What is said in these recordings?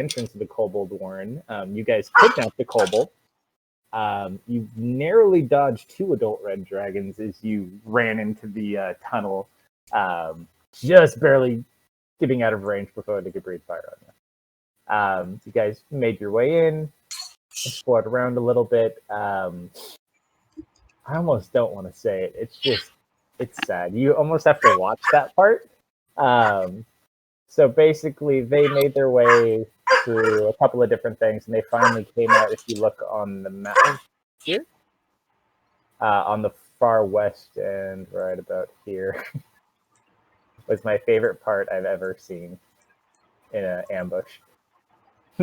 entrance of the Kobold Warren. You guys kidnapped the Kobold. You narrowly dodged 2 adult red dragons as you ran into the tunnel, just barely getting out of range before they could breathe fire on you. You guys made your way in, explored around a little bit. I almost don't want to say it. It's sad. You almost have to watch that part. So basically, they made their way through a couple of different things, and they finally came out. If you look on the map here, on the far west end, right about here, was my favorite part I've ever seen in an ambush.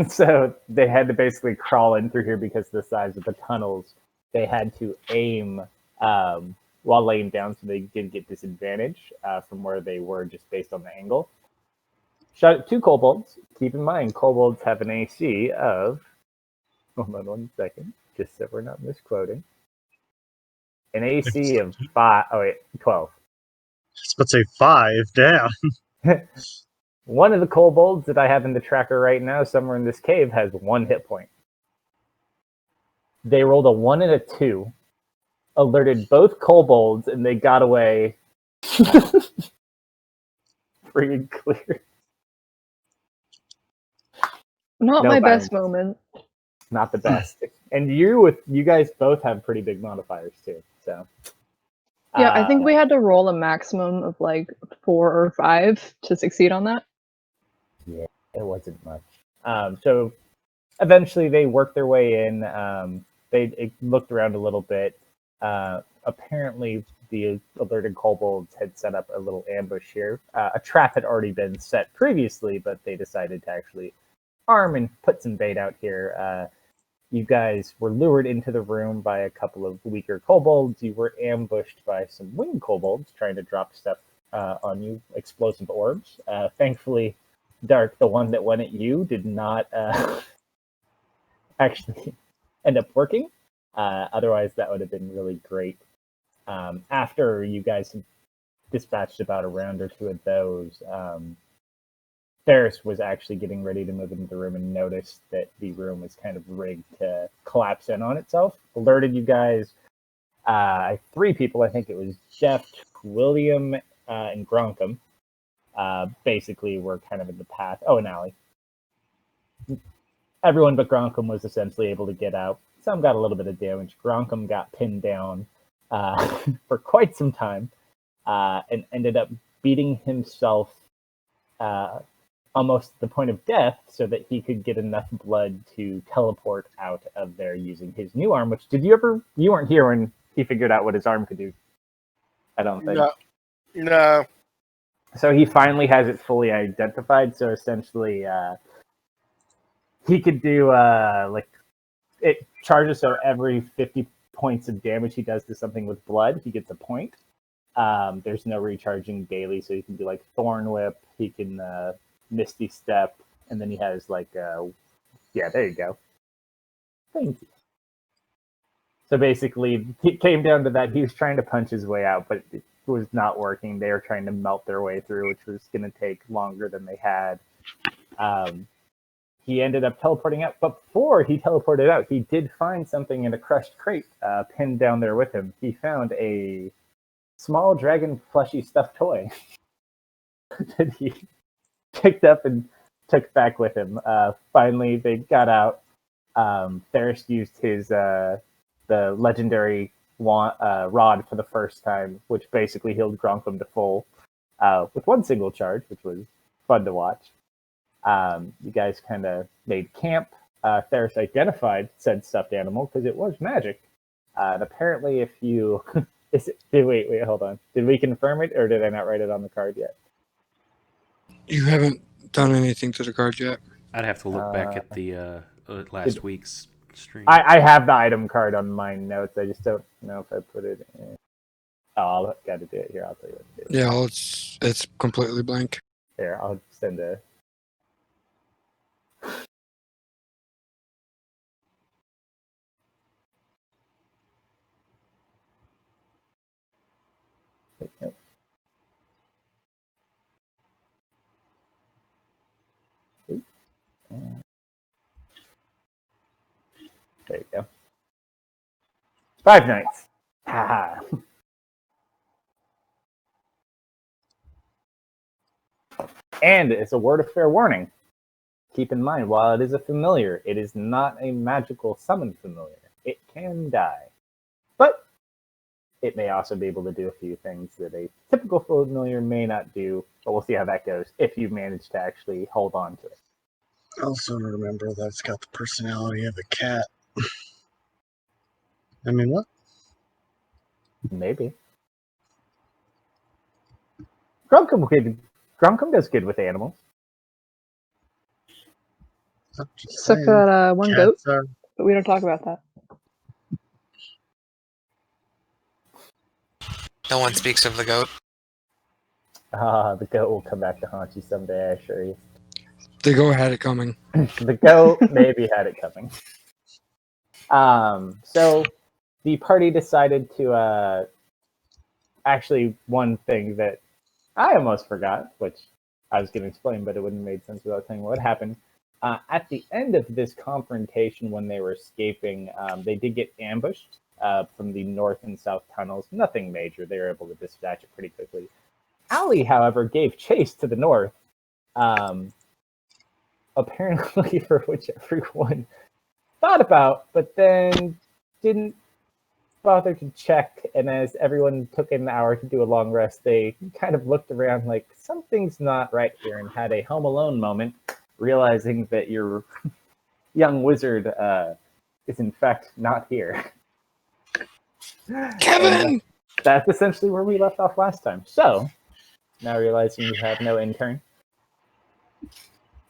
So they had to basically crawl in through here because of the size of the tunnels. They had to aim while laying down, so they did get disadvantage from where they were just based on the angle. Shot at 2 kobolds. Keep in mind, kobolds have an AC of... Hold on 1 second, just so we're not misquoting. An AC of 12. Let's say 5, damn. One of the kobolds that I have in the tracker right now, somewhere in this cave, has 1 hit point. They rolled a 1 and a 2, alerted both kobolds, and they got away free and clear. Not my best moment. Not the best. And you guys both have pretty big modifiers too. So yeah, I think we had to roll a maximum of like 4 or 5 to succeed on that. Yeah, it wasn't much. So eventually they worked their way in. They looked around a little bit. Apparently the alerted kobolds had set up a little ambush here. A trap had already been set previously, but they decided to actually arm and put some bait out here. You guys were lured into the room by a couple of weaker kobolds. You were ambushed by some winged kobolds trying to drop stuff on you, explosive orbs. Thankfully, Dark, the one that went at you, did not actually end up working. Otherwise, that would have been really great. After you guys dispatched about a round or 2 of those, Ferris was actually getting ready to move into the room and noticed that the room was kind of rigged to collapse in on itself. Alerted you guys. 3 people, I think it was Jeff, William, and Gronkum, basically were kind of in the path. Oh, and Allie. Everyone but Gronkum was essentially able to get out. Some got a little bit of damage. Gronkum got pinned down for quite some time and ended up beating himself almost to the point of death so that he could get enough blood to teleport out of there using his new arm, which you weren't here when he figured out what his arm could do. I don't think. No. So he finally has it fully identified. So essentially, he could do it charges, so every 50 points of damage he does to something with blood, he gets a point. There's no recharging daily, so he can do like Thorn Whip, he can Misty Step, and then he has like yeah, there you go. Thank you. So basically, it came down to that. He was trying to punch his way out, but it was not working. They were trying to melt their way through, which was going to take longer than they had. He ended up teleporting out, but before he teleported out, he did find something in a crushed crate pinned down there with him. He found a small dragon fleshy stuffed toy that he picked up and took back with him. Finally, they got out. Ferris used his the legendary rod for the first time, which basically healed Gronkum to full with 1 single charge, which was fun to watch. You guys kind of made camp. Ferris identified said stuffed animal because it was magic. And apparently, if you wait, hold on. Did we confirm it, or did I not write it on the card yet? You haven't done anything to the card yet. I'd have to look back at the last week's stream. I have the item card on my notes. I just don't know if I put it in. Oh, I've got to do it here. I'll tell you what to do. Yeah, it's completely blank. Here, I'll send a... There you go. 5 nights. Haha. And it's a word of fair warning. Keep in mind, while it is a familiar, it is not a magical summon familiar. It can die. But it may also be able to do a few things that a typical familiar may not do, but we'll see how that goes if you manage to actually hold on to it. Also remember that it's got the personality of a cat. I mean, what? Maybe. Grunkum does good with animals. I'm just Except for saying, that one goat, cats are... but we don't talk about that. No one speaks of the goat. The goat will come back to haunt you someday, I assure you. The goat had it coming. The goat maybe had it coming. So the party decided to actually, one thing that I almost forgot, which I was going to explain, but it wouldn't have made sense without saying what happened. At the end of this confrontation, when they were escaping, they did get ambushed from the north and south tunnels. Nothing major. They were able to dispatch it pretty quickly. Allie, however, gave chase to the north, apparently for which everyone thought about, but then didn't bother to check. And as everyone took an hour to do a long rest, they kind of looked around like something's not right here and had a Home Alone moment, realizing that your young wizard is in fact not here. Kevin! And that's essentially where we left off last time. So, now realizing you have no intern,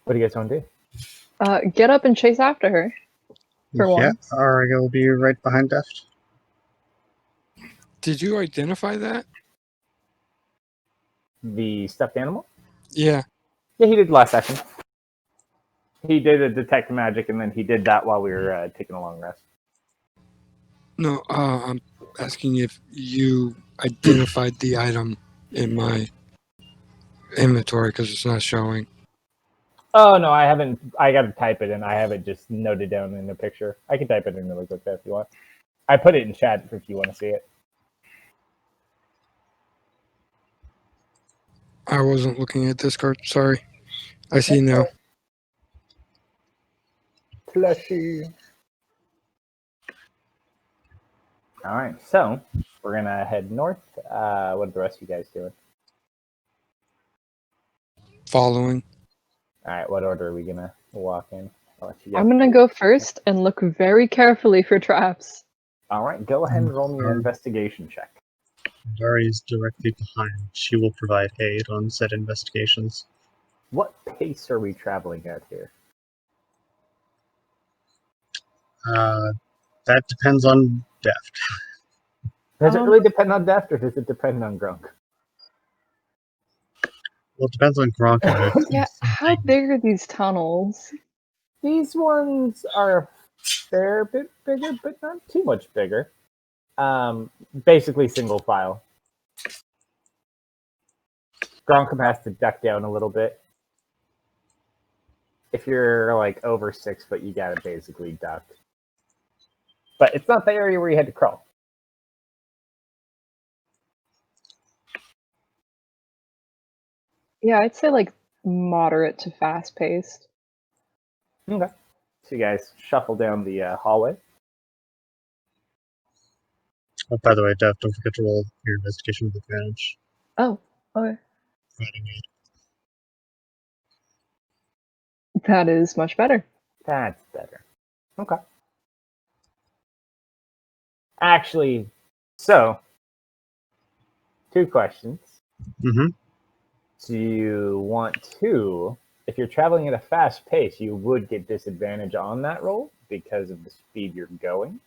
what do you guys want to do? Get up and chase after her. For Yeah, once. Ariga will be right behind Deft. Did you identify that? The stuffed animal? Yeah. Yeah, he did last session. He did a detect magic, and then he did that while we were taking a long rest. No, I'm asking if you identified the item in my inventory because it's not showing. Oh, no, I haven't. I got to type it in. I have it just noted down in a picture. I can type it in really quick if you want. I put it in chat if you want to see it. I wasn't looking at this card. Sorry. I see now. Plushy. All right, so we're going to head north. What are the rest of you guys doing? Following. All right, what order are we going to walk in? I'll let you go. I'm gonna go first and look very carefully for traps. All right, go ahead and roll me an investigation check. Dari is directly behind. She will provide aid on said investigations. What pace are we traveling at here? That depends on Deft. Does it really depend on Deft, or does it depend on Grunk? Well, it depends on Gronk. Yeah, how big are these tunnels? These ones are a fair bit bigger, but not too much bigger. Basically single file. Gronkum has to duck down a little bit. If you're like over 6 foot, you gotta basically duck. But it's not the area where you had to crawl. Yeah, I'd say like moderate to fast paced. Okay. So you guys shuffle down the hallway. Oh, by the way, Deft, don't forget to roll your investigation with advantage. Oh, okay. Providing aid. That is much better. That's better. Okay. Actually, so 2 questions. Mm-hmm. Do you want to, if you're traveling at a fast pace, you would get disadvantage on that roll because of the speed you're going.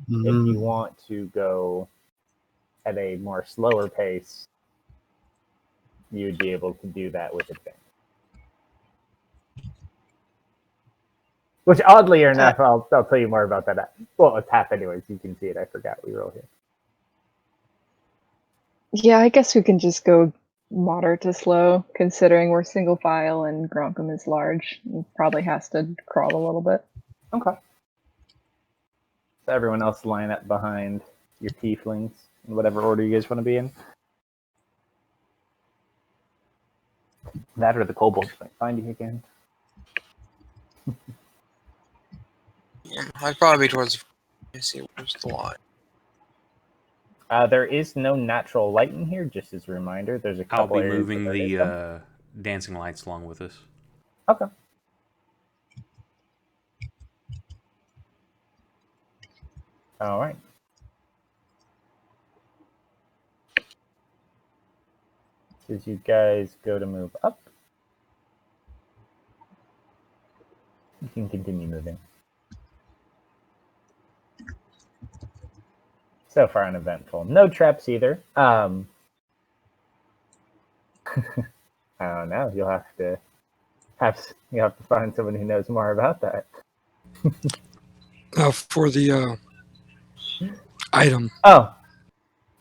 Mm-hmm. If you want to go at a more slower pace, you'd be able to do that with advantage. Which, oddly enough, I'll tell you more about that. Well, it's half anyways. You can see it. I forgot we roll here. Yeah, I guess we can just go moderate to slow, considering we're single file and Gronkum is large and probably has to crawl a little bit. Okay. So everyone else line up behind your tieflings in whatever order you guys want to be in. That or the kobolds might find you again. Yeah, I'd probably be towards. Let's see, where's the line? There is no natural light in here, just as a reminder. There's a I'll couple be areas moving where there is some. the dancing lights along with us. Okay. All right. As you guys go to move up, you can continue moving. So far uneventful. No traps either. I don't know. You'll have to find someone who knows more about that. For the item. Oh,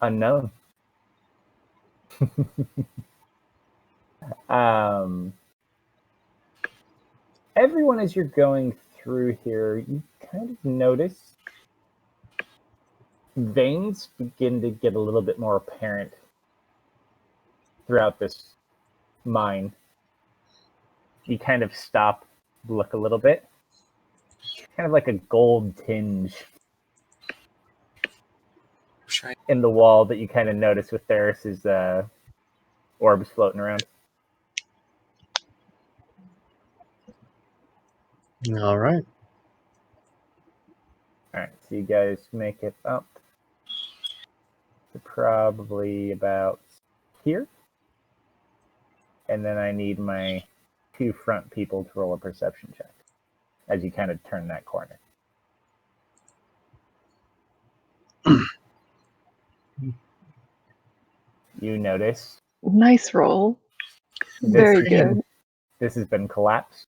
unknown. Everyone, as you're going through here, you kind of notice veins begin to get a little bit more apparent throughout this mine. You kind of stop, look a little bit, kind of like a gold tinge in the wall that you kind of notice with Theris's orbs floating around. All right. All right, so you guys make it up to probably about here. And then I need my two front people to roll a perception check as you kind of turn that corner. You notice Nice roll. Very good. this has been collapsed.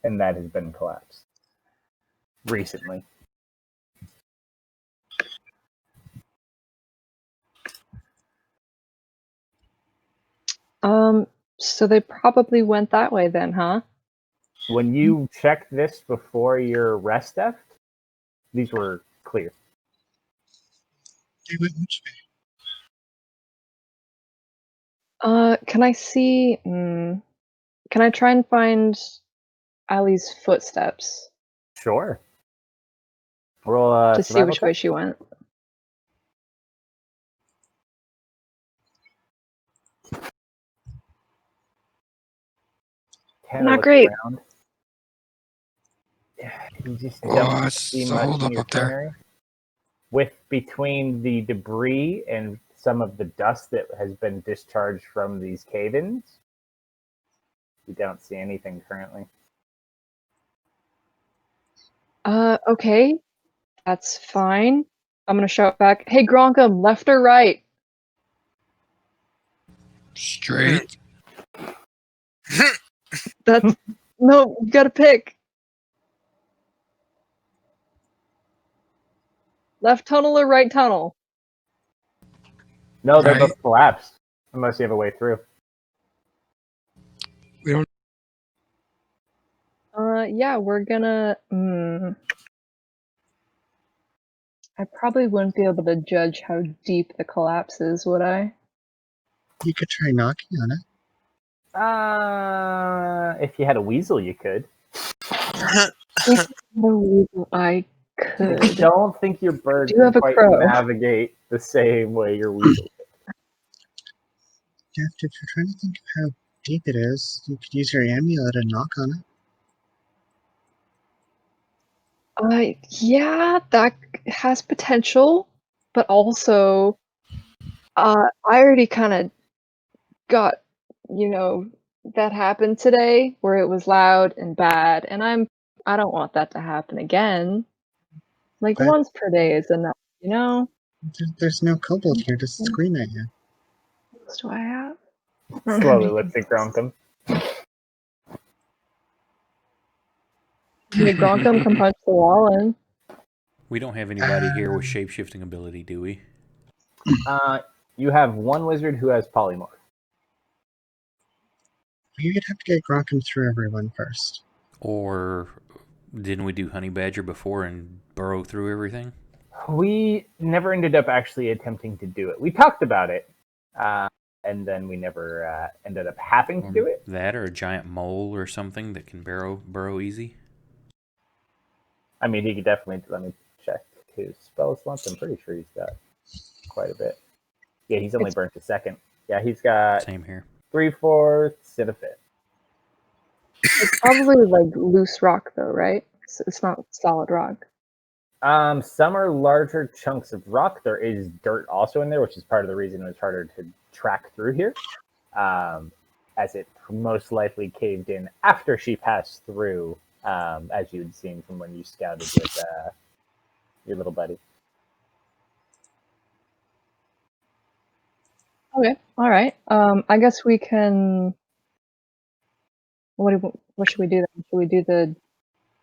And that has been collapsed recently. So they probably went that way then, huh? When you checked this before your rest theft, these were clear. They went which way? Can I see? Can I try and find Ali's footsteps Sure. Roll to see survival which way check. she went? Tanner Not looks great. around. Yeah, you just Oh, don't it's see a much hold in up your up there. area. With between the debris and some of the dust that has been discharged from these cave-ins, you don't see anything currently. Okay. That's fine. I'm gonna shout back, hey Gronkum, left or right? Straight. That's no, you gotta pick. Left tunnel or right tunnel? No, they're Right. both collapsed. Unless you have a way through. We don't. Yeah, we're gonna. I probably wouldn't be able to judge how deep the collapse is, would I? You could try knocking on it. If you had a weasel, you could. I I could. don't think your bird Do can have a quite crow. navigate the same way your weasel can. Jeff, if you're trying to think of how deep it is, you could use your amulet and knock on it. Yeah, that has potential, but also, I already kind of got, that happened today where it was loud and bad, and I don't want that to happen again. Like But- once per day is enough, you know? There's no kobold here to scream at you. What else do I have? Slowly looks at Gronkum. Yeah, Gronkum can punch the wall in. We don't have anybody here with shape-shifting ability, do we? You have one wizard who has polymorph. You'd have to get Gronkum through everyone first. Or didn't we do honey badger before and burrow through everything? We never ended up actually attempting to do it. We talked about it, and then we never ended up having to do it. That or a giant mole or something that can burrow easy. I mean, he could definitely. Let me check his spell slots. I'm pretty sure he's got quite a bit. Yeah, he's only burnt a second. Yeah, he's got Same here. 3/4 and a fifth. It's probably like loose rock though, right? It's not solid rock. Some are larger chunks of rock. There is dirt also in there, which is part of the reason it was harder to track through here, as it most likely caved in after she passed through, as you had seen from when you scouted with your little buddy. Okay, all right. I guess we can. What should we do then? Should we do the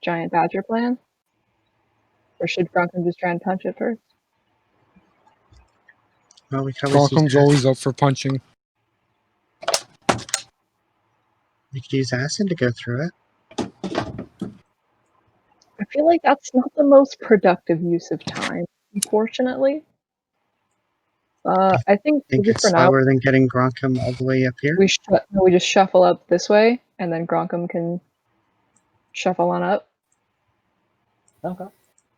giant badger plan, or should Bronco just try and punch it first? Well, we could always Grockum's always up for punching. we could use acid to go through it. I feel like that's not the most productive use of time, unfortunately. I think Think just it's for now, slower than getting Gronkum all the way up here. we just shuffle up this way, and then Gronkum can shuffle on up. Okay.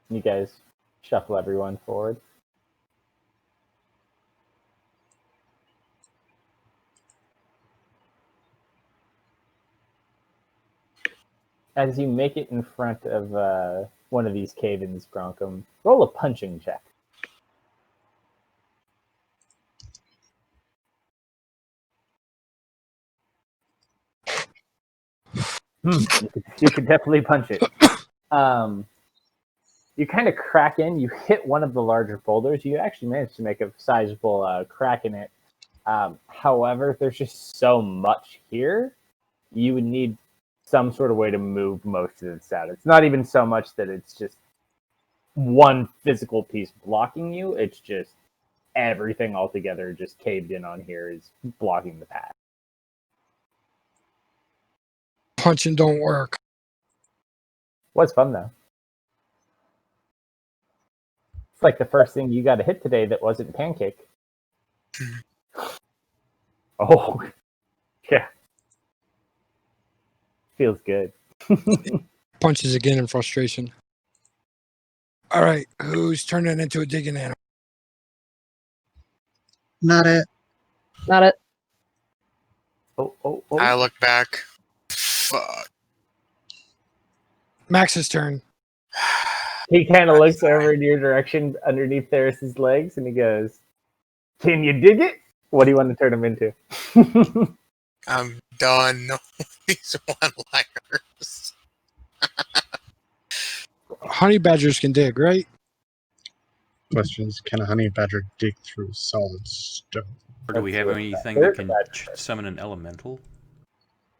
You guys shuffle everyone forward. As you make it in front of one of these cave-ins, Gronkum, roll a punching check. You could definitely punch it. You kind of crack in. You hit one of the larger boulders. You actually managed to make a sizable crack in it. However, there's just so much here. You would need some sort of way to move most of this out. It's not even so much that it's just one physical piece blocking you. It's just everything altogether just caved in on here is blocking the path. Punching don't work. Was fun though. It's like the first thing you got to hit today that wasn't pancake. Oh, yeah. Feels good. Punches again in frustration. All right, who's turning into a digging animal? Not it. Not it. Oh. I look back. Fuck. Max's turn. He kind of looks over in your direction underneath Theris's legs and he goes, "Can you dig it? What do you want to turn him into?" I'm done. These one-liners. Honey badgers can dig, right? Questions: can a honey badger dig through solid stone? Or do we have That's anything what that can badger. summon an elemental?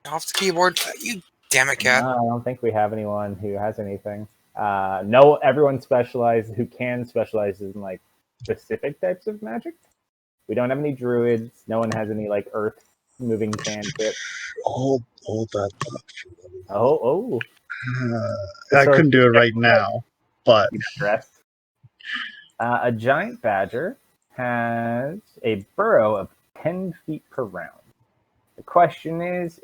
Off the keyboard. You damn it, cat. No, I don't think we have anyone who has anything. No, everyone specializes who can specializes in like specific types of magic. We don't have any druids. No one has any like earth moving cantrip. Hold that thought for a moment. Oh. I couldn't do it right now, but Rest. A giant badger has a burrow of 10 feet per round. The question is,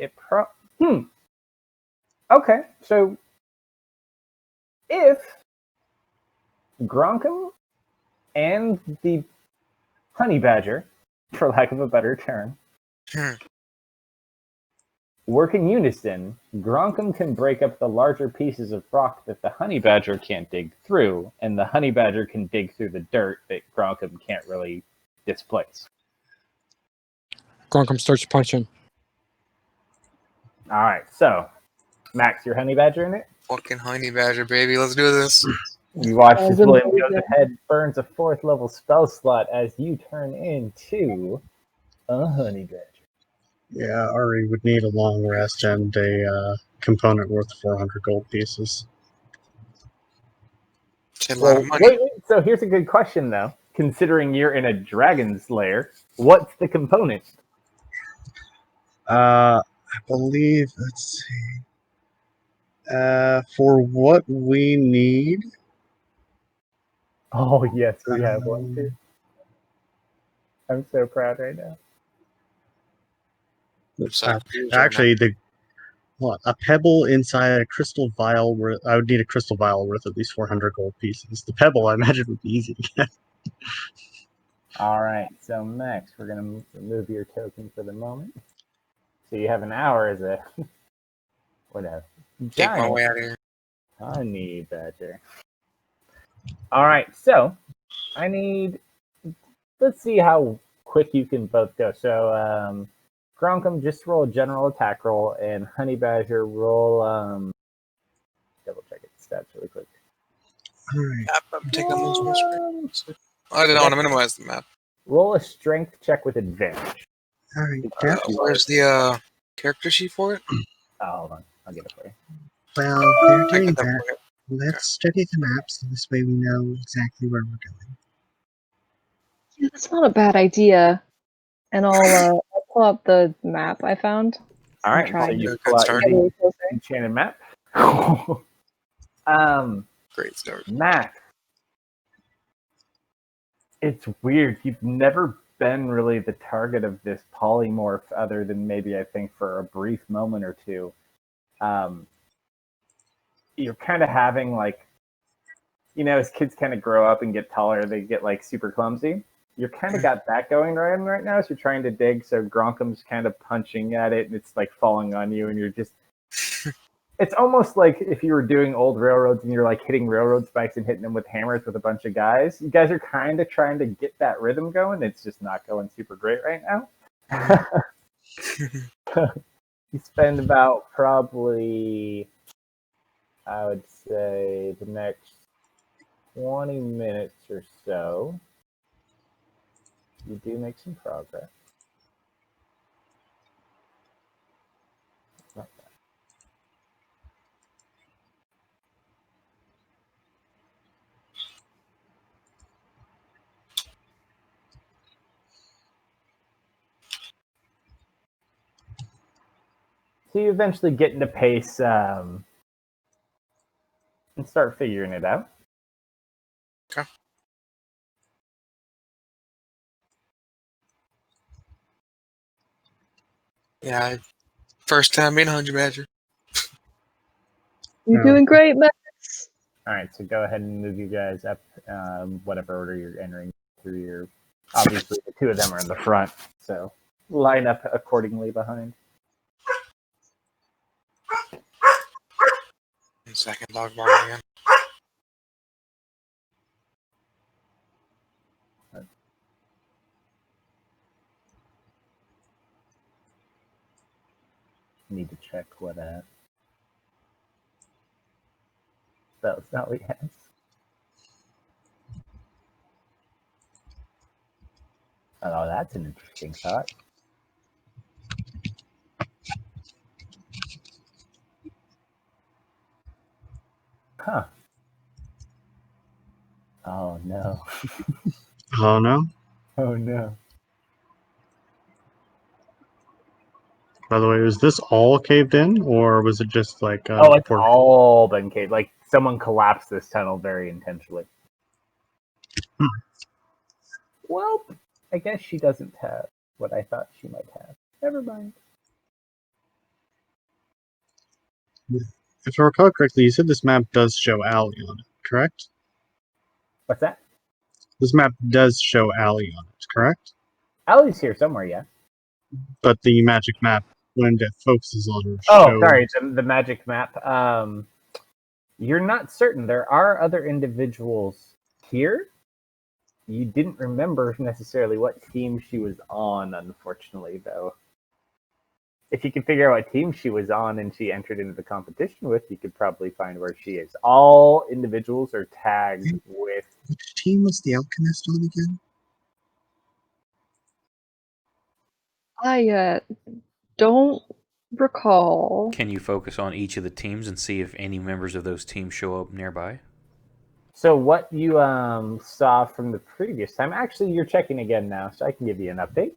Okay, so if Gronkum and the honey badger, for lack of a better term, work in unison, Gronkum can break up the larger pieces of rock that the honey badger can't dig through, and the honey badger can dig through the dirt that Gronkum can't really displace. Gronkum starts punching. All right, so Max, your honey badger in it. Fucking honey badger, baby. Let's do this. You watch as That's William amazing. goes ahead, burns a 4th level spell slot as you turn into a honey badger. yeah, Ari would need a long rest and a component worth 400 gold pieces. It's a lot of money. Wait, so here's a good question, though. Considering you're in a dragon's lair, what's the component? I believe, let's see. For what we need, Oh yes, we have one too. um, I'm so proud right now. I'm so confused actually, a pebble inside a crystal vial. I would need a crystal vial worth at least 400 gold pieces. The pebble, I imagine, would be easy to get. All right, so Max, we're gonna remove your token for the moment. So you have an hour as a whatever Take my giant way out of here. honey badger. All right, so I need. Let's see how quick you can both go. So, Gronkum, just roll a general attack roll, and Honey Badger roll. Double check its stats really quick. All right. Map, I'm taking most of my screen. I didn't want to minimize the map. Roll a strength check with advantage. All right. Where's the character sheet for it? Oh, hold on, I'll get it for you. Well, they're I doing get that that. for it. Let's study the map so this way we know exactly where we're going. Yeah, that's not a bad idea. And I'll pull up the map I found. All right, try so and you Good pull out start. get a your little closer. enchanted map. Great start. Max, it's weird. You've never been really the target of this polymorph, other than maybe I think for a brief moment or two. You're kind of having like, as kids kind of grow up and get taller, they get like super clumsy. You're kind of got that going right now. So you're trying to dig. So Gronkum's kind of punching at it, and it's like falling on you, and you're just. It's almost like if you were doing old railroads and you're like hitting railroad spikes and hitting them with hammers with a bunch of guys. You guys are kind of trying to get that rhythm going. It's just not going super great right now. You spend about probably, I would say, the next 20 minutes or so. You do make some progress. Not bad. So you eventually get into pace and start figuring it out. Okay. Yeah, first time being a Honey Badger. You're doing great, Max. All right, so go ahead and move you guys up, whatever order you're entering through your. Obviously, the two of them are in the front, so line up accordingly behind. Second dog barking again. Need to check what spells now he has. Oh, that's an interesting thought. Huh. Oh no. Oh no! Oh no. By the way, was this all caved in, or was it just like? Oh, it's all been caved. Like someone collapsed this tunnel very intentionally. Well, I guess she doesn't have what I thought she might have. Never mind. If I recall correctly, you said this map does show Alley on it, correct? What's that? This map does show Alley on it, correct? Allie's here somewhere, yeah. But the magic map, when it focuses on her, Oh, shows... sorry, the magic map. You're not certain. There are other individuals here. You didn't remember necessarily what team she was on, unfortunately, though. If you could figure out what team she was on and she entered into the competition with, you could probably find where she is. All individuals are tagged with... Which team was the Alchemist on again? I don't recall. Can you focus on each of the teams and see if any members of those teams show up nearby? So what you saw from the previous time, actually you're checking again now, so I can give you an update.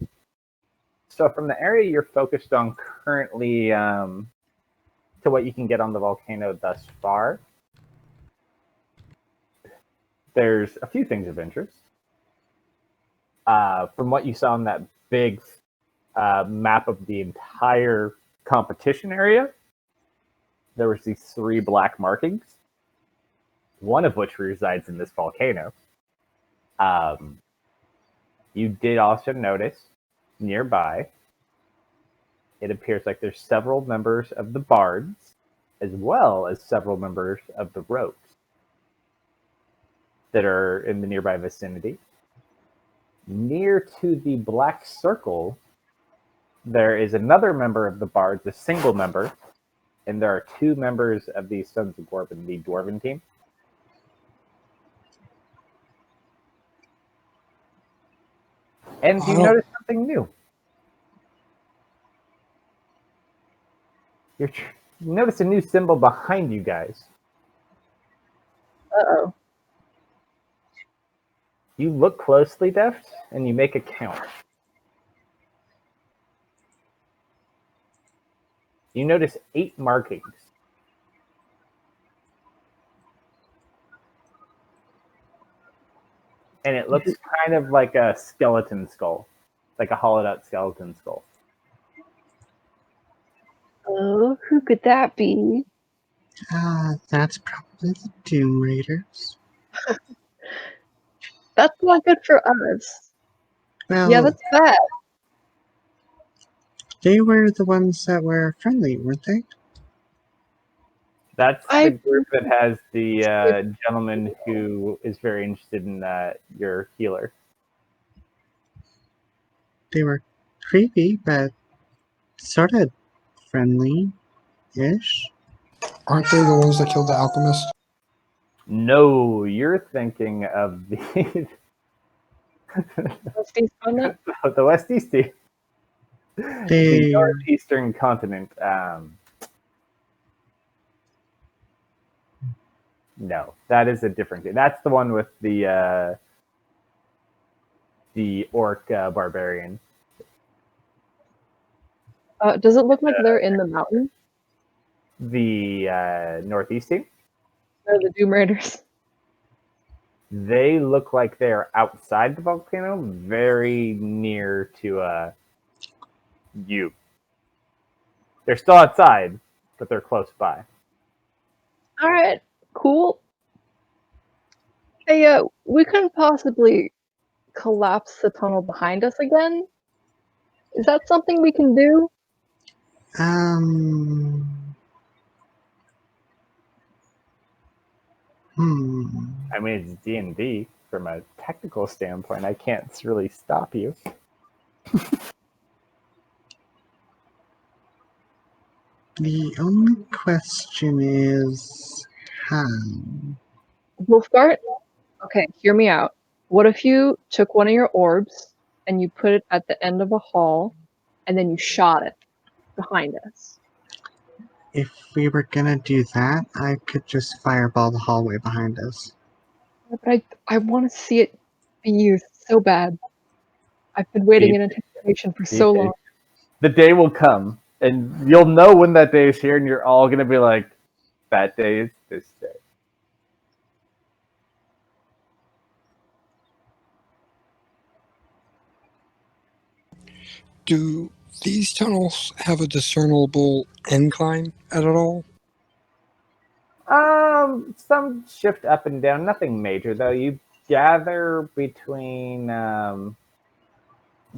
So from the area you're focused on currently, to what you can get on the volcano thus far, there's a few things of interest. From what you saw in that big map of the entire competition area, there was these 3 black markings, one of which resides in this volcano. You did also notice nearby, it appears like there's several members of the Bards, as well as several members of the Rogues that are in the nearby vicinity. Near to the black circle, there is another member of the Bards, a single member, and there are 2 members of the Sons of Dwarven, the Dwarven team. And you notice something new. You notice a new symbol behind you guys. Uh-oh. You look closely, Deft, and you make a count. You notice 8 markings. And it looks kind of like a skeleton skull, like a hollowed out skeleton skull. Oh, who could that be? That's probably the Doom Raiders. That's not good for us. Well, Yeah, that's bad. they were the ones that were friendly, weren't they? That's I- the group that has the gentleman who is very interested in your healer. They were creepy, but sort of friendly-ish. Aren't they the ones that killed the alchemist? No, you're thinking of the Let's be fun. the West Eastie, They the northeastern continent. No, that is a different thing. That's the one with the orc barbarian. Does it look like they're in the mountain? The northeast team. Or the Doom Raiders? They look like they're outside the volcano, very near to you. They're still outside, but they're close by. All right, cool. Hey, we couldn't possibly collapse the tunnel behind us again. Is that something we can do? I mean, it's D&D. From a technical standpoint, I can't really stop you. The only question is how. Wolfgart? Okay, hear me out. What if you took one of your orbs and you put it at the end of a hall and then you shot it behind us? If we were gonna do that, I could just fireball the hallway behind us. But I want to see it be used so bad. I've been waiting in anticipation for so long. The day will come, and you'll know when that day is here, and you're all going to be like, that day is this day. Do these tunnels have a discernible incline at all? Some shift up and down, nothing major though. You gather between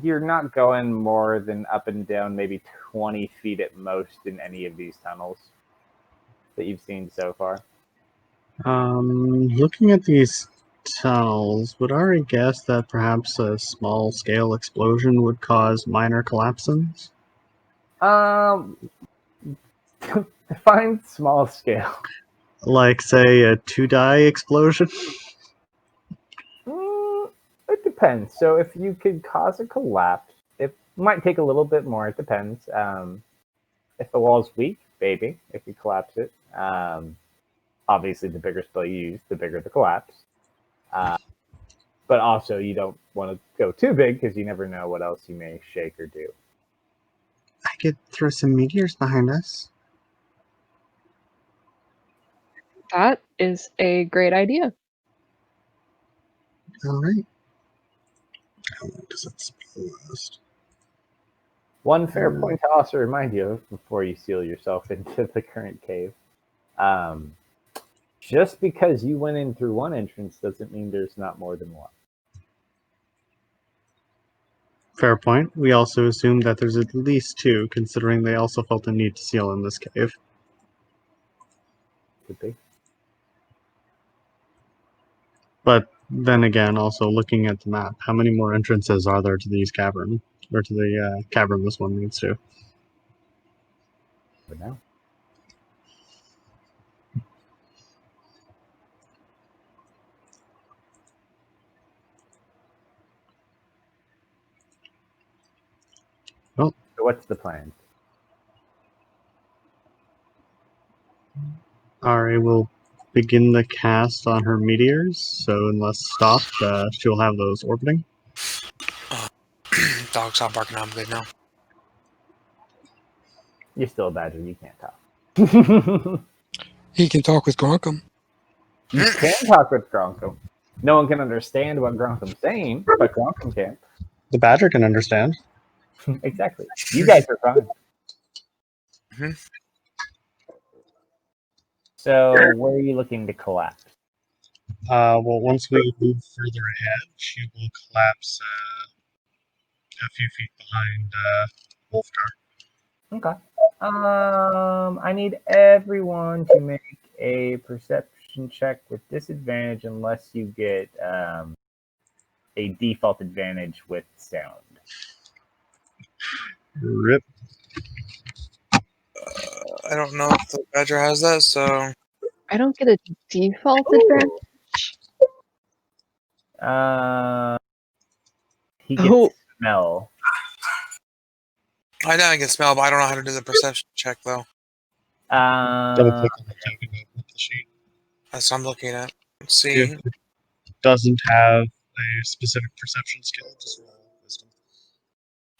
you're not going more than up and down maybe 20 feet at most in any of these tunnels that you've seen so far. Looking at these tunnels, would already guess that perhaps a small-scale explosion would cause minor collapses? Define small scale. Like, say, a 2-die explosion? It depends. So if you could cause a collapse, it might take a little bit more. It depends. If the wall's weak, maybe if you collapse it. Obviously, the bigger spell you use, the bigger the collapse. But also, you don't want to go too big because you never know what else you may shake or do. I could throw some meteors behind us. That is a great idea. All right. How long does that spell last? One fair point to also remind you of before you seal yourself into the current cave. Just because you went in through one entrance doesn't mean there's not more than one. Fair point. We also assume that there's at least two, considering they also felt the need to seal in this cave. Could be. But then again, also looking at the map, how many more entrances are there to these cavern, or to the cavern this one leads to? But now. Well, So what's the plan? Ari will begin the cast on her meteors, so unless stopped, she'll have those orbiting. Dog, stop barking. I'm good now. You're still a badger. You can't talk. He can talk with Gronkum. You can talk with Gronkum. No one can understand what Gronkum's saying, but Gronkum can. The badger can understand. Exactly. You guys are fine. Mhm. So, where are you looking to collapse? Well, once we move further ahead, she will collapse a few feet behind Wolfgar. Okay. I need everyone to make a perception check with disadvantage unless you get a default advantage with sound. Rip. I don't know if the badger has that, so I don't get a default Ooh. advantage. He gets Oh. smell. I know I can smell, but I don't know how to do the perception check though. Double click on the token with the sheet. That's what I'm looking at. Let's see. If it doesn't have a specific perception skill, just roll wisdom.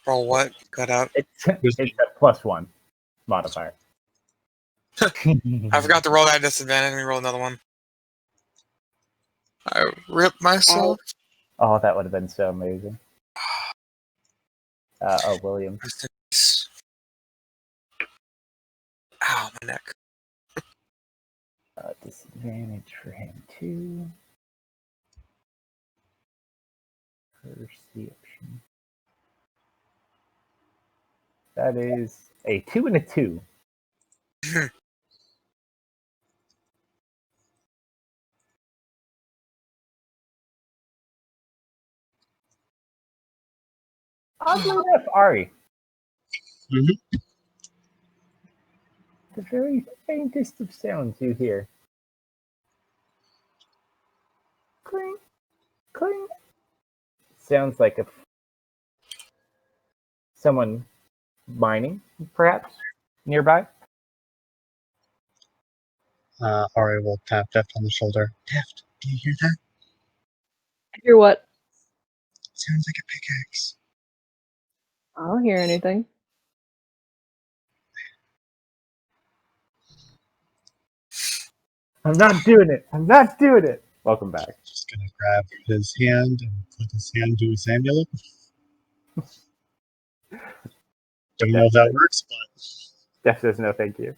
Roll what? Cut out. It's a +1 modifier. I forgot to roll that disadvantage. Let me roll another one. I ripped myself. Oh, that would have been so amazing. William. Rest in peace. Ow, my neck. Disadvantage for him too. Perception. That is a 2 and a 2. Oddly enough, Ari. Mhm. The very faintest of sounds you hear. Cling, cling. Sounds like someone mining, perhaps, nearby. Ari will tap Deft on the shoulder. Deft, do you hear that? I hear what? Sounds like a pickaxe. I don't hear anything. I'm not doing it. I'm not doing it. Welcome back. Just gonna grab his hand and put his hand to his amulet. Don't know if that works, but Def says no, thank you.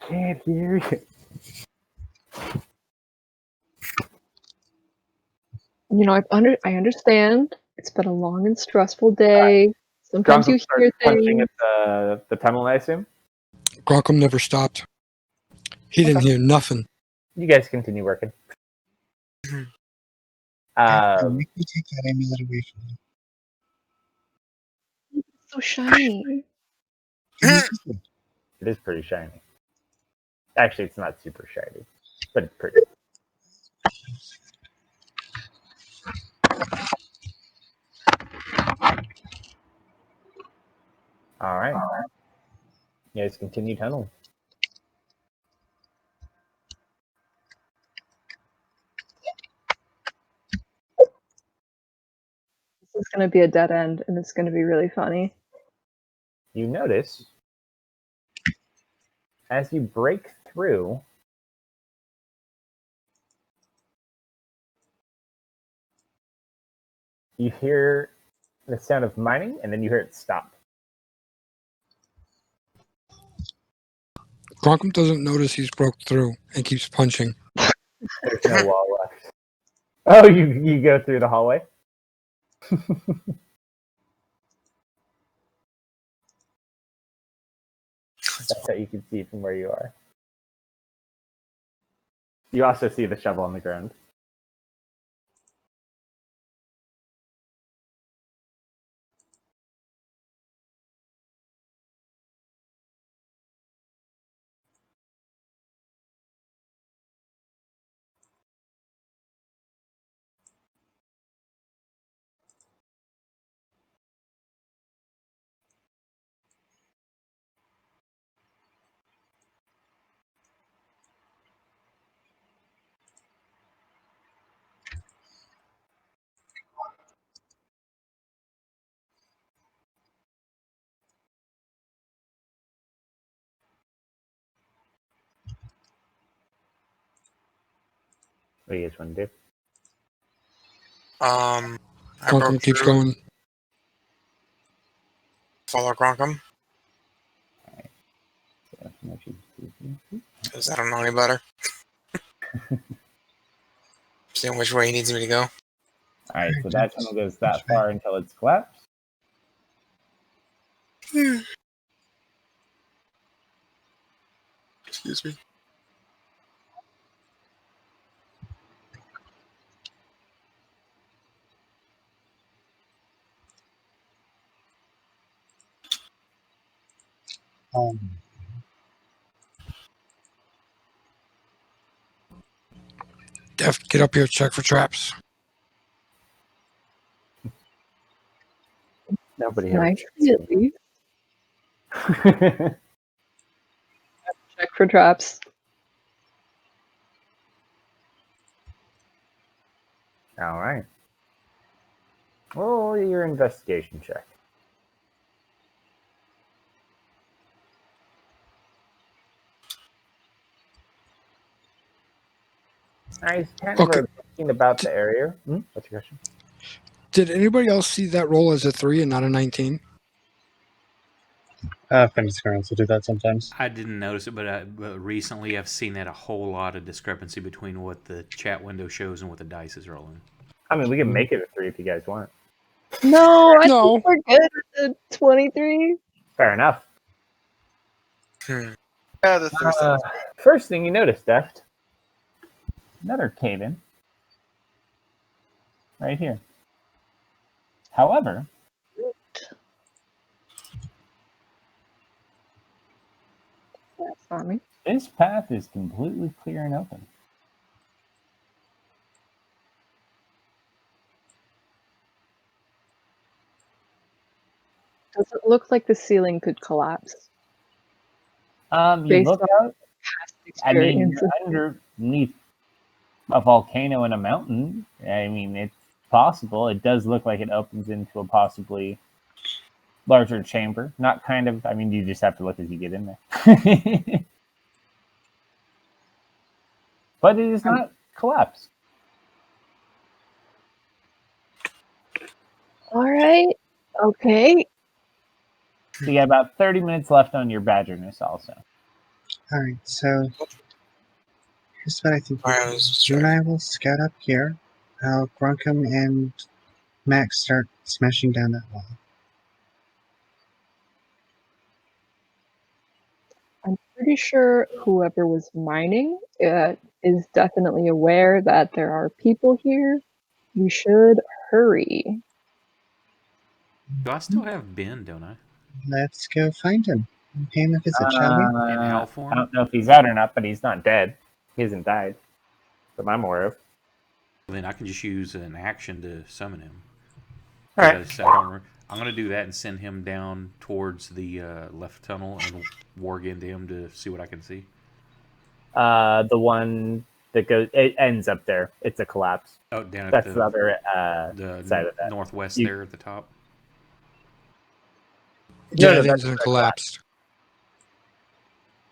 Can't hear you. You know, I understand. It's been a long and stressful day. Sometimes Gronkum you starts hear punching things. at the tunnel, I assume. Gronkum never stopped. He didn't hear nothing. You guys continue working. make me take that amulet away from you. It's so shiny. It is pretty shiny. Actually, it's not super shiny, but it's pretty. All right. You guys continue tunnel. is going to be a dead end, and it's going to be really funny. You notice as you break through, you hear the sound of mining, and then you hear it stop. Gronkum doesn't notice he's broke through and keeps punching. There's no wall left. Oh, you go through the hallway? That's how you can see from where you are. You also see the shovel on the ground. What do you guys want to do? I Gronkum broke keeps through. going. Follow Gronkum. So, Because I don't know any better. Seeing which way he needs me to go. Alright, so that tunnel goes that far until it's collapsed. Excuse me. Def, get up here, check for traps. Nobody Can ever I checks see at least? me. Check for traps. Alright. Roll your investigation check. Alright, kind of Okay. thinking about the area. What's your question? Did anybody else see that roll as a 3 and not a 19? Fantasy Grounds will do that sometimes. I didn't notice it, but recently I've seen that a whole lot of discrepancy between what the chat window shows and what the dice is rolling. I mean, we can make it a 3 if you guys want. No, I No. think we're good at the 23. Fair enough. Yeah, the third First thing you notice, Deft. Another cave-in. Right here. However, That's not me. this path is completely clear and open. Doesn't look like the ceiling could collapse. You Based look on out. I mean, experiences. you're underneath a volcano in a mountain. I mean, it's possible. It does look like it opens into a possibly larger chamber. Not kind of. I mean, you just have to look as you get in there. But it is not collapsed. All right. Okay. So you got about 30 minutes left on your badgerness also. All right, so here's what I think. Alright, I was just You and checking. I will scout up here. Grunkum and Max start smashing down that wall. I'm pretty sure whoever was mining is definitely aware that there are people here. We should hurry. Do I still have Ben, don't I? Let's go find him and pay him a visit, shall we? In how I form? don't know if he's out or not, but he's not dead. He hasn't died. That I'm aware of. Then I can just use an action to summon him. All right. I'm going to do that and send him down towards the left tunnel and warg into him to see what I can see. The one that goes. It ends up there. It's a collapse. Oh, down at That's the other the side of that. northwest You- there at the top. No, Yeah, no, it that's ends and the collapsed.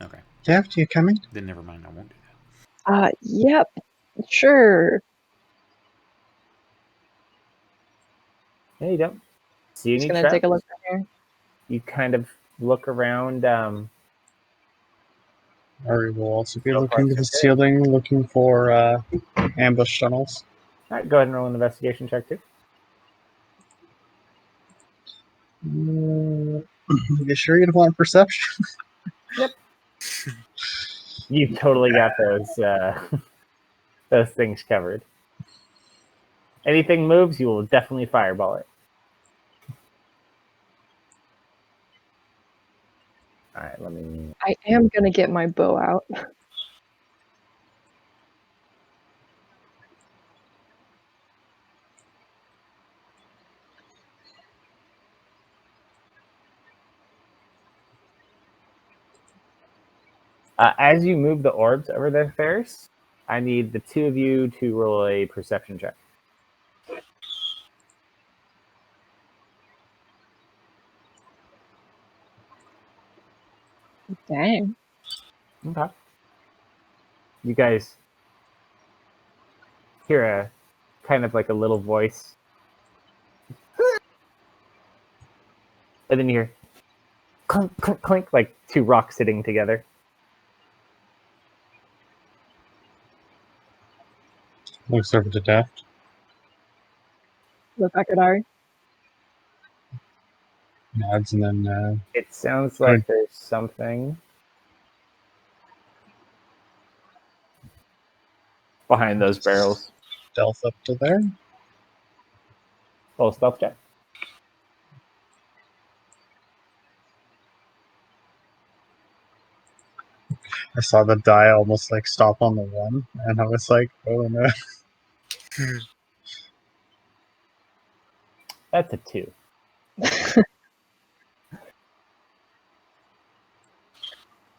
Okay, Jeff, do you coming? then never mind. I won't do that. Yep, sure. Yeah, you don't see Just any gonna traps. take a look right here. You kind of look around. Ari will also be Still looking to parts the are good. ceiling, looking for ambush tunnels. All right, go ahead and roll an investigation check too. You sure you don't want perception? You totally got those those things covered. Anything moves, you will definitely fireball it. All right, let me. I am gonna get my bow out. As you move the orbs over the Ferris, I need the two of you to roll a perception check. Dang. Okay. You guys hear a kind of like a little voice, and then you hear clink, clink, clink, like two rocks hitting together. Looks over to Daft. Look back at Ari. Nods and then It sounds like there's something behind those barrels. stealth up to there. Roll a stealth check. I saw the die almost like stop on the one, and I was like, oh no. That's a 2.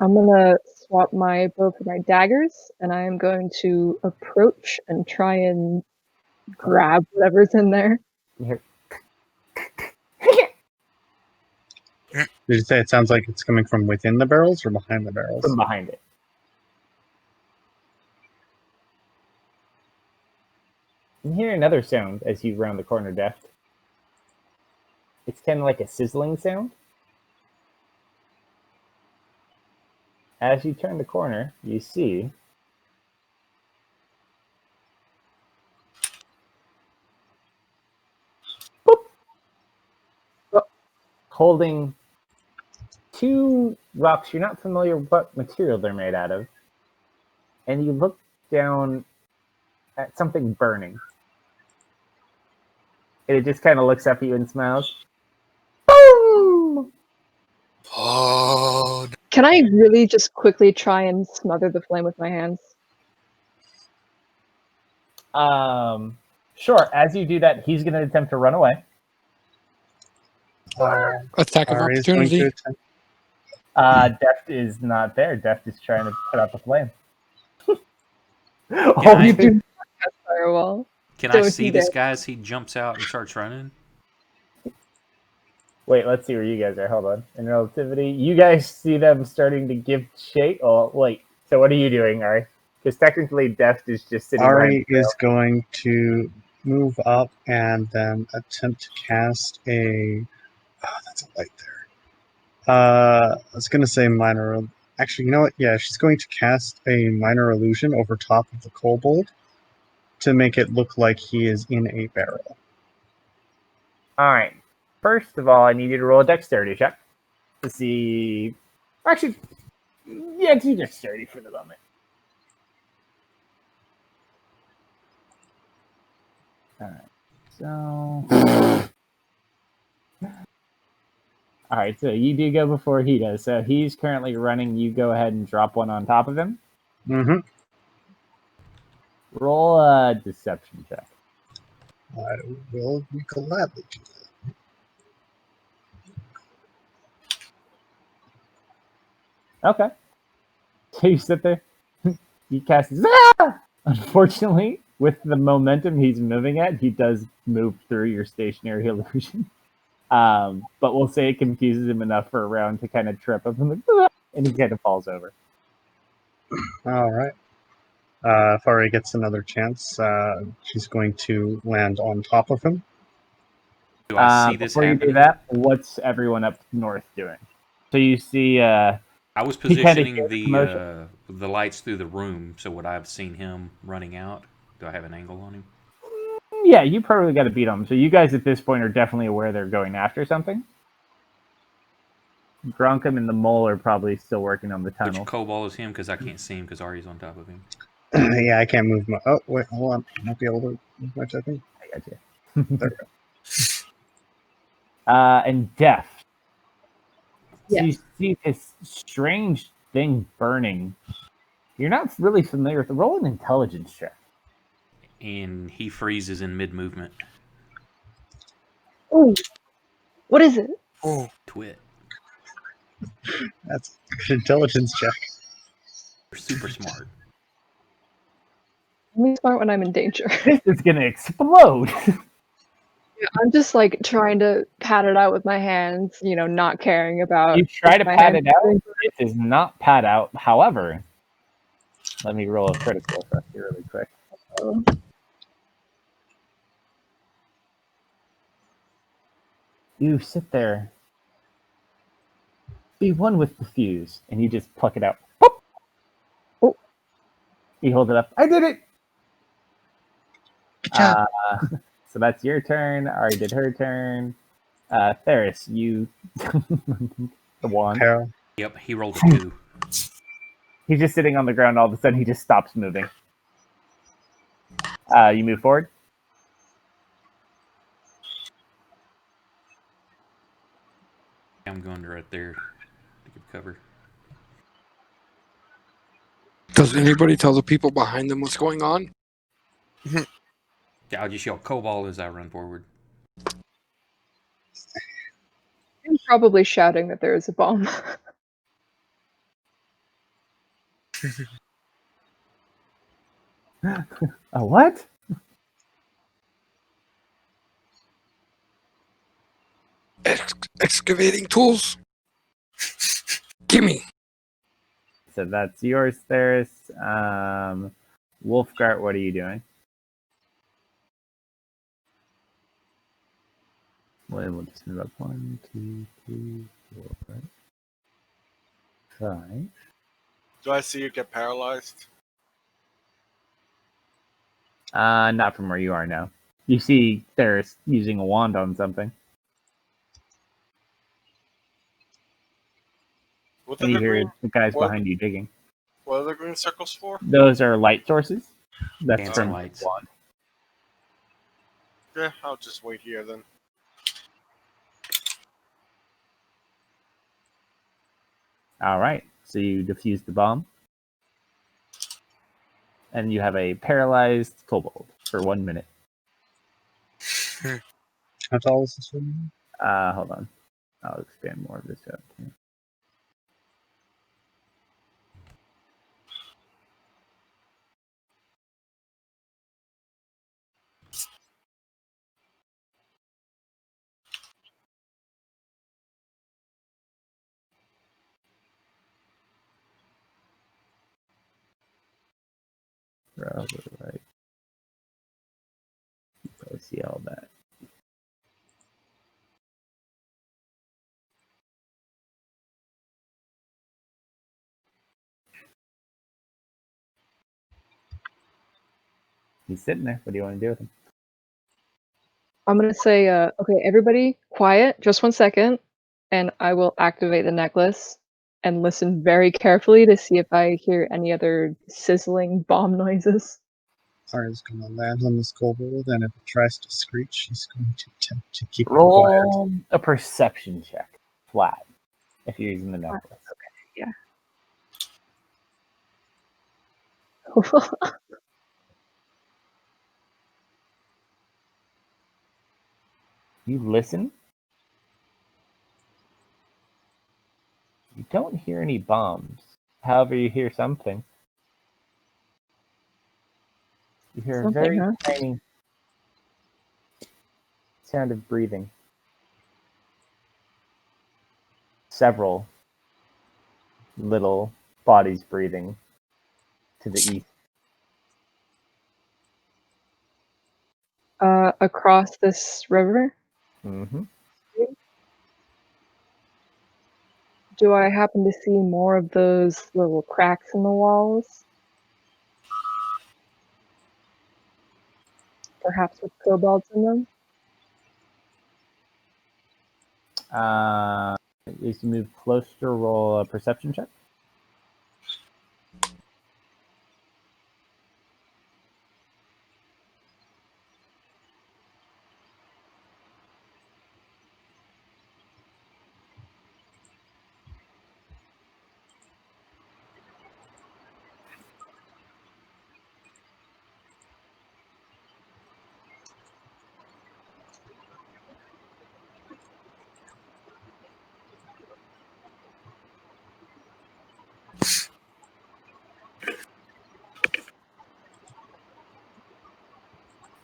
I'm gonna swap my bow for my daggers, and I am going to approach and try and grab whatever's in there. You hear Did you say it sounds like it's coming from within the barrels or behind the barrels? from behind it. You hear another sound as you round the corner, Deft. It's kind of like a sizzling sound. As you turn the corner, you see boop, holding two rocks. You're not familiar what material they're made out of. And you look down at something burning. And it just kind of looks up at you and smiles. Boom! Oh, Can I really just quickly try and smother the flame with my hands? Sure. As you do that, he's going to attempt to run away. Attack of Ari is going opportunity. to attempt. Deft is not there. Deft is trying to put out the flame. Can Oh, I- you do. Firewall. Can I Don't see you this dare. guy as he jumps out and starts running? Wait, let's see where you guys are. Hold on. In relativity, you guys see them starting to give shape. Oh, wait. So what are you doing, Ari? Because technically, Deft is just sitting Ari behind is going to move up and then attempt to cast a. Oh, that's a light there. I was going to say minor. Actually, you know what? Yeah, she's going to cast a minor illusion over top of the kobold to make it look like he is in a barrel. All right. First of all, I need you to roll a dexterity check to see. Actually, yeah, do dexterity for the moment. All right. So. All right. So you do go before he does. So he's currently running. You go ahead and drop one on top of him. Mm-hmm. Roll a deception check. I will gladly do that. Okay. So you sit there. You cast Unfortunately, with the momentum he's moving at, he does move through your stationary illusion. But we'll say it confuses him enough for a round to kind of trip him, and he kind of falls over. All right. Fari gets another chance. She's going to land on top of him. Do I see this Before happening? you do that, what's everyone up north doing? So you see, I was he kinda positioning hears the lights through the room, so would I have seen him running out? Do I have an angle on him? yeah, you probably got to beat them. So you guys at this point are definitely aware they're going after something. Grunkum and the mole are probably still working on the tunnel. Which Cobalt is him? Because I can't see him because Ari's on top of him. Yeah, I can't move my. Oh wait, hold on. I might be able to move my token. I got you. There we go. And Death. So Yes. you see this strange thing burning. You're not really familiar with it. Roll an intelligence check. And he freezes in mid movement. Oh, what is it? Oh, Twit. That's a good intelligence check. You're super smart. I'm smart when I'm in danger. This is gonna explode. I'm just like trying to pat it out with my hands, not caring about. You try to my pat hands it out. doing- It does not pat out. However, let me roll a critical effect here really quick. Oh. You sit there. Be one with the fuse, and you just pluck it out. Boop! Oh. You hold it up. I did it. Good job. So that's your turn. Ari did her turn. Theris, you the wand. Peril. Yep, he rolled a 2. He's just sitting on the ground. All of a sudden, he just stops moving. You move forward. I'm going right there to give cover. Does anybody tell the people behind them what's going on? Yeah, I'll just yell Cobalt as I run forward. I'm probably shouting that there is a bomb. A what? Excavating tools? Gimme. So that's yours, Theris. Wolfgart, what are you doing? Well, we'll just move up 1, 2, 3, 4, 5. Do I see you get paralyzed? Not from where you are now. You see Theris using a wand on something. What And are you the hear green? the guys what- behind you digging. What are the green circles for? Those are light sources. That's Dancing from lights. wand. Yeah, I'll just wait here then. All right. So you defuse the bomb. And you have a paralyzed kobold for 1 minute. How tall is this one? Hold on. I'll expand more of this out. Too. Probably right. You probably see all that. He's sitting there. What do you want to do with him? I'm gonna say, okay, everybody, quiet, just 1 second, and I will activate the necklace and listen very carefully to see if I hear any other sizzling bomb noises. Ari's going to land on this kobold, and if it tries to screech, she's going to attempt to keep it quiet. Roll a perception check. Flat. If you're using the necklace. Yeah. You listen. You don't hear any bombs. However, you hear something. You hear a Something, very huh? tiny sound of breathing. Several little bodies breathing to the east. Across this river? Mm-hmm. Do I happen to see more of those little cracks in the walls? Perhaps with kobolds in them? As you move closer, roll a perception check.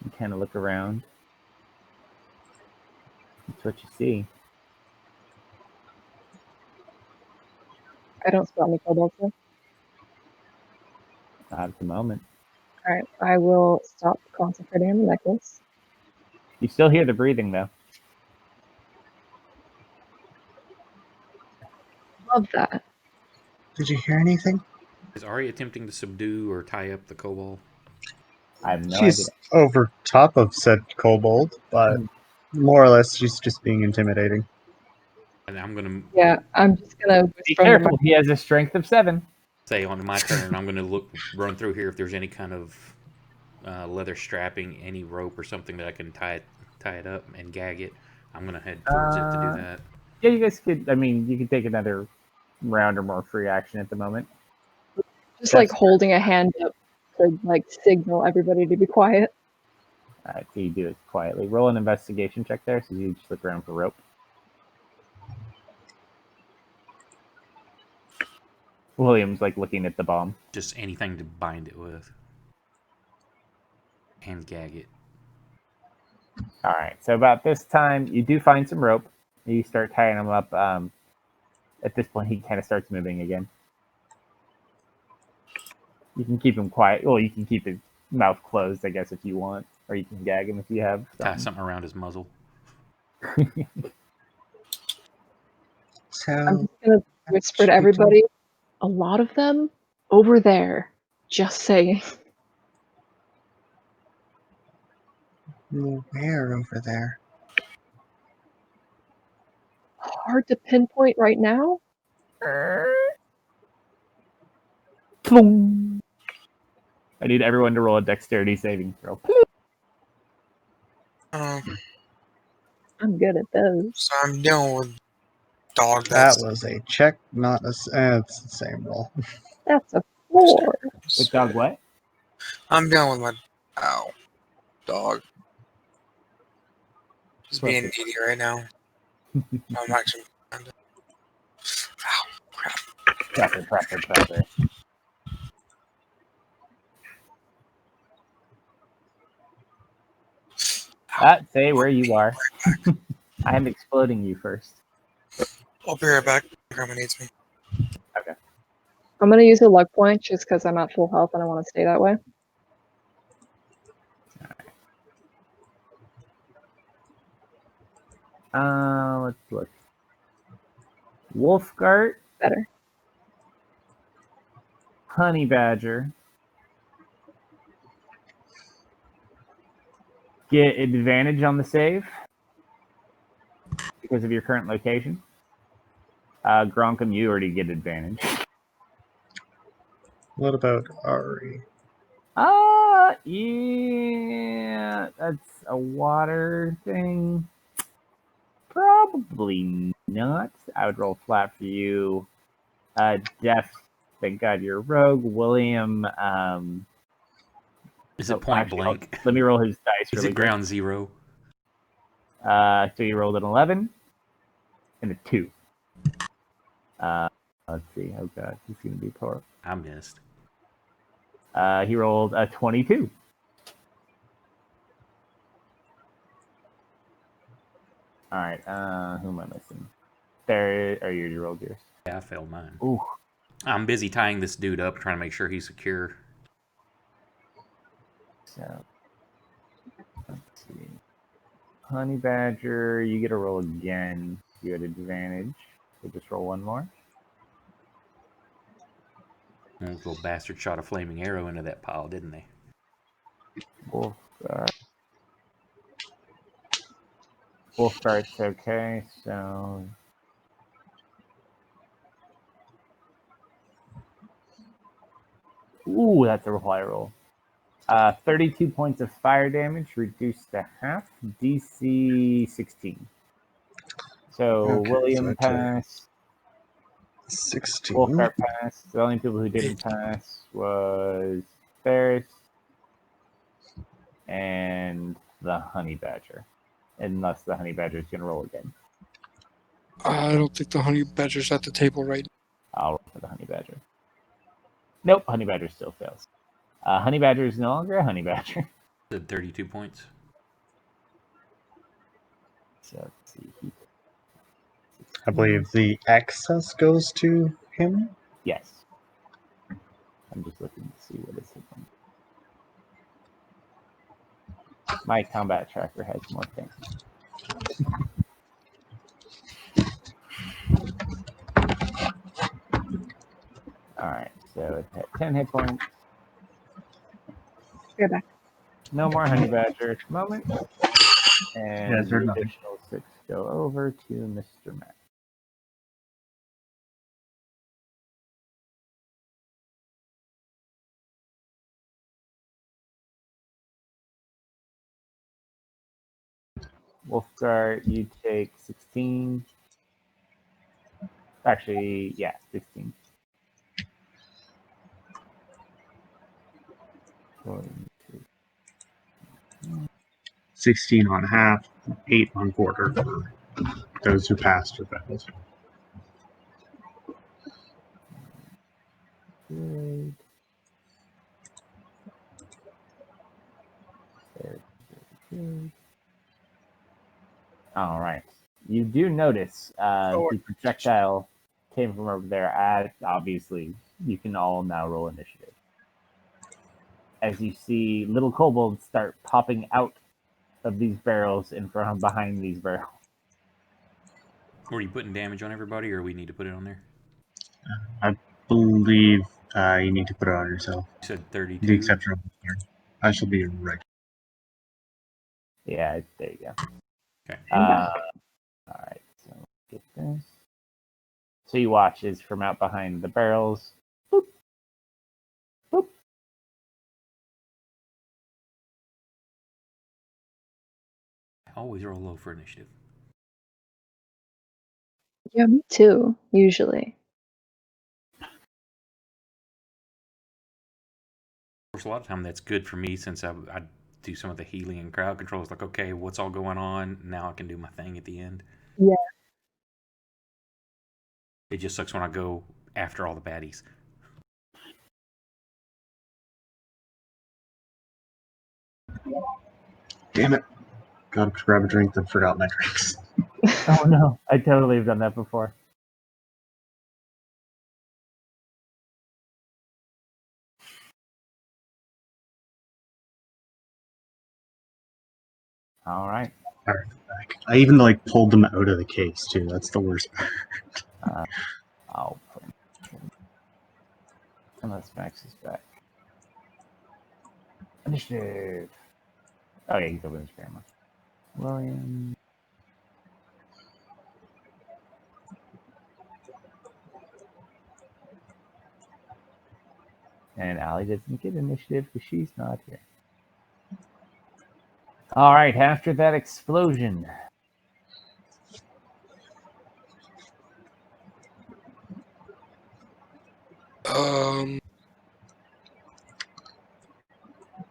You kind of look around. That's what you see. I don't spot any kobolds though. Not at the moment. Alright, I will stop concentrating on the necklace. You still hear the breathing, though. Love that. Did you hear anything? Is Ari attempting to subdue or tie up the kobold? I have no She's over top of said kobold, but more or less she's just being intimidating. And I'm gonna Yeah, I'm just gonna Be whisper under my careful. He has a strength of 7. say on my turn, I'm gonna run through here if there's any kind of leather strapping, any rope or something that I can tie it up and gag it. I'm gonna head towards it to do that. Yeah, you guys could. I mean, you could take another round or more free action at the moment. just like holding a hand up to like signal everybody to be quiet. All right, so you do it quietly. Roll an investigation check there, so you just look around for rope. William's like looking at the bomb. Just anything to bind it with. And gag it. All right, so about this time, you do find some rope. You start tying him up. At this point, he kind of starts moving again. You can keep him quiet. Well, you can keep his mouth closed, I guess, if you want. Or you can gag him if you have Tie something around his muzzle. So I'm just gonna whisper to everybody, a lot of them over there. Just saying. where over there? Hard to pinpoint right now. Boom. I need everyone to roll a dexterity saving throw. I'm good at those. So I'm dealing with dog. That was a check, not a. It's the same roll. That's a 4. With dog what? I'm dealing with my dog. He's being needy right now. I'm actually. Ow, crap. Prepper. Say where you are. I am exploding you first. I'll be right back. Grandma needs me. Okay. I'm gonna use a luck point just because I'm at full health and I want to stay that way. Let's look. Wolfgart. Better. Honey Badger. Get advantage on the save because of your current location. Gronkum, you already get advantage. What about Ari? Yeah, that's a water thing. Probably not. I would roll flat for you. Jeff, thank God you're a rogue. William, Is it point actually, blank? Let me roll his dice. Is really it ground zero? So you rolled an 11 and a 2. Let's see. Oh God, he's gonna be poor. I missed. He rolled a 22. All right. Who am I missing? There. Are you rolled yours? Yeah, I failed mine. Ooh. I'm busy tying this dude up, trying to make sure he's secure. So let's see. Honey Badger, you get a roll again. You had advantage. So just roll one more. Those little bastard shot a flaming arrow into that pile, didn't they? Wolfguard's okay, so ooh, that's a high roll. 32 points of fire damage, reduced to half. DC 16. So Okay, William so I took passed. 16. Wolfguard passed. The only people who didn't pass was Ferris and the Honey Badger. Unless the Honey Badger is going to roll again. I don't think the honey badger's at the table right I'll roll for the Honey Badger. Nope, Honey Badger still fails. Honey Badger is no longer a Honey Badger. Did 32 points. So let's see. I believe the excess goes to him. Yes. I'm just looking to see what is hit them. My combat tracker has more things. Alright, so it had 10 hit points. Go back. No more Honey Badger at the moment. And Yes, the there's nothing. additional 6 go over to Mr. Matt. Wolfguard, you take 16. Actually, yeah, 16. 16 on half, 8 on quarter for those who passed or failed. Good. Good. All right. You do notice the projectile came from over there. Obviously, you can all now roll initiative. As you see little kobolds start popping out of these barrels and from behind these barrels. Were you putting damage on everybody, or we need to put it on there? I believe you need to put it on yourself. You said The 32. exception of I shall be right. Yeah, there you go. Okay. All right, so let's get this. So you watch as from out behind the barrels. Boop, boop. Always roll low for initiative. Yeah, me too, usually. Of course, a lot of time that's good for me since I do some of the healing and crowd control. It's like, okay, what's all going on? Now I can do my thing at the end. Yeah. It just sucks when I go after all the baddies. Damn it. Got to grab a drink, then forgot my drinks. Oh no, I totally have done that before. All right. I even pulled them out of the case too. That's the worst part. I'll put unless Max is back. Initiative. Oh yeah, he's over his grandma. William. And Allie doesn't get initiative because she's not here. All right, after that explosion.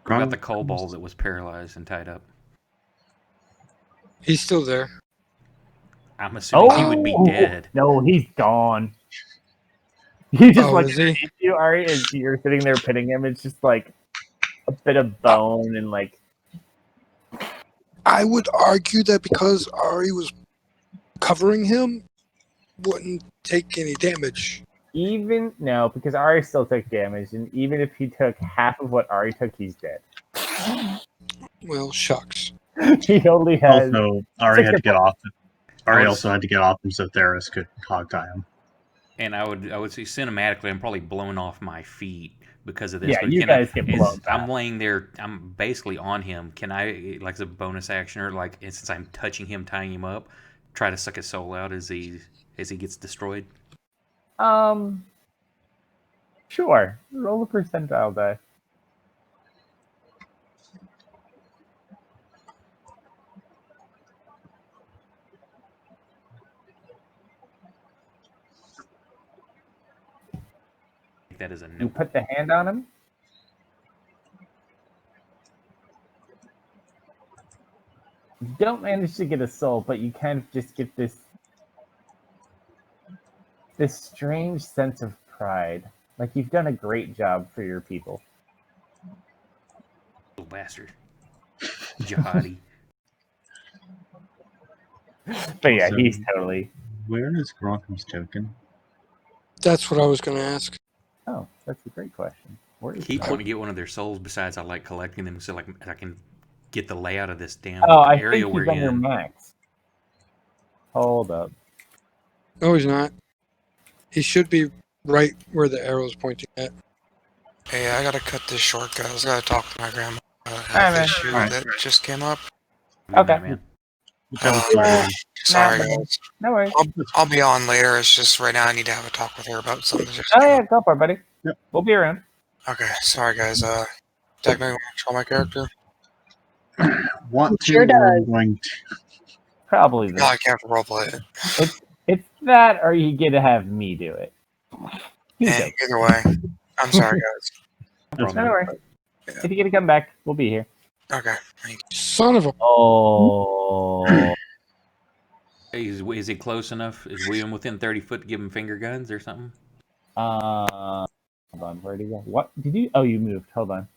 What about the kobold that was paralyzed and tied up? He's still there. I'm assuming he would be Oh! dead. No, he's gone. You just Oh, is he? you, Ari, as you're sitting there pitting him, it's just like a bit of bone and like. I would argue that because Ari was covering him wouldn't take any damage. No, because Ari still took damage, and even if he took half of what Ari took, he's dead. Well, shucks. He only has. Also, Ari six had to get off. Ari was- also had to get off him so Theris could hog tie him. And I would say cinematically, I'm probably blown off my feet because of this. Yeah, but you guys get blown I'm back. laying there. I'm basically on him. Can I, like, as a bonus action, or like since I'm touching him, tying him up, try to suck his soul out as he gets destroyed? Sure. Roll a percentile die. Take that as a You nope. put the hand on him. You don't manage to get a soul, but you kind of just get this strange sense of pride. Like you've done a great job for your people. Little bastard, jihadi. But yeah, So- he's totally. Where is Grotham's token? That's what I was going to ask. Oh, that's a great question. Where is Keep that? wanting to get one of their souls. Besides, I like collecting them so like I can get the layout of this damn Oh, I area think we're he's under in. max. Hold up. No, he's not. He should be right where the arrow's pointing at. Hey, I gotta cut this short, guys. I gotta talk to my grandma. Alright, Health man. issue Alright. that just came up. Okay. Man. Sorry, no, guys. No worries. I'll be on later. It's just right now I need to have a talk with her about something. that just Oh came yeah, up. go for it, buddy. Yep. We'll be around. Okay, sorry, guys. Technically, want to control my character? Want to? Sure Or does. going to? Probably No, I this. can't roleplay it. It's that, or you get to have me do it. He's Eh, okay. either way, I'm sorry, guys. That's No fine. worries. If you get to come back, we'll be here. Okay, thank you. Son of a... Oh. Is he close enough? Is William within 30 foot to give him finger guns or something? Hold on. Where did he go? What did you? Oh, you moved. Hold on.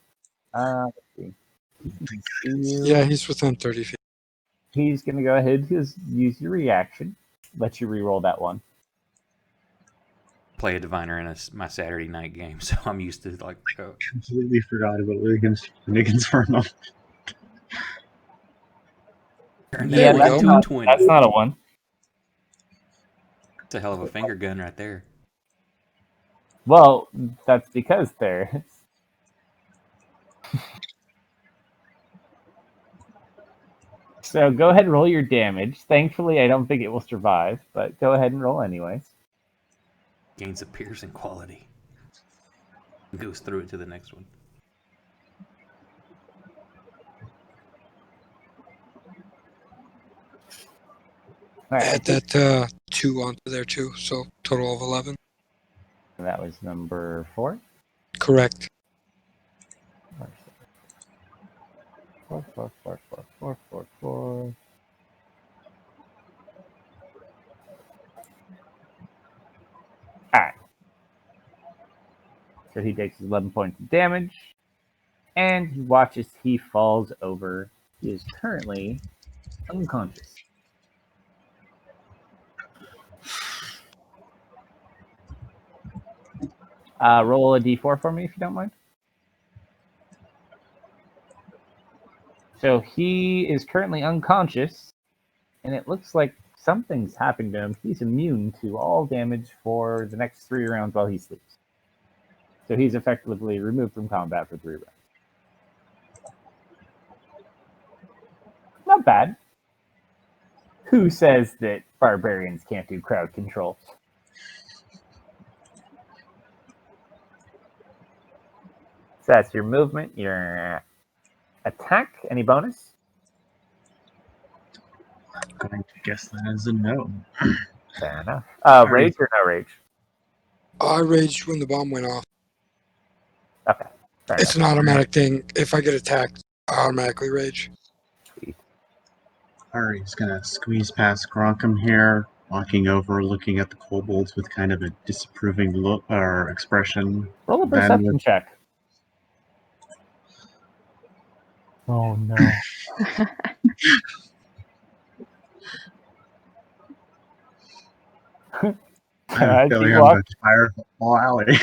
Let's see. He can see you. Yeah, he's within 30 feet. He's gonna go ahead and use your reaction. Let you re-roll that one. Play a diviner in my Saturday night game, so I'm used to like. Completely forgot about Wiggins for a moment. Turn There that we one go. to a 20. That's not a one. That's a hell of a finger gun right there. Well, that's because there. So go ahead and roll your damage. Thankfully, I don't think it will survive, but go ahead and roll anyways. Gains a piercing quality. Goes through it to the next one. All right, Add that 2 onto there too, so total of 11. that was number 4. Correct. 4, 4, 4, 4, 4, 4, 4. Alright. So he takes 11 points of damage. And he watches he falls over. He is currently unconscious. Roll a d4 for me if you don't mind. So he is currently unconscious, and it looks like something's happened to him. He's immune to all damage for the next 3 rounds while he sleeps. So he's effectively removed from combat for 3 rounds. Not bad. Who says that barbarians can't do crowd control? So that's your movement, your attack. Any bonus? I'm going to guess that is a no. Fair enough. Rage or no rage? I raged when the bomb went off. Okay. Fair It's enough. an automatic thing. If I get attacked, I automatically rage. Ari's gonna squeeze past Gronkum here, walking over, looking at the kobolds with kind of a disapproving look or expression. Roll a Then perception with- check. Oh no. I feel like You I'm walk. the fireball alley.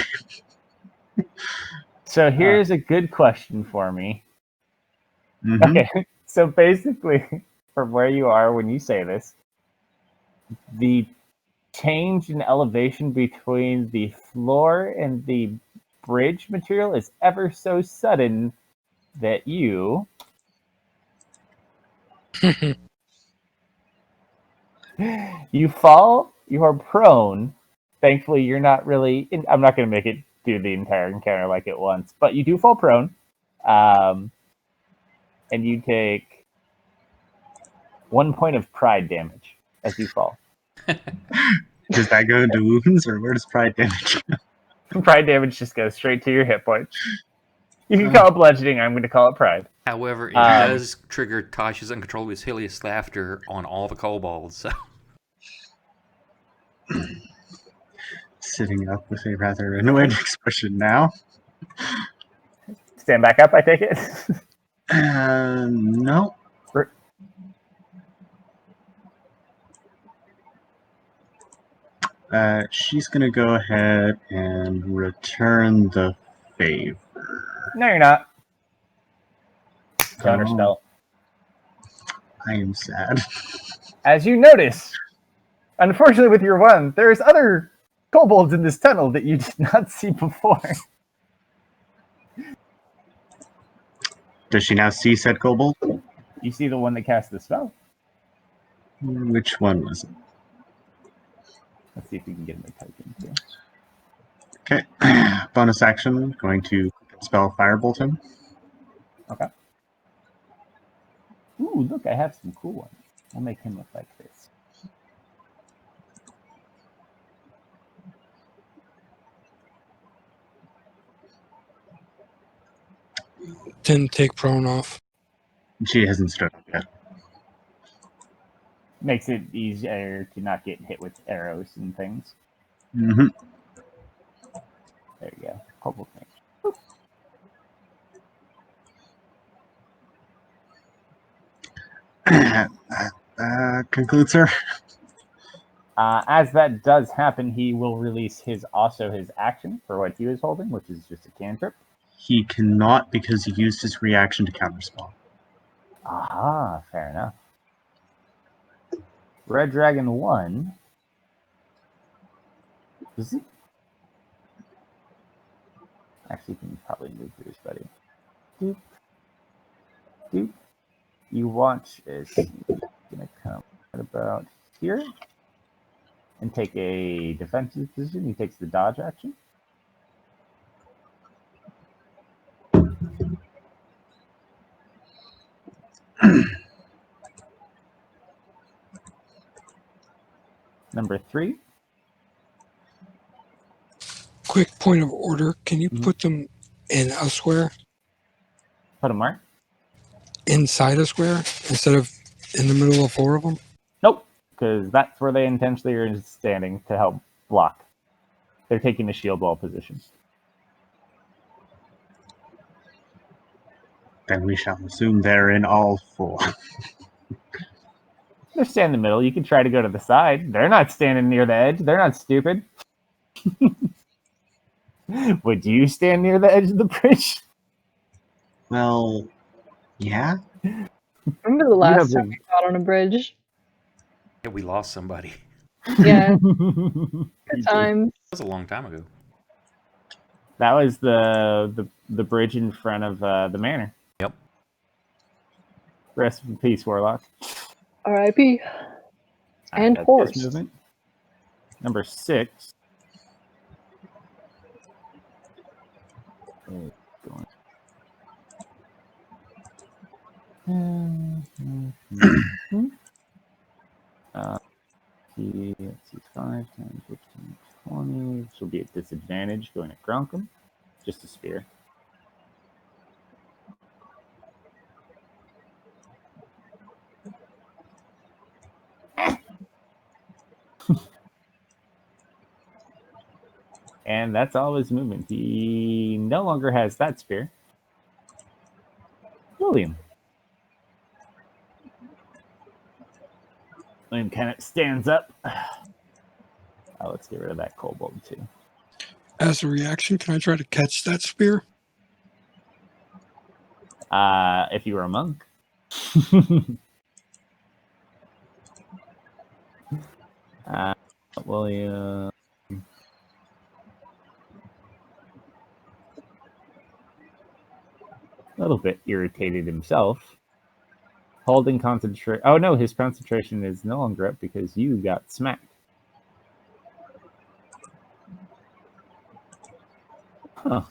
So here's a good question for me. Mhm. Okay, so basically, from where you are when you say this, the change in elevation between the floor and the bridge material is ever so sudden that you fall, you are prone. Thankfully, you're not really. I'm not going to make it do the entire encounter like at once, but you do fall prone, and you take 1 point of pride damage as you fall. Does that go into wounds, or where does pride damage go? Pride damage just goes straight to your hit points. You can Oh. call it bludgeoning. I'm going to call it pride. However, it Um, does trigger Tasha's uncontrollable hideous laughter on all the kobolds. So. Sitting up with a rather annoyed expression now. Stand back up, I take it. No. She's gonna go ahead and return the favor. No, you're not. Oh, Counterspell. I am sad. As you notice, unfortunately with your one, there's other kobolds in this tunnel that you did not see before. Does she now see said kobold? You see the one that cast the spell. Which one was it? Let's see if we can get him to type in too. Okay. Bonus action, going to spell Firebolt him. Okay. Ooh, look, I have some cool ones. I'll make him look like this. Didn't take prone off. She hasn't stood up yet. Makes it easier to not get hit with arrows and things. Mm-hmm. There you go. Kobold thing. Concludes her. As that does happen, he will release his action for what he was holding, which is just a cantrip. He cannot because he used his reaction to counterspell. Aha, fair enough. Red Dragon 1. Is it? Actually, you can probably move through this, buddy. Doop. Doop. You watch as he's going to come right about here and take a defensive position. He takes the dodge action. Number 3. Quick point of order. Can you Mhm. put them in a square? Put a mark. Inside a square instead of in the middle of 4 of them? Nope, because that's where they intentionally are standing to help block. They're taking the shield wall position. Then we shall assume they're in all 4. They're standing in the middle. You can try to go to the side. They're not standing near the edge. They're not stupid. Would you stand near the edge of the bridge? Well, yeah. Remember the last time we fought on a bridge? Yeah, we lost somebody. Yeah, You good did. time. That was a long time ago. That was the bridge in front of the manor. Yep. Rest in peace, Warlock. R.I.P. And That's horse. his movement. Number 6. is going- let's see, 5, 10, 15, 20. This will be at disadvantage going at Gronkum. Just a spear. And that's all his movement. He no longer has that spear. William. William kind of stands up. Oh, let's get rid of that kobold too. As a reaction, can I try to catch that spear? If you were a monk. William. A little bit irritated himself. Holding concentration. Oh no, his concentration is no longer up because you got smacked. Huh.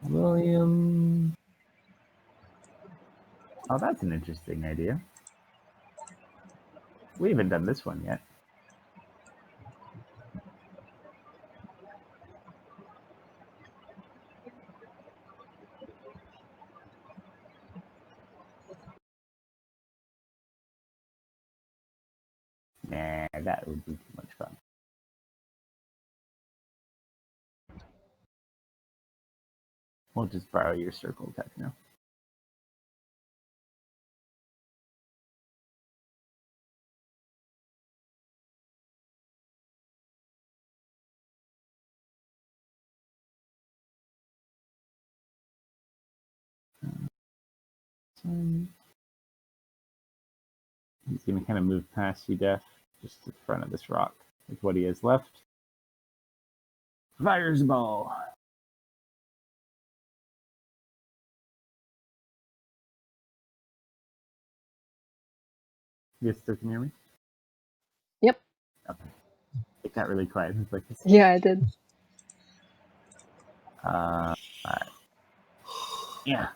William. Oh, that's an interesting idea. We haven't done this one yet. Nah, that would be too much fun. We'll just borrow your circle attack now. He's going to kind of move past you, Def, just to the front of this rock with what he has left. Fires ball. You still can hear me? Yep. Okay. It got really quiet. It's like, Yeah, I did. all right. Yeah.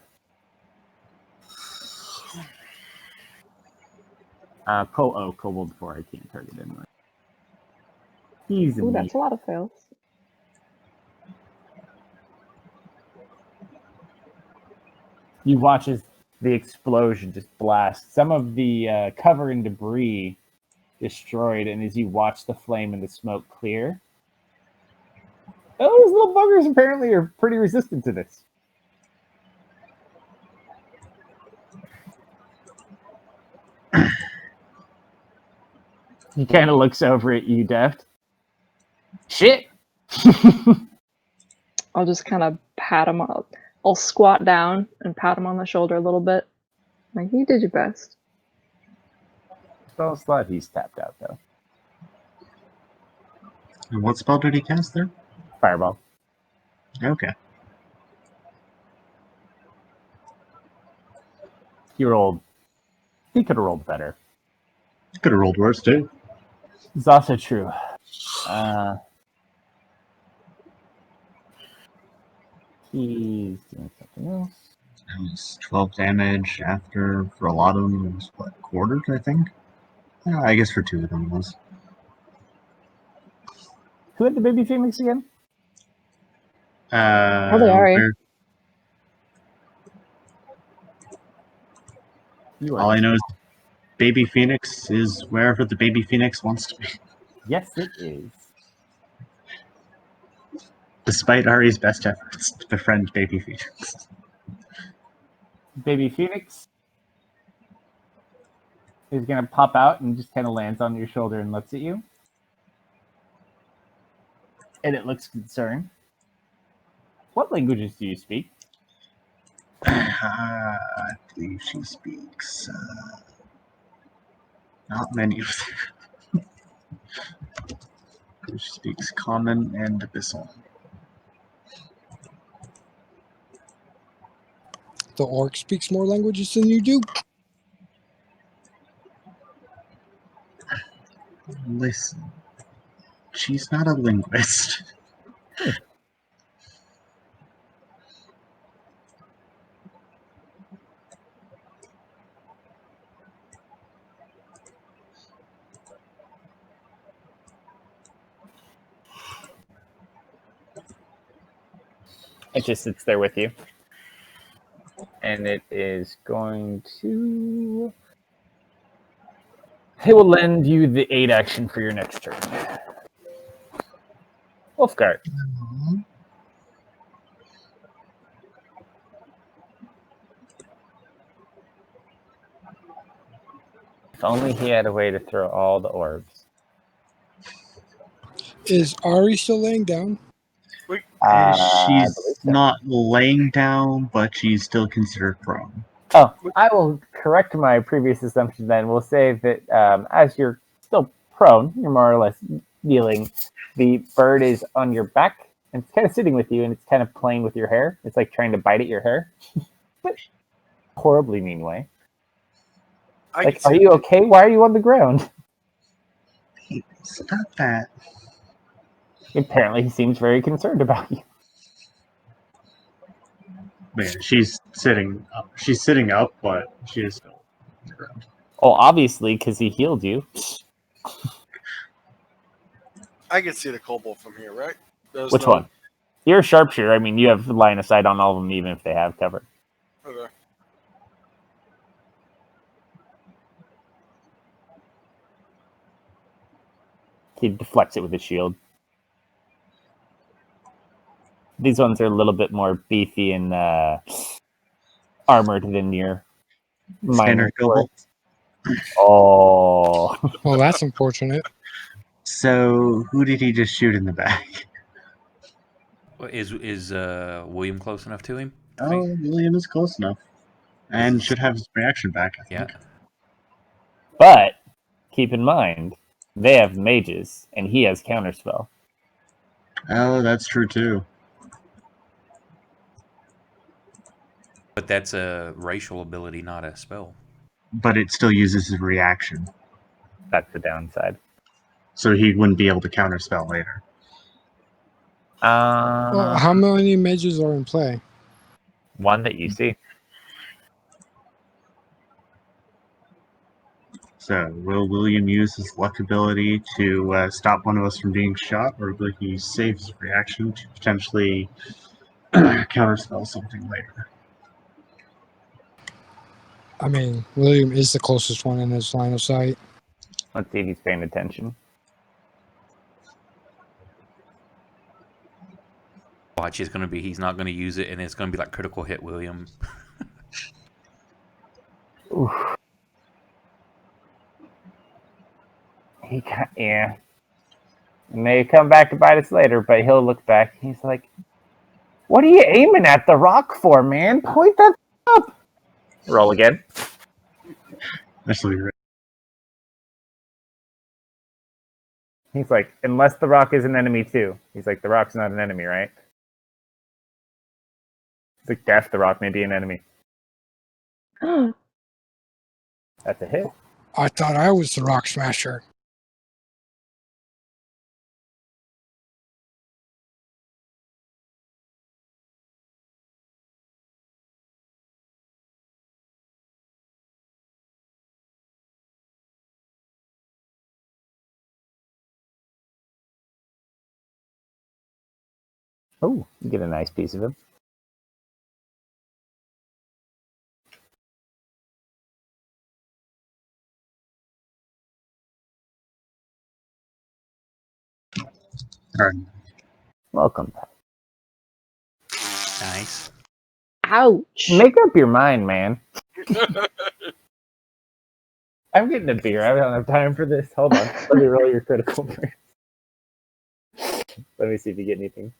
Kobold 4, I can't target anyway. He's Ooh, that's a lot of fails. You watch as the explosion just blasts some of the cover and debris destroyed, and as you watch the flame and the smoke clear, those little buggers apparently are pretty resistant to this. He kind of looks over at you, Deft. Shit! I'll just kind of pat him up. I'll squat down and pat him on the shoulder a little bit. Like, you did your best. Spell slot, he's tapped out, though. And what spell did he cast there? Fireball. Okay. He rolled. He could have rolled better. Could have rolled worse, too. It's also true. He's doing something else. That was 12 damage after, for a lot of them, it was, what, quartered, I think? Yeah, I guess for 2 of them it was. Who had the baby phoenix again? Probably Ari. All I know is Baby Phoenix is wherever the Baby Phoenix wants to be. Yes, it is. Despite Ari's best efforts to befriend Baby Phoenix. Baby Phoenix is going to pop out and just kind of lands on your shoulder and looks at you. And it looks concerned. What languages do you speak? I believe she speaks not many of them. She speaks Common and Abyssal. The orc speaks more languages than you do. Listen, she's not a linguist. It just sits there with you. And it is going to... It will lend you the 8 action for your next turn. Wolfguard. If only he had a way to throw all the orbs. Is Ari still laying down? I She's believe so. not laying down, but she's still considered prone. Oh, I will correct my previous assumption then. We'll say that as you're still prone, you're more or less kneeling. The bird is on your back, and it's kind of sitting with you, and it's kind of playing with your hair. It's like trying to bite at your hair. But horribly mean way. Like, are you okay? Why are you on the ground? Stop that. Apparently, he seems very concerned about you. Man, she's sitting up. She's sitting up, but she is still on the ground. Oh, obviously, because he healed you. I can see the kobold from here, right? There's Which one? You're a sharpshooter. I mean, you have line of sight on all of them, even if they have cover. Okay. He deflects it with his shield. These ones are a little bit more beefy and armored than your minor Standard kobold. Oh. Well, that's unfortunate. So, who did he just shoot in the back? Is William close enough to him? Oh, William is close enough. And should have his reaction back, I think. Yeah. But keep in mind, they have mages, and he has counterspell. Oh, that's true too. But that's a racial ability, not a spell. But it still uses his reaction. That's the downside. So he wouldn't be able to counterspell later. Well, how many mages are in play? One that you see. So, will William use his luck ability to stop one of us from being shot, or will he save his reaction to potentially counterspell something later? I mean, William is the closest one in his line of sight. Let's see if he's paying attention. Watch, it's gonna be he's not gonna use it, and it's gonna be like critical hit William. Oof. Yeah. It may come back to bite us later, but he'll look back. He's like, "What are you aiming at the rock for, man? Point that up." Roll again. That's what you're. He's like, "Unless the rock is an enemy too." He's like, "The rock's not an enemy, right?" He's like, "Death, the rock may be an enemy." That's a hit. I thought I was the rock smasher. Oh, you get a nice piece of him. Pardon. Welcome back. Nice. Ouch. Make up your mind, man. I'm getting a beer. I don't have time for this. Hold on. Let me roll your critical first. Let me see if you get anything.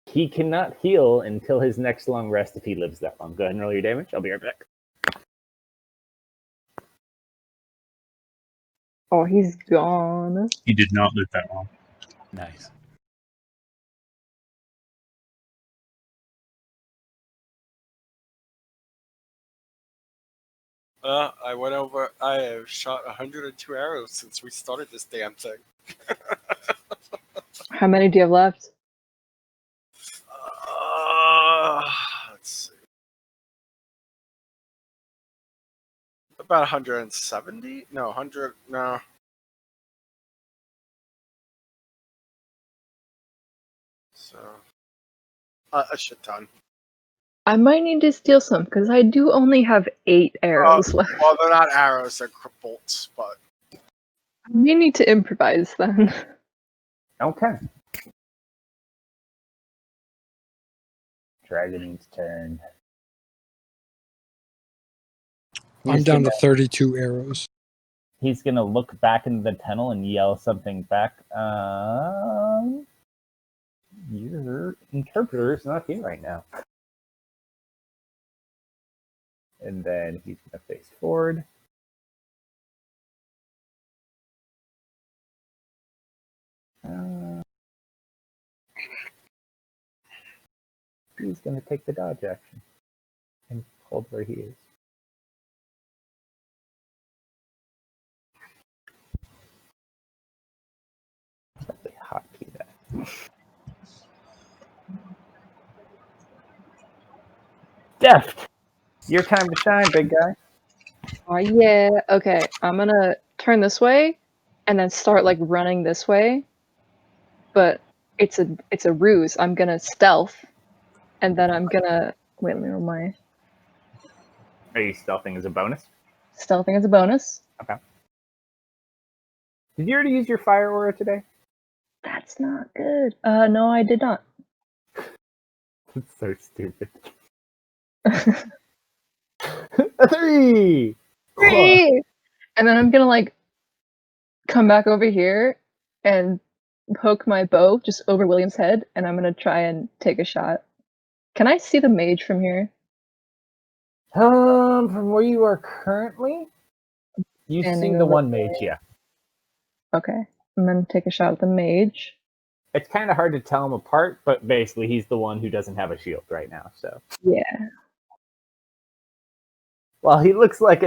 He cannot heal until his next long rest if he lives that long. Go ahead and roll your damage. I'll be right back. Oh, he's gone. He did not live that long. Nice. I went over. I have shot 102 arrows since we started this damn thing. How many do you have left? Let's see. About 170? No, 100. No. So, a shit ton. I might need to steal some because I do only have 8 arrows left. Well, they're not arrows; they're bolts. But I may need to improvise then. Okay. Dragon's turn. I'm down to 32 arrows. He's gonna look back into the tunnel and yell something back. Your interpreter is not here right now. And then he's gonna face forward. He's gonna take the dodge action and hold where he is. Probably hotkey that. Deft! Your time to shine, big guy. Oh yeah. Okay, I'm gonna turn this way, and then start like running this way. But it's a ruse. I'm gonna stealth, and then I'm gonna wait. Let me roll my Are you stealthing as a bonus? stealthing as a bonus. Okay. Did you already use your fire aura today? That's not good. No, I did not. That's so stupid. A 3! Hey! And then I'm gonna like come back over here and poke my bow just over William's head, and I'm gonna try and take a shot. Can I see the mage from here? From where you are currently, you Standing see the over one mage, yeah. Okay, I'm gonna take a shot at the mage. It's kind of hard to tell them apart, but basically he's the one who doesn't have a shield right now, so. Yeah. Well, he looks like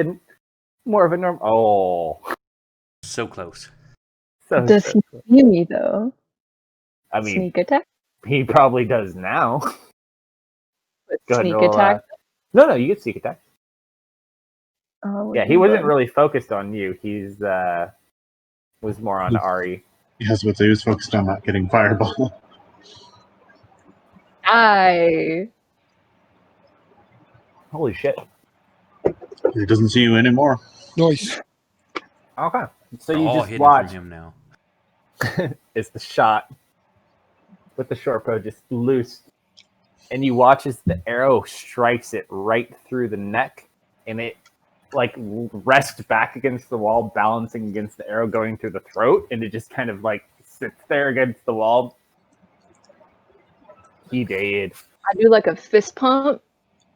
more of a normal. Oh. So close. Does he see me though? I mean, Sneak attack? he probably does now. Go ahead and Sneak roll, attack? No, you get sneak attack. Oh, Yeah, he wasn't really focused on you. He's was more on Ari. Yes, but he was focused on not getting fireball. Holy shit. He doesn't see you anymore. Nice. Okay. So We're you all just hidden watch. from him now. It's the shot with the short bow just loose. And you watch as the arrow strikes it right through the neck, and it like rests back against the wall, balancing against the arrow going through the throat, and it just kind of like sits there against the wall. He did. I do like a fist pump,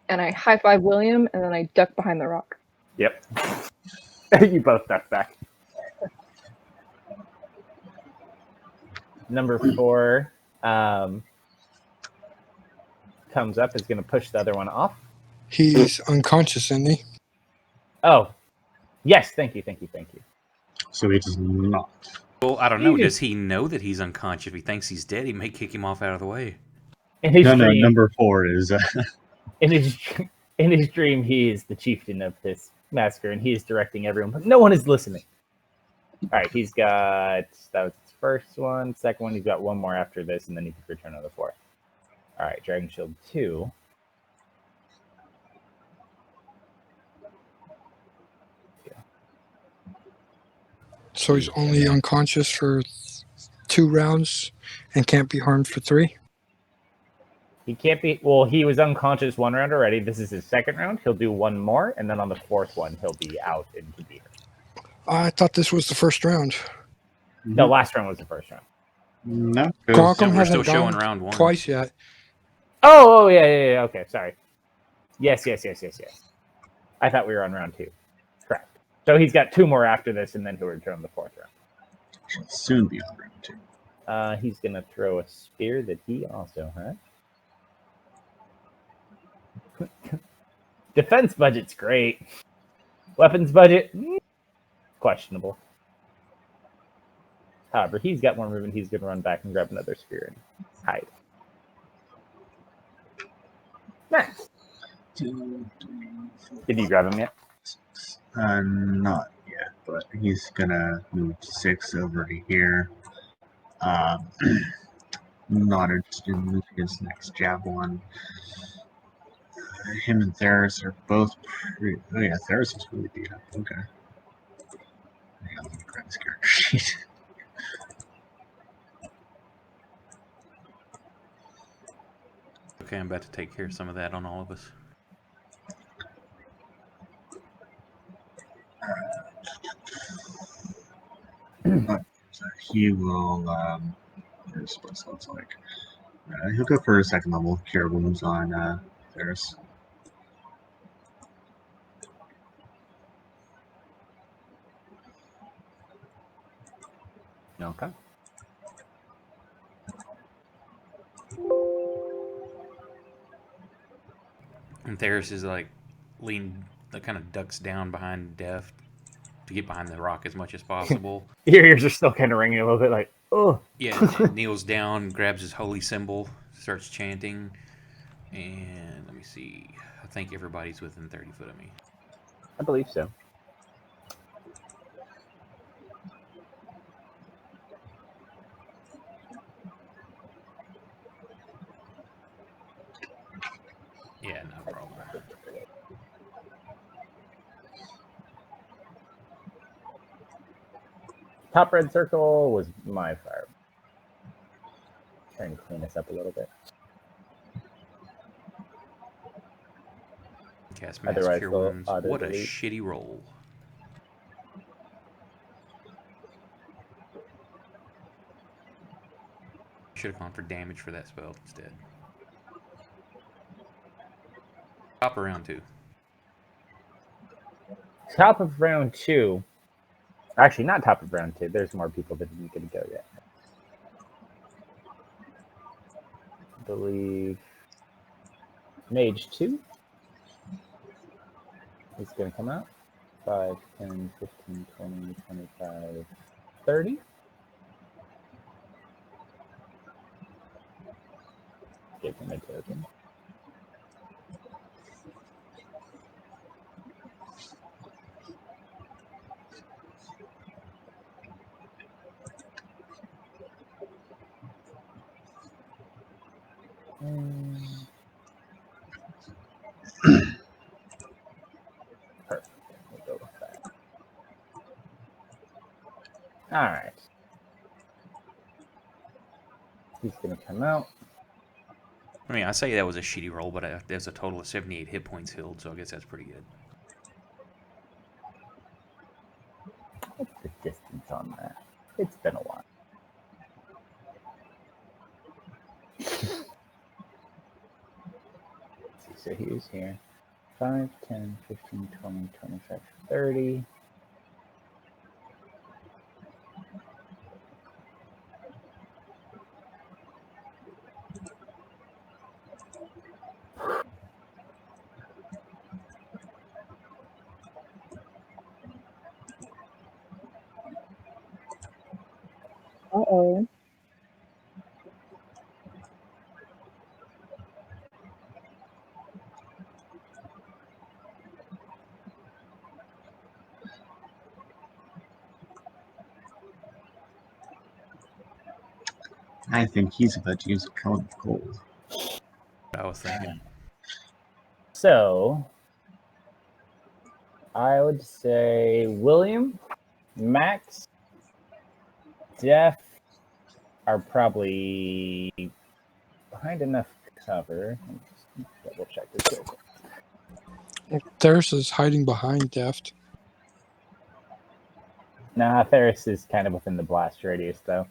and I high five William, and then I duck behind the rock. Yep. You both duck back. Number 4 comes up, is going to push the other one off. He's unconscious, isn't he? Oh, yes. Thank you. So he does not. Well, I don't know. Does he know that he's unconscious? If he thinks he's dead, he may kick him off out of the way. In his dream, number 4 is... in his dream, he is the chieftain of this massacre, and he is directing everyone, but no one is listening. All right, he's got... That was his first one. Second one, he's got one more after this, and then he can return on the 4th. All right, Dragon Shield 2. So he's only unconscious for 2 rounds and can't be harmed for 3? He can't be... Well, he was unconscious 1 round already. This is his 2nd round. He'll do 1 more, and then on the 4th one, he'll be out and could be hurt. I thought this was the first round. No, last round was the first round. No. Gorkum we're still hasn't showing gone round 1. twice yet. Oh, yeah. Okay, sorry. Yes. I thought we were on round 2. Correct. So he's got 2 more after this, and then he'll return on the 4th round. Should soon be on round 2. He's going to throw a spear that he also has. Defense budget's great. Weapons budget, questionable. However, he's got more movement. He's going to run back and grab another spear and hide. Nice. 2, 3, 4, Did you grab him yet? not yet, but he's gonna move 6 over to here. Not interested in his next javelin. Him and Theris are both pretty... Oh yeah, Theris is really beat up. Okay. Hang on, let me grab his character sheet. Okay, I'm about to take care of some of that on all of us. he will. Here's what it looks like. He'll go for a second level cure wounds on Ferris. Okay. And Theris is like kind of ducks down behind Deft to get behind the rock as much as possible. Your ears are still kind of ringing a little bit, like, oh. Yeah, and kneels down, grabs his holy symbol, starts chanting, and let me see. I think everybody's within 30 foot of me. I believe so. Yeah, no problem. Top red circle was my fire. Trying to clean this up a little bit. Cast Mass Otherwise, Cure they'll Wounds. What a auto-delete. shitty roll. Should have gone for damage for that spell instead. Top of round 2. Top of round 2. Actually, not top of round 2. There's more people that didn't get to go yet. I believe Mage 2 is going to come out. 5, 10, 15, 20, 25, 30. Give him a token. Perfect. We'll go with that. All right. He's going to come out. I mean, I say that was a shitty roll, but there's a total of 78 hit points healed, so I guess that's pretty good. What's the distance on that? It's been a while. Let's see, so he was here. 5, 10, 15, 20, 25, 30. Uh-oh. I think he's about to use a cone of gold. I was thinking. So, I would say William, Max, Jeff are probably behind enough cover. Let me just double check this real quick. Theris is hiding behind Deft. Nah, Theris is kind of within the blast radius, though.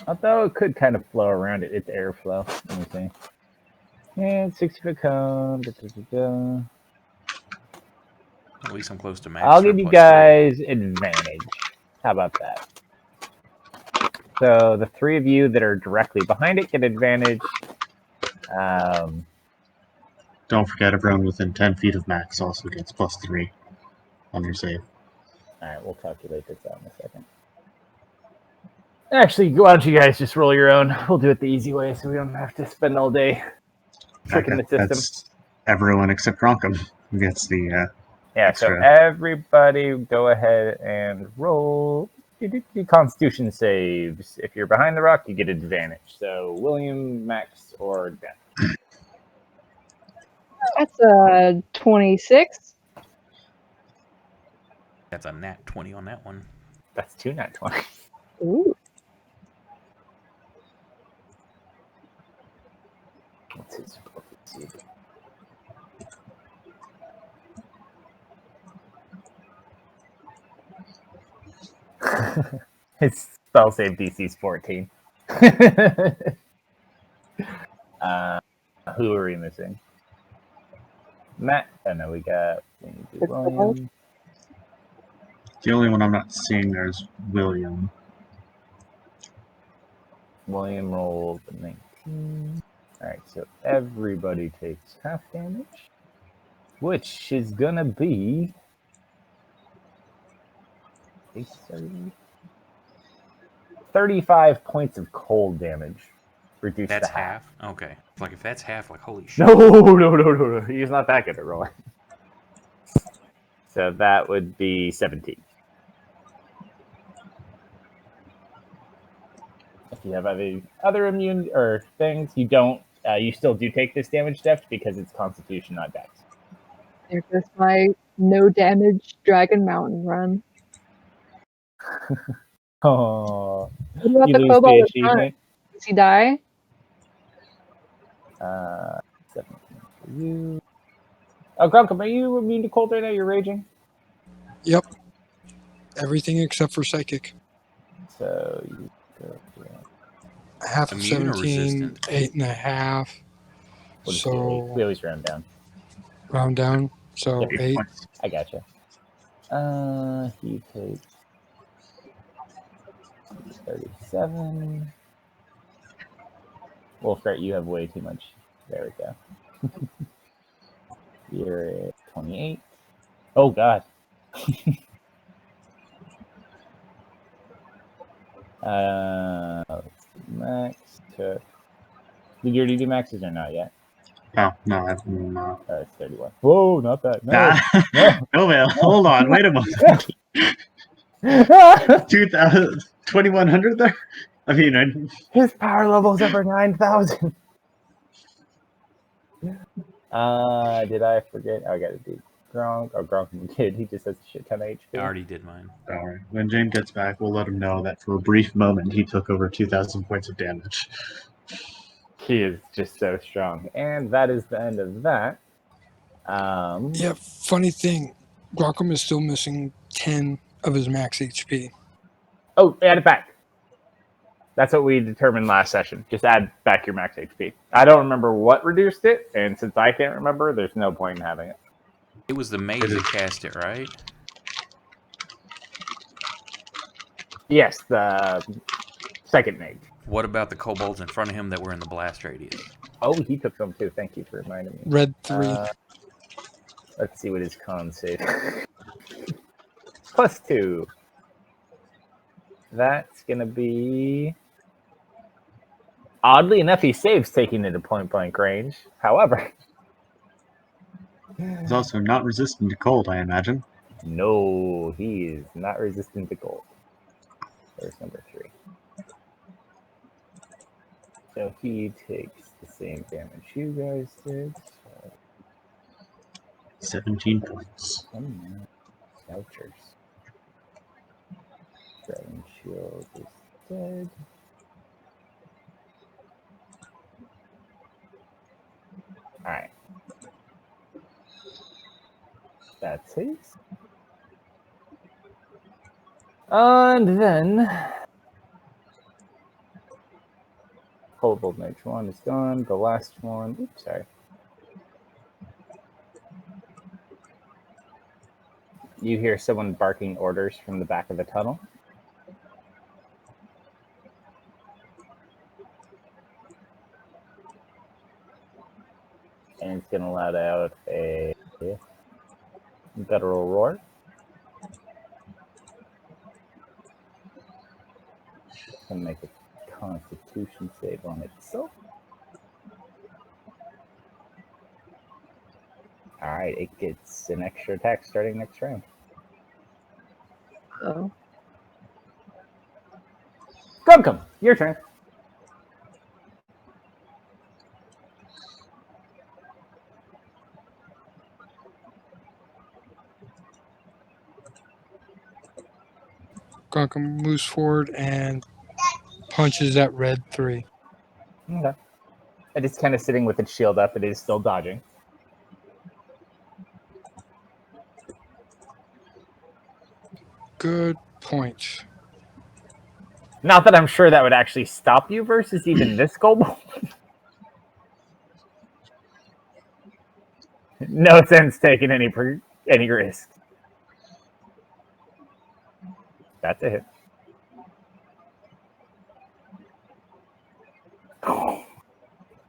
Although it could kind of flow around it. It's airflow. Let me see. And 60-foot cone. Da, da, da, da. At least I'm close to max. I'll give you guys advantage. How about that? So the 3 of you that are directly behind it get advantage. Don't forget, everyone within 10 feet of Max also gets +3 on your save. All right, we'll calculate this out in a second. Actually, why don't you guys just roll your own? We'll do it the easy way so we don't have to spend all day tricking the system. That's everyone except Ronkum who gets the Yeah, extra. so everybody go ahead and roll Constitution saves. If you're behind the rock, you get advantage. So William, Max, or Death. That's a 26. That's a nat 20 on that one. That's 2 nat 20. Ooh. What's his see. His spell save DC's 14. Who are we missing? Matt. Oh no, we need to do William. The only one I'm not seeing there is William. William rolled a 19. Alright, so everybody takes half damage, which is gonna be 35 points of cold damage. Reduced That's to half. Okay. Like if that's half, like holy shit. No. He's not that good at rolling. So that would be 17. If you have other immune or things, you don't. You still do take this damage, Deft, because it's Constitution, not Dex. There goes my no damage Dragon Mountain run. Oh, What about you the lose kobold the in front? achievement. Does he die? 17 for you. Oh, Grunkum, are you immune to cold right now? You're raging. Yep. Everything except for psychic. So you go through. Half of Immune or 17, resistant? 8.5. We'll just do So 8. We always round down. round down. So Yep. 8. I gotcha. He takes 37. Wolfgart, you have way too much. There we go. You're at 28. Oh, God. Max took. Did you already do maxes or not yet? Oh, no, I'm not. It's 31. Whoa, not that. No. No, man, hold on. Wait a moment. 2100 there? I mean, His power level's over 9,000. Did I forget? I gotta do Gronk. Oh, Gronk did. He just has a shit ton of HP. I already did mine. Alright. When James gets back, we'll let him know that for a brief moment he took over 2,000 points of damage. He is just so strong. And that is the end of that. Yeah, funny thing. Grockum is still missing 10 of his max HP. Oh, add it back. That's what we determined last session. Just add back your max HP. I don't remember what reduced it, and since I can't remember, there's no point in having it. It was the mage that cast it, right? Yes, the second mage. What about the kobolds in front of him that were in the blast radius? Oh, he took some too. Thank you for reminding me. Red 3. Let's see what his con save. +2. That's gonna be. Oddly enough, he saves taking it to point blank range. However, He's also not resistant to cold, I imagine. no, he is not resistant to cold. There's number 3. So he takes the same damage you guys did. So 17 points. Vouchers. Dragon Shield is dead. Alright. That's his. And then Kobold Mage 1 is gone. The last one. Oops, sorry. You hear someone barking orders from the back of the tunnel. And it's going to let out a guttural roar. It's going to make a Constitution save on itself. Alright, it gets an extra attack starting next round. Oh. Grunkum, your turn. Grockum moves forward and punches at red 3. Okay. It is kind of sitting with its shield up. It is still dodging. Good point. Not that I'm sure that would actually stop you versus even this kobold. No sense taking any risk. That's a hit.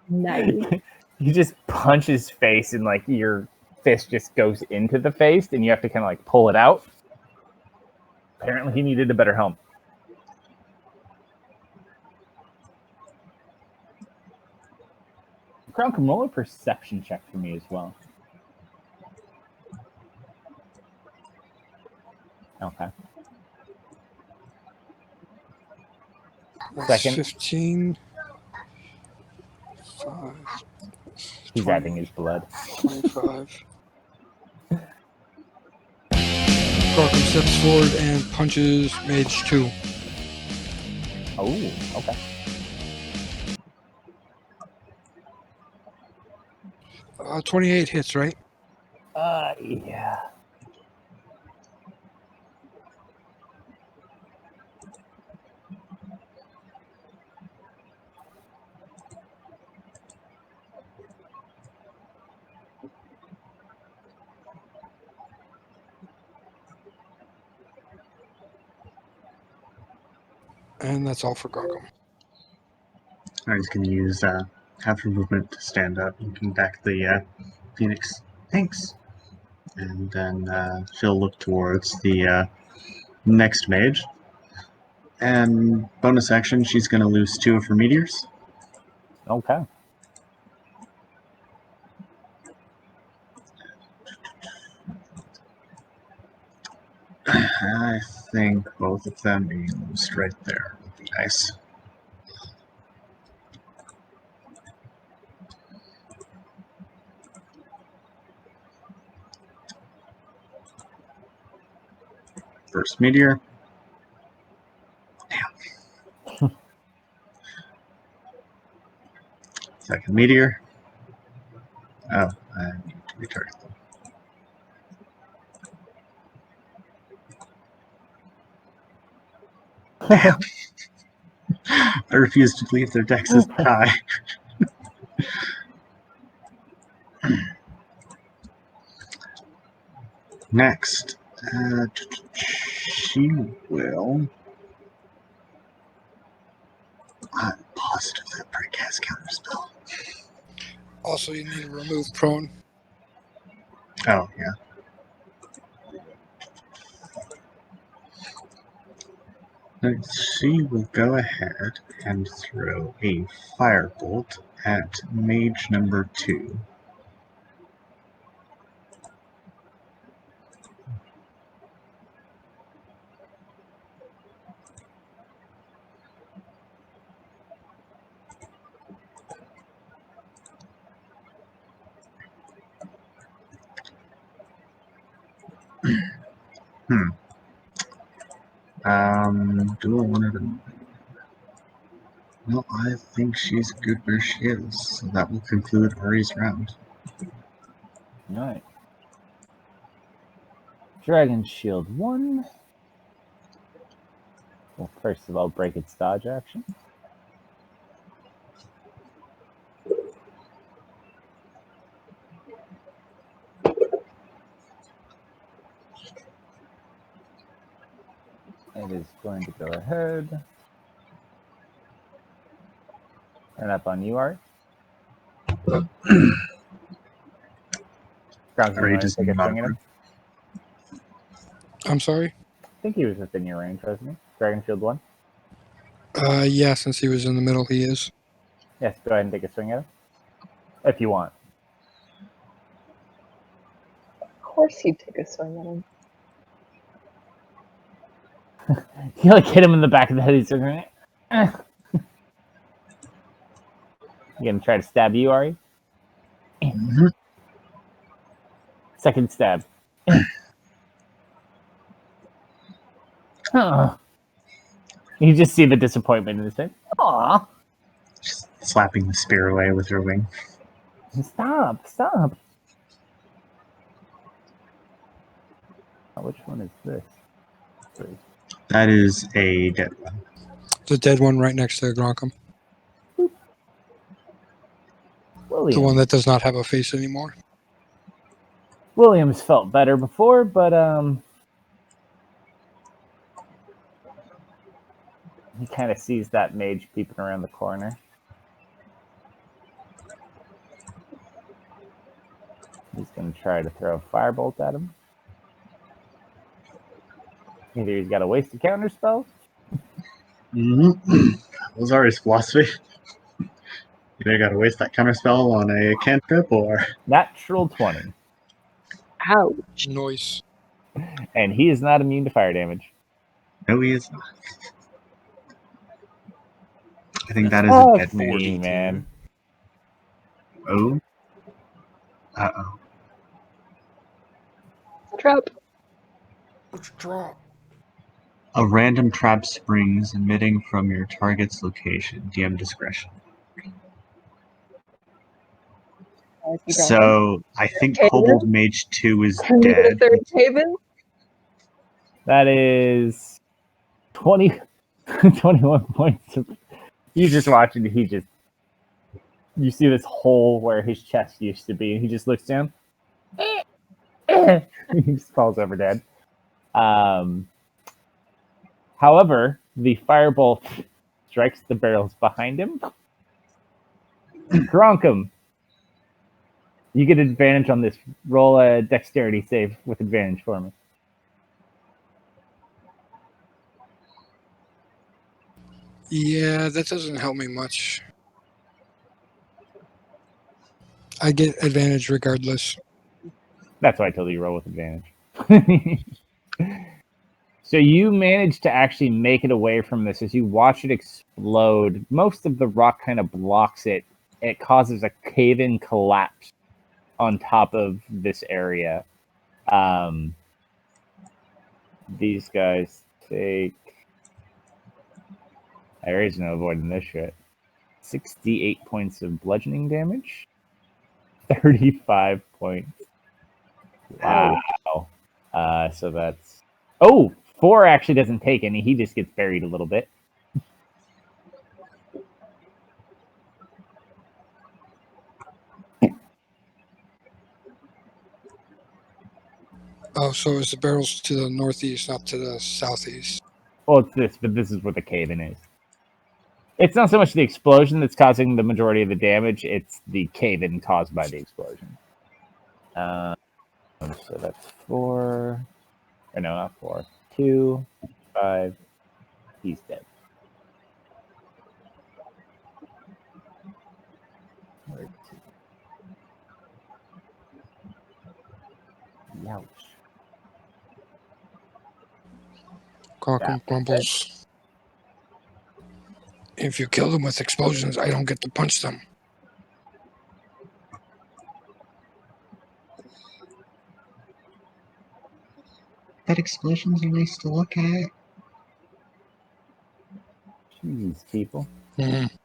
Nice. You just punch his face, and like your fist just goes into the face, and you have to kind of like pull it out. Apparently, he needed a better helm. Crown, can roll a perception check for me as well. Okay. That's Second. 15. 5. He's 20, adding his blood. 25. Gorkum steps forward and punches Mage 2. Oh, okay. 28 hits, right? Yeah. And that's all for Gorkum. I'm just going to use half your movement to stand up and come back the Phoenix. Thanks. And then she'll look towards the next mage. And bonus action, she's going to lose 2 of her meteors. Okay. I think both of them being loosed right there would be nice. First meteor. Damn. Second meteor. Oh, I need to retarget them. Damn. I refuse to believe their dex is high. Next, she will. I'm positive that break has counterspell. Also, you need to remove prone. Oh, yeah. She will go ahead and throw a firebolt at mage number 2. Do I want her to... Well, I think she's good where she is, so that will conclude Ari's round. Alright. Dragon Shield 1. Well, first of all, break its dodge action. It is going to go ahead. And up on you, Art. Grounds, you Ari want to does take a not swing at him? approve. I'm sorry? I think he was within your range, wasn't he? Dragon Shield 1? Yeah, since he was in the middle, he is. Yes, go ahead and take a swing at him. If you want. Of course he'd take a swing at him. You like hit him in the back of the head. He's like, eh. You gonna try to stab you, Ari? Mm-hmm. Second stab. Oh. You just see the disappointment in his face. Aw. Just slapping the spear away with her wing. Stop. Oh, which one is this? That is a dead one. The dead one right next to Gronkum. The William. one that does not have a face anymore. Williams felt better before, but he kind of sees that mage peeping around the corner. He's going to try to throw a firebolt at him. Either he's got to waste a counter spell. Mm-hmm. Was our philosophy. Either got to waste that counter spell on a cantrip or. Natural 20. Ouch. Noise. And he is not immune to fire damage. No, he is not. I think that is Oh, a dead me, mage. man. Oh. Uh-oh. Trap. Drop. A random trap springs emitting from your target's location. DM discretion. So I think Haven? Kobold Mage 2 is Can we get a dead. third Haven? That is 20, 21 points. You just watching. You see this hole where his chest used to be, and he just looks down. He just falls over dead. However, the firebolt strikes the barrels behind him. Gronkum, you get advantage on this. Roll a dexterity save with advantage for me. Yeah, that doesn't help me much. I get advantage regardless. That's why I told you roll with advantage. So you manage to actually make it away from this as you watch it explode. Most of the rock kind of blocks it. It causes a cave-in collapse on top of this area. These guys take... There is no avoiding this shit. 68 points of bludgeoning damage. 35 points. Wow. So that's... Oh! 4 actually doesn't take any. He just gets buried a little bit. Oh, so it's the barrels to the northeast, not to the southeast. Well, it's this, but this is where the cave-in is. It's not so much the explosion that's causing the majority of the damage, it's the cave-in caused by the explosion. So that's 4... Or no, not 4. 2, 5. He's dead. Ouch. Gronkum grumbles. If you kill them with explosions, I don't get to punch them. That explosions are nice to look at. Jeez, people. Mm-hmm.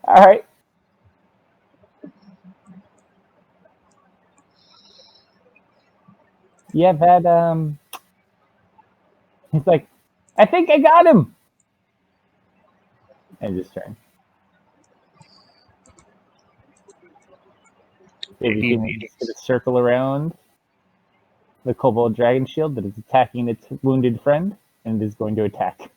All right. Yeah, that, he's like, I think I got him! And just turn. If you can just get a circle around the Kobold Dragon Shield that is attacking its wounded friend, and is going to attack.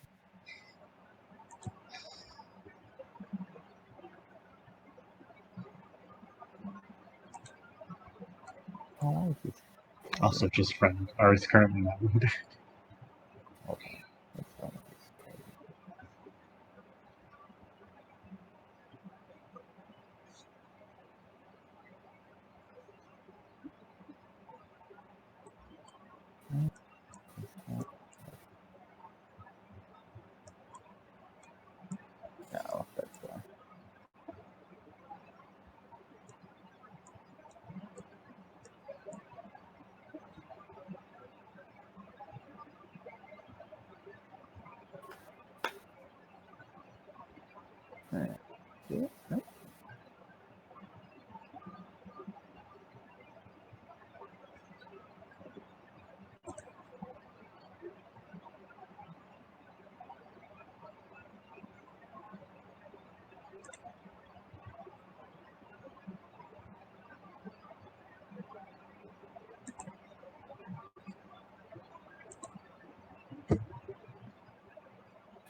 Also, just friend. Or is currently not wounded. Okay. Let's go with this. No, that's Alright. Yeah, nope.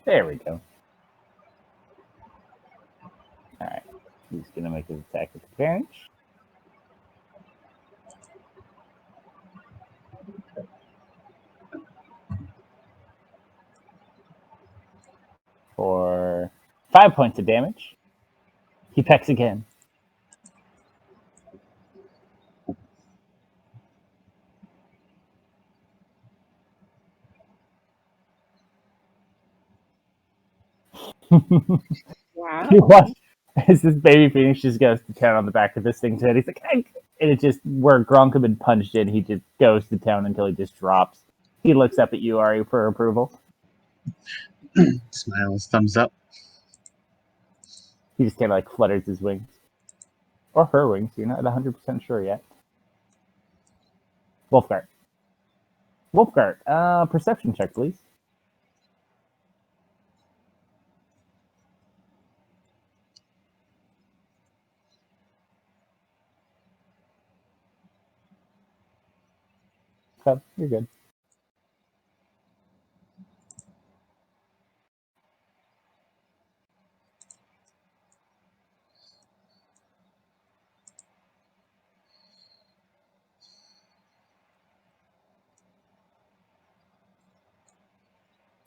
There we go. Alright. He's gonna make his attack with advantage. For 5 points of damage. He pecks again. Wow. You watch as this baby phoenix just goes to town on the back of this thing's head. He's like, "Hey!" And it just, where Gronk had been punched in, he just goes to town until he just drops. He looks up at you, Ari, for approval. Smiles, thumbs up. He just kind of like flutters his wings. Or her wings, you're not 100% sure yet. Wolfgart. Wolfgart, perception check, please. Okay, you're good.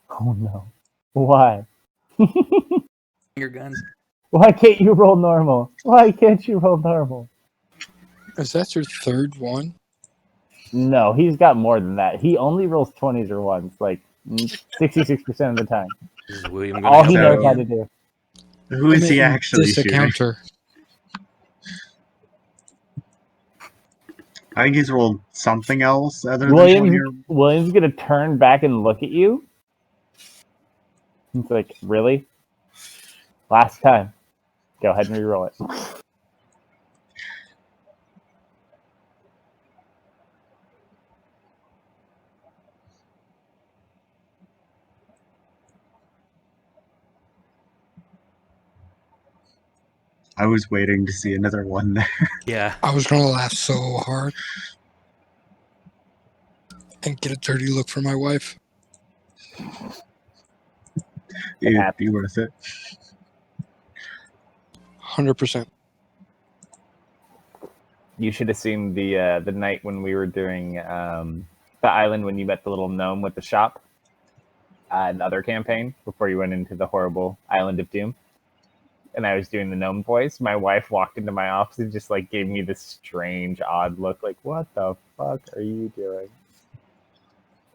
Oh no. Why? Your guns. Why can't you roll normal? Why can't you roll normal? Is that your third one? No, he's got more than that. He only rolls 20s or 1s, like 66% of the time. This is William gonna All help he out knows how to again? do. Who is he actually This shooting? counter. I think he's rolled something else other than 20 or... William's gonna turn back and look at you. He's like, really? Last time. Go ahead and reroll it. I was waiting to see another one there. Yeah. I was gonna laugh so hard and get a dirty look for my wife. It'd be worth it. 100%. You should have seen the night when we were doing the island when you met the little gnome with the shop. The other campaign before you went into the horrible Island of Doom. And I was doing the gnome voice. My wife walked into my office and just like gave me this strange, odd look, like, "What the fuck are you doing?"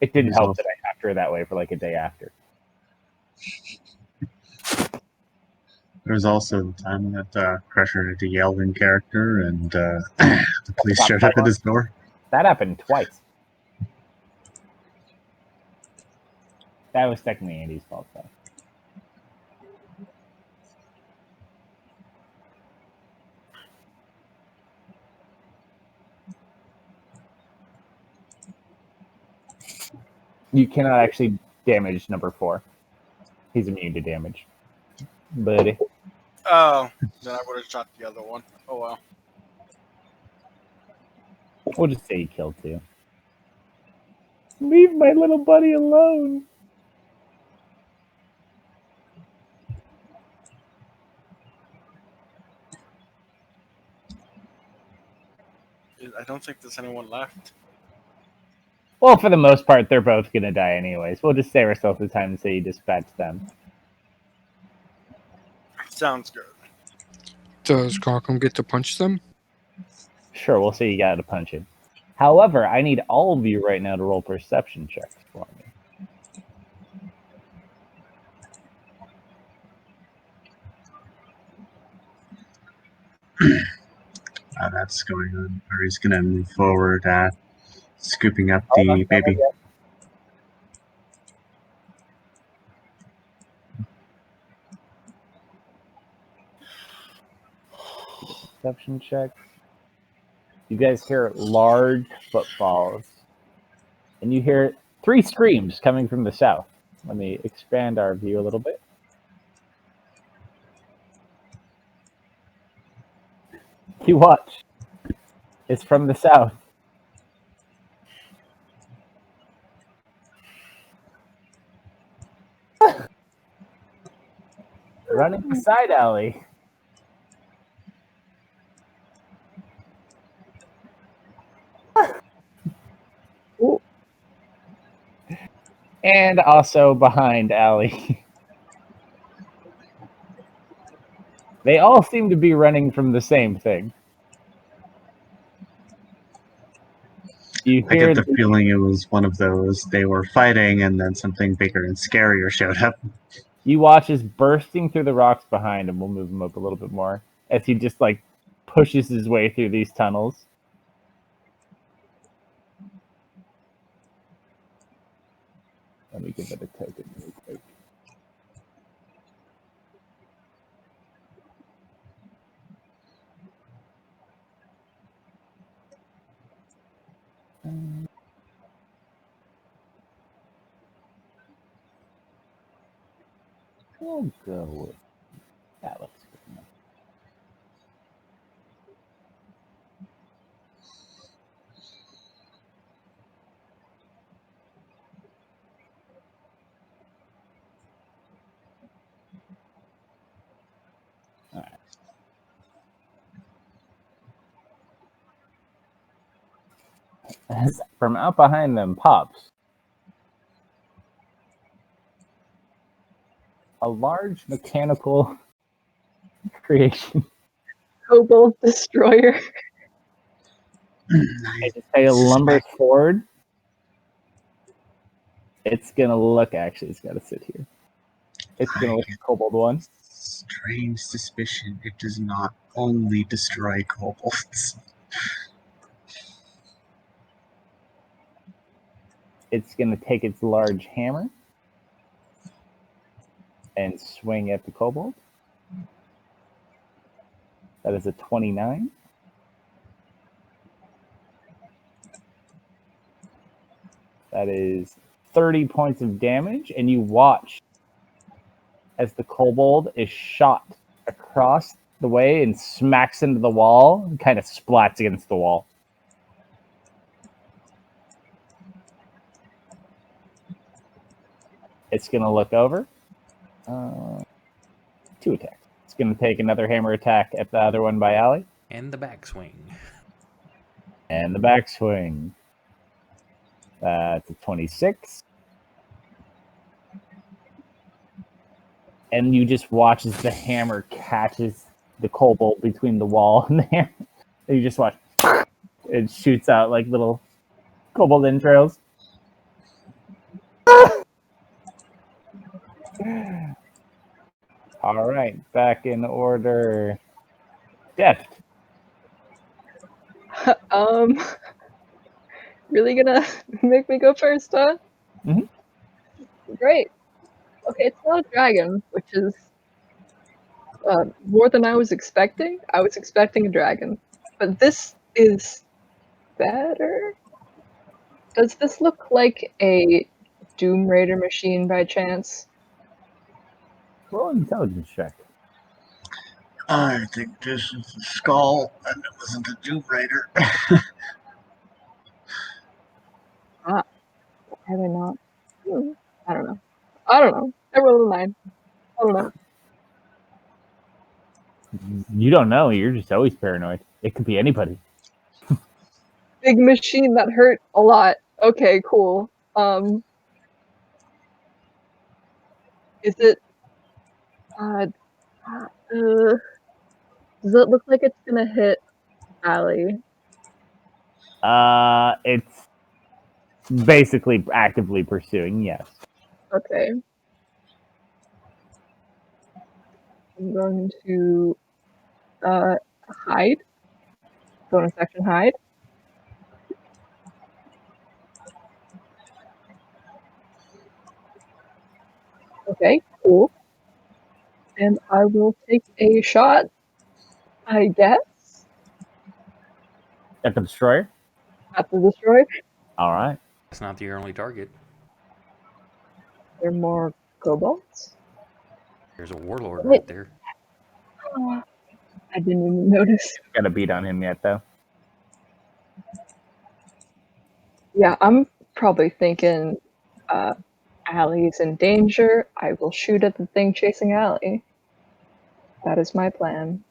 It didn't help that I talked to her that way for like a day after. There was also the time that Crusher had to yell in character and the police showed up at his door. That happened twice. That was technically Andy's fault, though. You cannot actually damage number 4. He's immune to damage. Buddy. Oh, then I would have shot the other one. Oh well. We'll just say he killed 2. Leave my little buddy alone. I don't think there's anyone left. Well, for the most part, they're both going to die anyways. We'll just save ourselves the time to say you dispatch them. Sounds good. Does Garcom get to punch them? Sure, we'll say you got to punch him. However, I need all of you right now to roll perception checks for me. That's going on. Or he's going to move forward, scooping up the baby. Perception checks. You guys hear large footfalls. And you hear 3 screams coming from the south. Let me expand our view a little bit. You watch. It's from the south. running beside Allie. Ooh. And also behind Allie. They all seem to be running from the same thing. You I hear get the feeling it was one of those they were fighting and then something bigger and scarier showed up. you watch as bursting through the rocks behind him. We'll move him up a little bit more as he just like pushes his way through these tunnels. Let me give it a token really quick. We'll go with that. Looks good enough. All right. As from out behind them pops a large mechanical creation. Kobold destroyer. I just say a lumber sword. It's gonna look. Actually, it's got to sit here. It's gonna look kobold one. Strange suspicion it does not only destroy kobolds. It's gonna take its large hammer and swing at the kobold. That is a 29. That is 30 points of damage, and you watch as the kobold is shot across the way and smacks into the wall and kind of splats against the wall. It's going to look over. 2 attacks. It's going to take another hammer attack at the other one by Allie. And the backswing. And the backswing. That's a 26. And you just watch as the hammer catches the kobold between the wall and the hammer. And you just watch. It shoots out like little kobold entrails. All right, back in order. Death. Really gonna make me go first, huh? Mhm. Great. Okay, it's not a dragon, which is more than I was expecting. I was expecting a dragon, but this is better. Does this look like a Doom Raider machine by chance? Roll an intelligence check. I think this is the skull, and it wasn't a Doom Raider. Are they not? I don't know. I don't know. I rolled a 9. I don't know. You don't know. You're just always paranoid. It could be anybody. Big machine that hurt a lot. Okay, cool. Is it? Does it look like it's gonna hit Allie? It's basically actively pursuing. Yes. Okay. I'm going to hide. Bonus action hide. Okay, cool. And I will take a shot, I guess, At the destroyer. at the destroyer. All right. That's not your only target. There are more kobolds. There's a warlord Wait. right there. I didn't even notice. Got a beat on him yet, though. Yeah, I'm probably thinking Allie's in danger. I will shoot at the thing chasing Allie. That is my plan.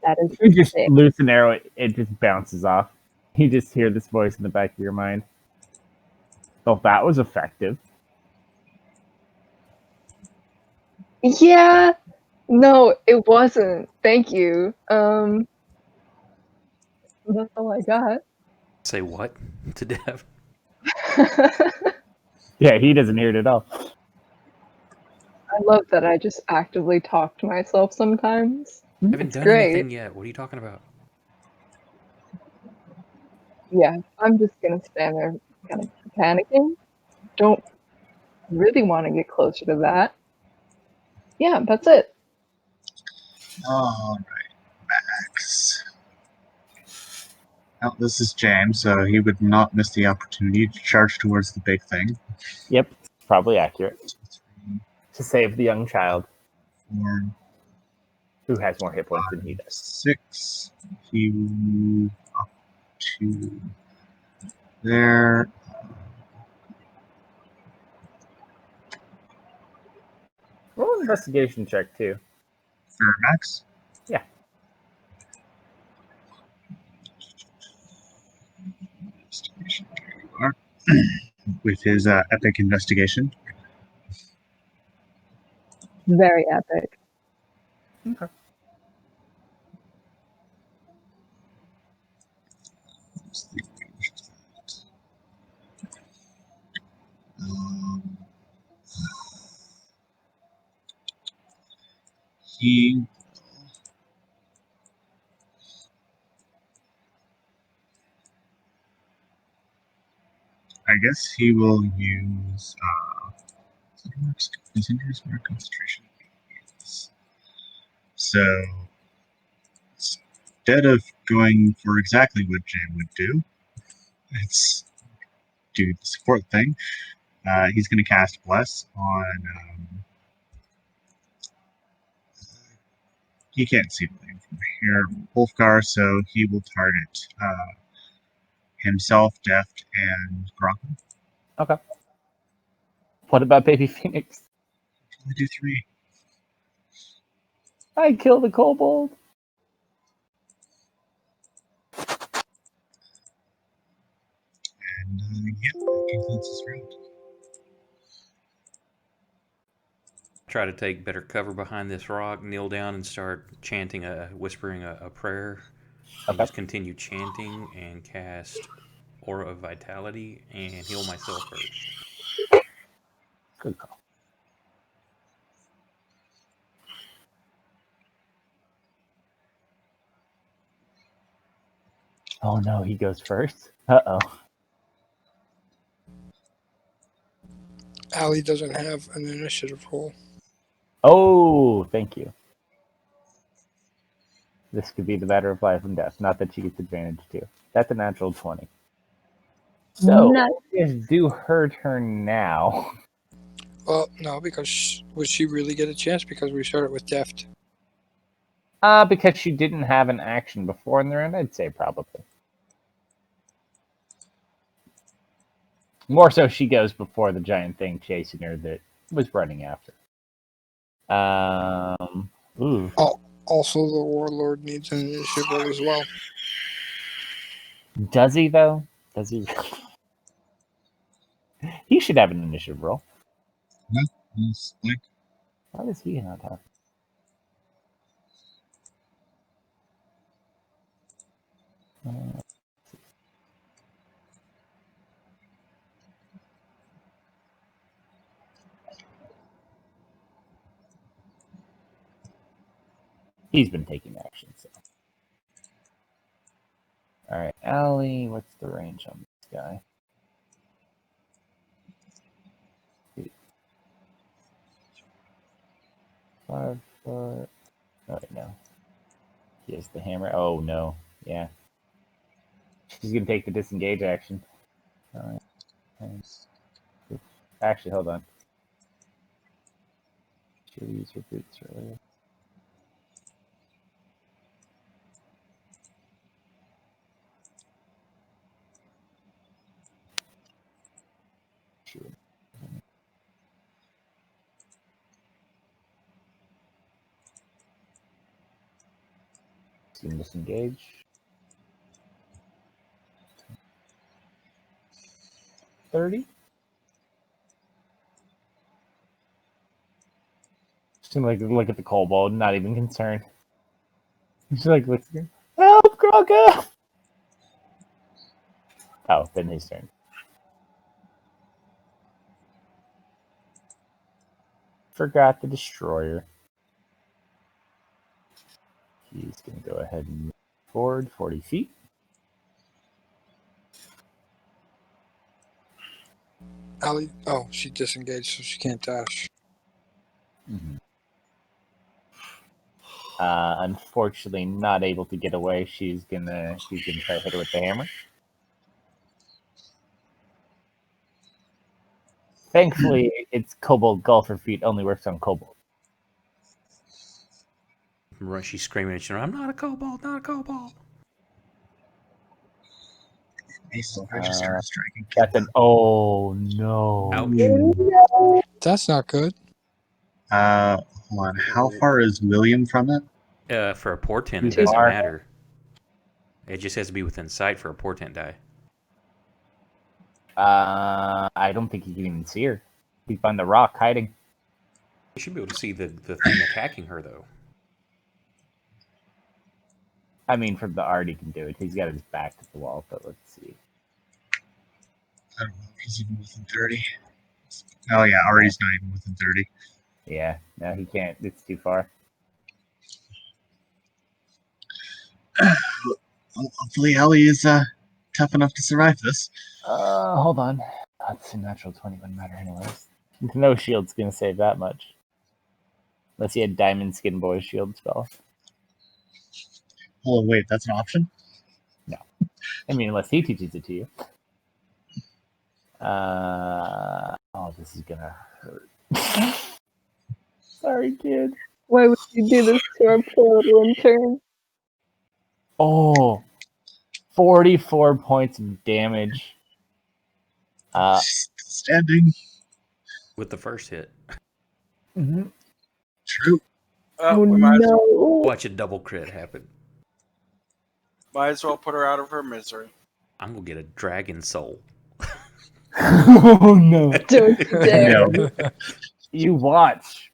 That is You just it. loose an arrow, it just bounces off. You just hear this voice in the back of your mind. Well, that was effective. Yeah. No, it wasn't. Thank you. That's all I got. Say what to Dev? Yeah, he doesn't hear it at all. I love that I just actively talk to myself sometimes. I haven't It's done great. anything yet. What are you talking about? Yeah, I'm just gonna stand there kind of panicking. Don't really want to get closer to that. Yeah, that's it. All right, Max. Now, this is James, so he would not miss the opportunity to charge towards the big thing. Yep, probably accurate. 2, 3, To save the young child 4, who has more hit points than 5, he does. 6. He will move up to there. Roll an investigation check, too. For Max. Yeah. Investigation. There you are. With his epic investigation. Very epic. Okay. Um, he I guess he will use incendiaries or concentration. So instead of going for exactly what Jam would do, it's do the support thing. He's going to cast Bless on. He can't see the thing from here, Wolfgar, so he will target himself, Deft, and Gronk. Okay. What about Baby Phoenix? Only do 3. I killed the kobold. And yeah, that concludes this round. Try to take better cover behind this rock, kneel down, and start chanting, whispering a prayer. And Okay. just continue chanting and cast Aura of Vitality and heal myself first. Good call. Oh no, he goes first. Uh-oh. Allie doesn't have an initiative roll. Oh, thank you. This could be the matter of life and death. Not that she gets advantage too. That's a natural 20. So, Nice. let's do her turn now. Well, no, because would she really get a chance? Because we started with Deft. Because she didn't have an action before in the round, I'd say probably. More so she goes before the giant thing chasing her that was running after. Ooh. Also, the Warlord needs an initiative roll as well. Does he, though? Does he? He should have an initiative roll. No, it's like Why does he not have? He's been taking action, so. Alright, Allie, what's the range on this guy? 5 foot. Oh, wait, no. He has the hammer. Oh, no. Yeah. She's going to take the disengage action. Alright. Actually, hold on. She'll use her boots earlier. Shoot. can disengage. $30. Just like look at the kobold, not even concerned. He's like, looks again. Help, Kroka! Oh, then his turn. Forgot the destroyer. He's going to go ahead and move forward 40 feet. Allie, oh, she disengaged, so she can't dash. Mm-hmm. Unfortunately, not able to get away. She's gonna try to hit her with the hammer. Thankfully, it's Kobold Golfer Feet only works on Kobold. She's screaming at you. I'm not a kobold, not a kobold. May still register as striking. That's an oh no. Ouch. That's not good. Hold on. How far is William from it? For a portent, it Too doesn't far. matter. It just has to be within sight for a portent die. I don't think he can even see her. He's behind the rock hiding. You should be able to see the thing attacking her, though. I mean, from the art, he can do it. He's got his back to the wall, but let's see. I don't know if he's even within 30. Oh, yeah, Ari's not even within 30. Yeah, no, he can't. It's too far. Well, hopefully Ellie is tough enough to survive this. Hold on. That's a natural 20 wouldn't matter anyways. No shield's gonna save that much. Unless he had Diamond Skin Boy's shield spell. Oh, wait, that's an option? No. I mean, unless he teaches it to you. Oh, this is gonna hurt. Sorry, kid. Why would you do this to our poor little intern? Oh, 44 points of damage. Standing. With the first hit. Mm-hmm. True. Oh We might, no! Watch a double crit happen. might as well put her out of her misery. I'm going to get a dragon soul. Oh, no. Don't you dare! No. You watch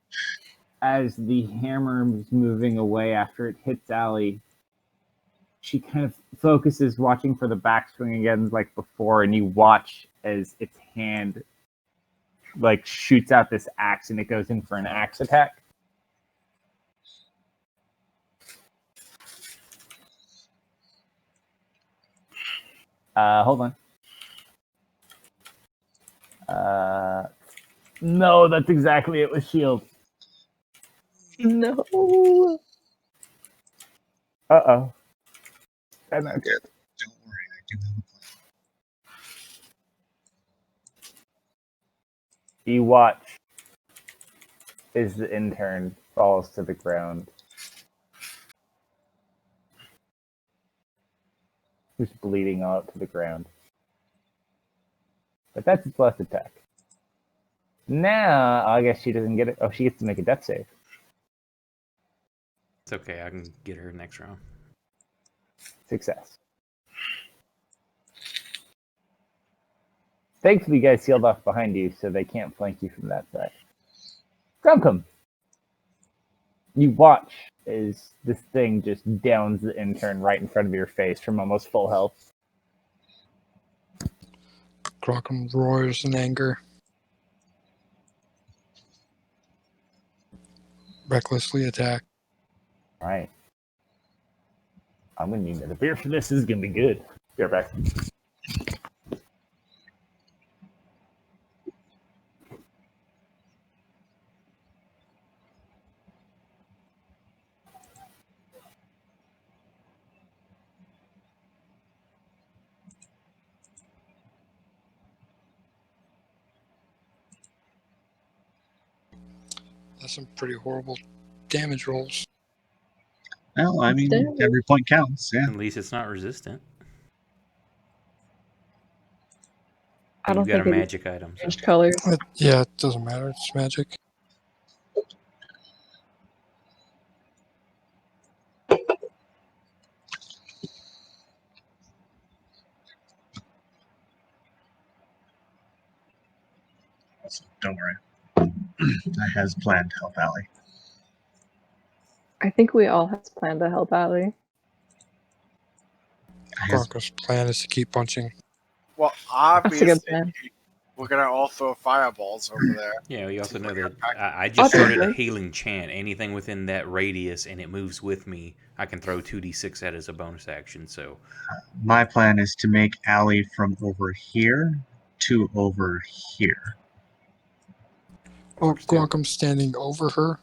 as the hammer is moving away after it hits Allie. She kind of focuses, watching for the backswing again, like before, and you watch as its hand like shoots out this axe, and it goes in for an axe attack. Hold on. No, that's exactly it with shield. No! Uh-oh. That's not good. Don't worry, I do have a plan. You watch as the intern falls to the ground. Who's bleeding out to the ground. But that's its last attack. Now, I guess she doesn't get it. Oh, she gets to make a death save. It's okay. I can get her next round. Success. Thankfully, you guys sealed off behind you, so they can't flank you from that side. Grumcum! You watch as this thing just downs the intern right in front of your face from almost full health. Crockham roars in anger. Recklessly attack. All right. I'm going to need another beer for this. This is going to be good. Be right back. That's some pretty horrible damage rolls. Well, I mean, Damn. every point counts, yeah. At least it's not resistant. I don't You've got a think it magic item. So. changed colors. Yeah, it doesn't matter. It's magic. So don't worry. I has planned to help Allie. I think we all have planned to help Allie. Gronko's plan is to keep punching. Well, That's a good obviously, plan. we're gonna all throw fireballs over there. Yeah, you also know that I just Obviously. started a healing chant. Anything within that radius and it moves with me, I can throw 2d6 at as a bonus action. So My plan is to make Allie from over here to over here. Well, Works too. Gronkom's standing over her,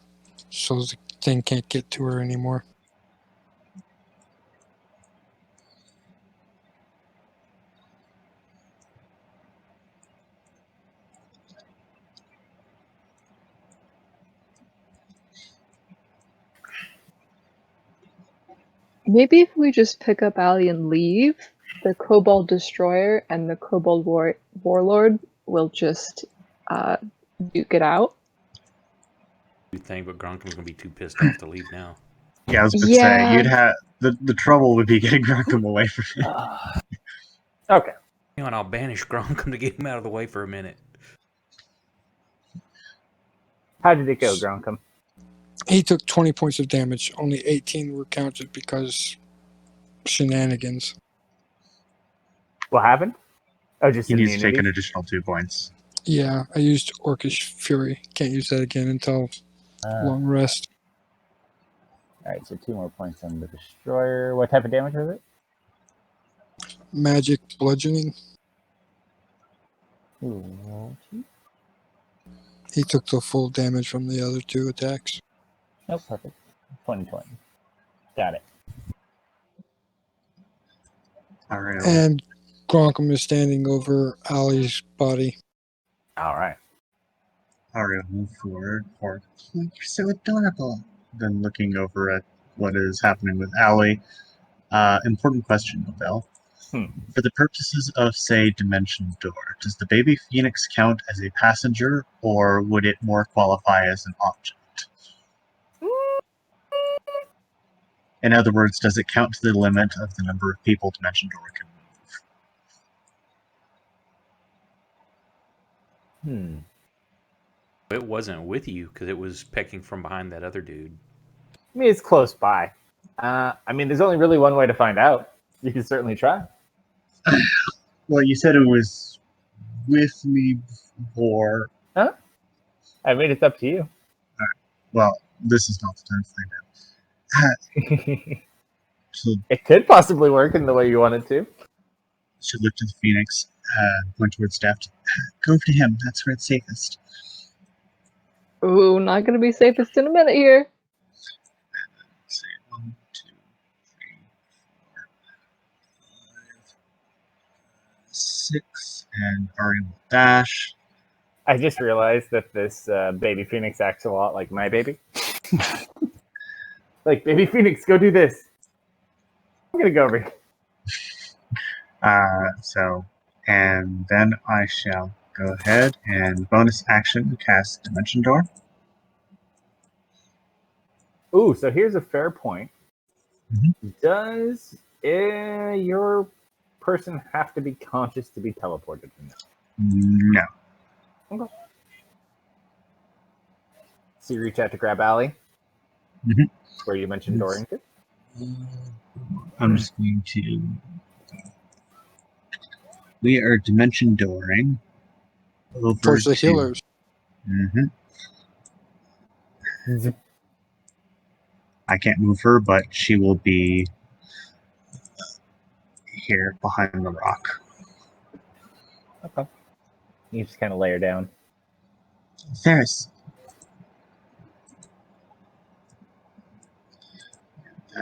so the thing can't get to her anymore. Maybe if we just pick up Allie and leave, the Kobold Destroyer and the Kobold Warlord will just duke it out. you think, but Gronkom's gonna be too pissed off to leave now. Yeah, I was going to say, you'd have the trouble would be getting Gronkum away from it. Okay. You know, and I'll banish Gronkom to get him out of the way for a minute. How did it go, Gronkum? He took 20 points of damage. Only 18 were counted because shenanigans. What happened? Oh, just He needs to take immunity. an additional 2 points. Yeah, I used Orcish Fury. Can't use that again until long rest. All right, so 2 more points on the destroyer. What type of damage was it? Magic bludgeoning. Ooh, He took the full damage from the other 2 attacks. oh, perfect. 20. Got it. Alright. And Gronkum is standing over Allie's body. All right. Alright, move forward. Or, you're so adorable. Then looking over at what is happening with Allie. Important question, Nobel. For the purposes of, say, Dimension Door, does the baby phoenix count as a passenger, or would it more qualify as an object? In other words, does it count to the limit of the number of people Dimension Door can move? It wasn't with you because it was pecking from behind that other dude. I mean, it's close by. I mean, there's only really one way to find out. You can certainly try. Well, you said it was with me before. Huh? I mean, it's up to you. Well, this is not the time to find out. So It could possibly work in the way you want it to. she looked at the phoenix, went towards Daft. Go to him. That's where it's safest. Ooh, not gonna be safest in a minute here. Let's see, 1, 2, 3, 4, 5, 6, and Ari will dash. I just realized that this baby phoenix acts a lot like my baby. Like, baby phoenix, go do this. I'm gonna go over here. And then I shall go ahead and bonus action cast Dimension Door. Ooh, so here's a fair point. Mhm. Does your person have to be conscious to be teleported? No. Okay. So you reach out to grab Allie, where you mentioned Dorian. I'm just going to. We are Dimension Dooring over Towards the to- healers. Zip. I can't move her, but she will be here behind the rock. Okay. You just kind of lay her down. Ferris.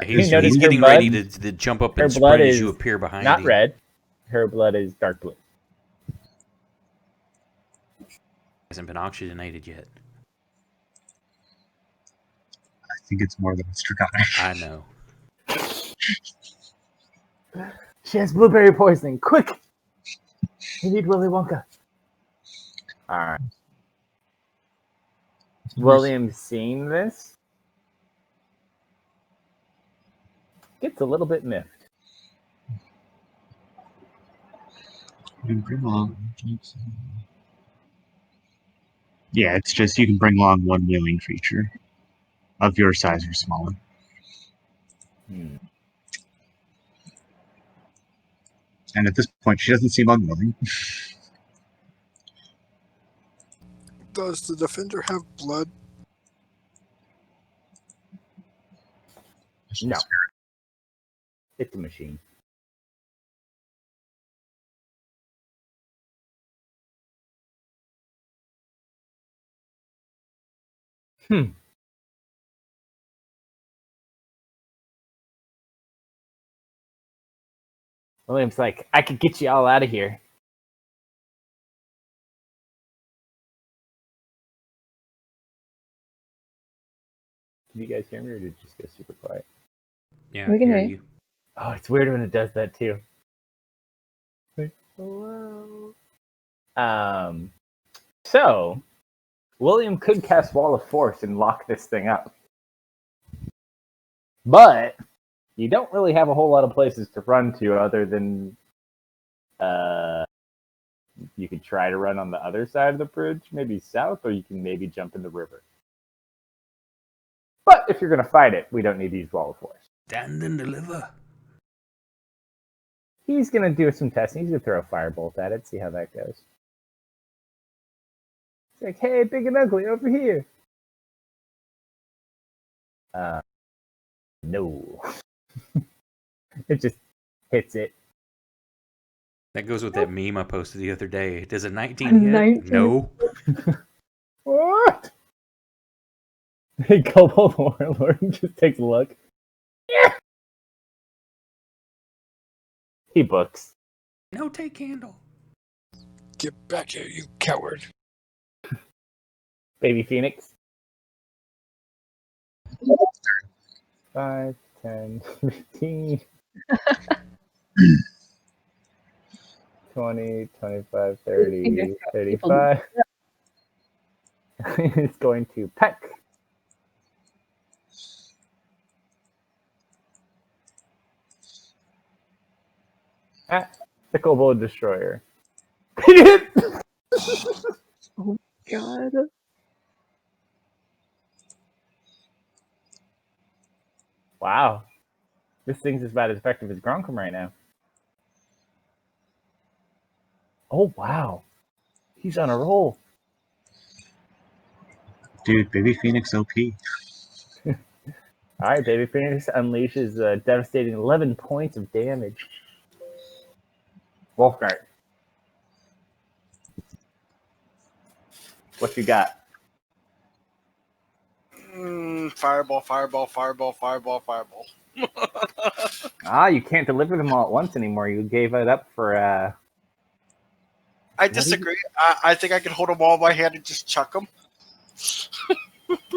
He's notice her getting blood? ready to jump up Her and blood sprint as is you appear behind not him. red. Her blood is dark blue. Hasn't been oxygenated yet. I think it's more than it's draconic. I know. She has blueberry poisoning. Quick! You need Willy Wonka. All right. William, seeing this, gets a little bit miffed. Yeah, it's just you can bring along one wheeling creature of your size or smaller. Hmm. And at this point, she doesn't seem unwilling. Does the defender have blood? No. It's a machine. William's like, I could get you all out of here. Can you guys hear me, or did it just go super quiet? Yeah, We I can hear hear you. Oh, it's weird when it does that too. Like, hello. So William could cast Wall of Force and lock this thing up, but you don't really have a whole lot of places to run to other than you could try to run on the other side of the bridge, maybe south, or you can maybe jump in the river. But if you're going to fight it, we don't need to use Wall of Force. Stand and deliver. He's going to do some testing. He's going to throw a firebolt at it, see how that goes. It's like, hey, big and ugly, over here. No. It just hits it. That goes with that meme I posted the other day. Does a 19 A hit? 19? No. What? Hey, Kobold Warlord just takes a look. Yeah. He books. No take handle. Get back here, you coward. Baby Phoenix. 5, 10, 15, 20, 25, 30, 35. It's going to peck. At the Kobold Destroyer. Oh God. Wow. This thing's about as effective as Gronkum right now. Oh, wow. He's on a roll. Dude, Baby Phoenix OP. All right, Baby Phoenix unleashes a devastating 11 points of damage. Wolfguard. What you got? Fireball, fireball, fireball, fireball, fireball. You can't deliver them all at once anymore. You gave it up for I disagree. I think I could hold them all in my hand and just chuck them.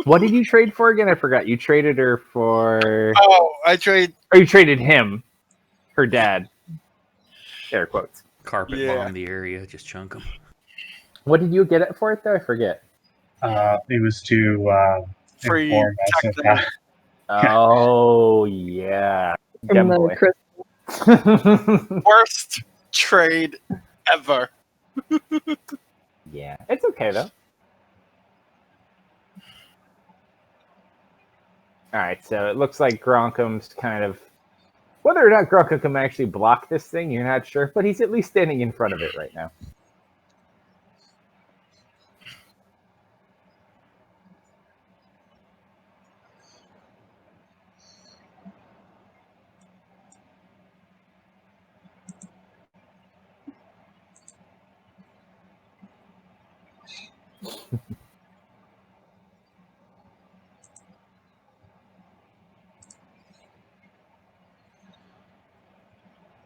What did you trade for again? I forgot. You traded her for. Oh, I trade. Or you traded him, her dad. Air quotes. Carpet bomb the area. Just chunk them. What did you get it for it though? I forget. It was to Free inform us of tech Oh yeah, And Gem then boy. Worst trade ever. Yeah, it's okay though. All right, so it looks like Gronkum's kind of. Whether or not Gronkum can actually block this thing, you're not sure, but he's at least standing in front of it right now.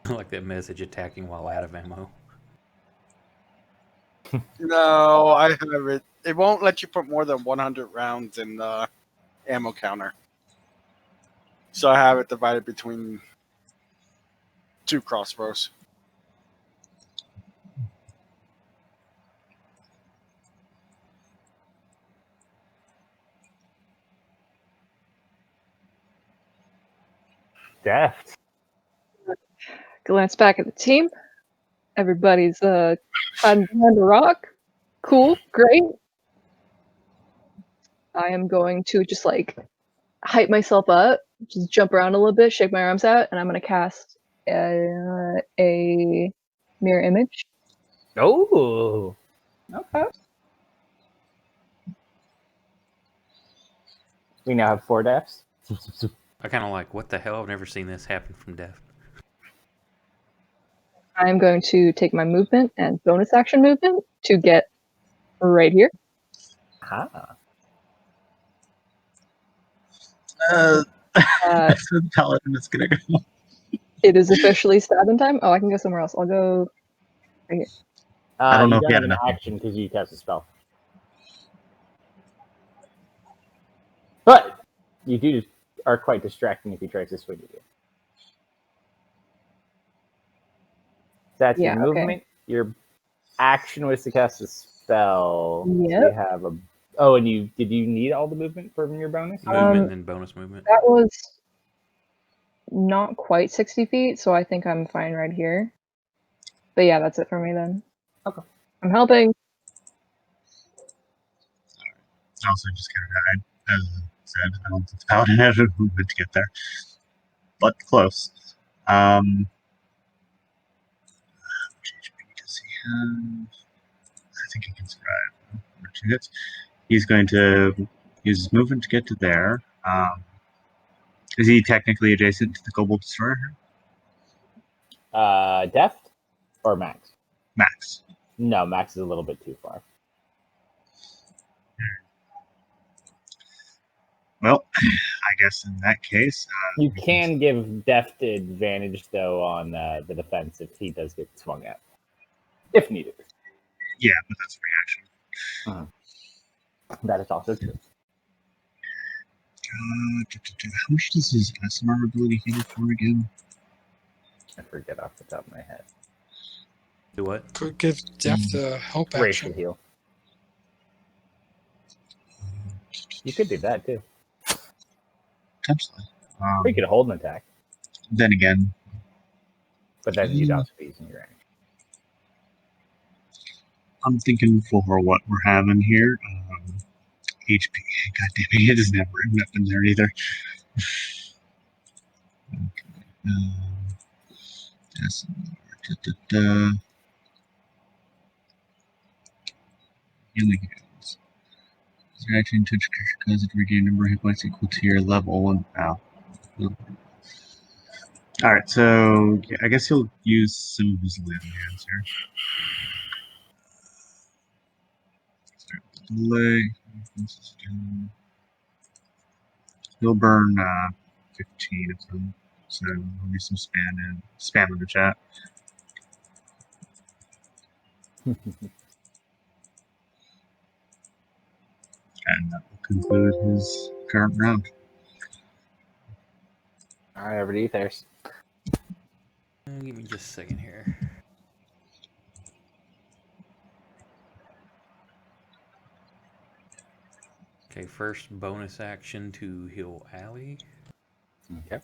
I like that message, attacking while out of ammo. No, I have it. It won't let you put more than 100 rounds in the ammo counter. So I have it divided between 2 crossbows. Deft. Glance back at the team. Everybody's hiding behind a rock. Cool, great. I am going to just like hype myself up, just jump around a little bit, shake my arms out, and I'm gonna cast a mirror image. Oh, okay. We now have 4 deaths. I kind of like, what the hell? I've never seen this happen from Death. I'm going to take my movement and bonus action movement to get right here. Ah. Uh, So the paladin is gonna go. It is officially stabbing time. Oh, I can go somewhere else. I'll go right here. I don't know you if he had have an enough action because you cast a spell. But you are quite distracting if he tries to swing at you. That's Yeah, your okay. movement. Your action was to cast a spell. Yep. So you have a. Oh, and did you need all the movement from your bonus? Movement and then bonus movement. That was not quite 60 feet, so I think I'm fine right here. But yeah, that's it for me then. Okay. I'm helping. Also, just kind of died. As I said, I don't think the paladin had a movement to get there, but close. How much HP does he have? I think he can survive 2 hits. He's going to use his movement to get to there. Is he technically adjacent to the Kobold Destroyer? Deft or max? Max. No, max is a little bit too far. Well, I guess in that case, You can give Deft advantage though on the defense if he does get swung at, if needed. Yeah, but that's a reaction. That is also true. How much does his SMR ability heal for again? I forget off the top of my head. Do what? Could give Deft the help Racial action. heal. You could do that too. Potentially. Or you could hold an attack, Then again, but then you'd also be using your range. I'm thinking for what we're having here. HP. God damn it, it doesn't have written up in there either. Healing hands. Reaction touch creature causes it to regain a number of hit points equal to your level 1. Ow. Alright, so yeah, I guess he'll use some of his living hands here. Start with the delay. He'll burn 15 of them. So there'll be some spam in the chat. And that will conclude his current round. All right, over to you, Thayers. Give me just a second here. Okay, first bonus action to heal Allie. Okay.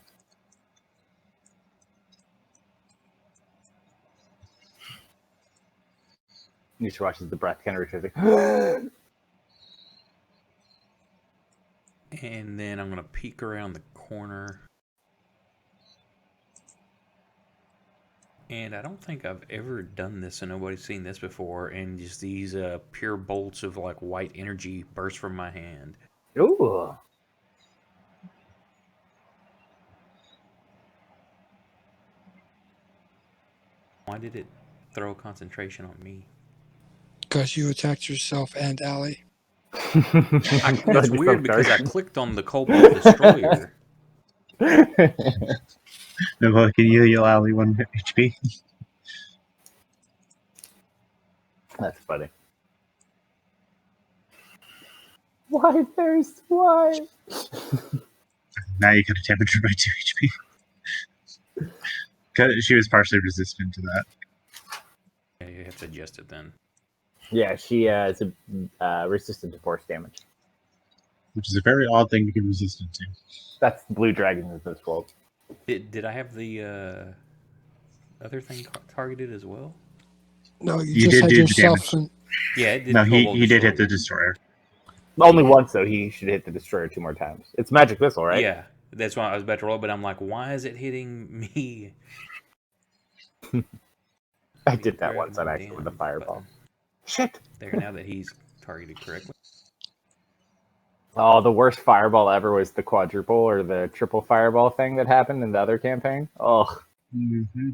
You just watch as the breath kind of returns. And then I'm going to peek around the corner. And I don't think I've ever done this and nobody's seen this before. And just these pure bolts of like white energy burst from my hand. Ooh. Why did it throw concentration on me? Because you attacked yourself and Allie. That's weird because I clicked on the Kobold Destroyer. Well, can you heal Allie 1 HP? That's funny. Why, Thayers? Why? Now you got a temperature by 2 HP. Because she was partially resistant to that. Yeah, you have to adjust it then. Yeah, she is resistant to force damage. Which is a very odd thing to get resistant to. That's blue dragons in this world. Did I have the other thing targeted as well? No, you did just had do the yourself. damage. Yeah, it did. No, he did hit the destroyer. Only once, though. He should hit the destroyer 2 more times. It's magic missile, right? Yeah, that's why I was about to roll, but I'm like, why is it hitting me? I did that once on my accident with a damn fireball. button. Shit. There, now that he's targeted correctly. Oh, the worst fireball ever was the quadruple or the triple fireball thing that happened in the other campaign. Oh, Mm-hmm.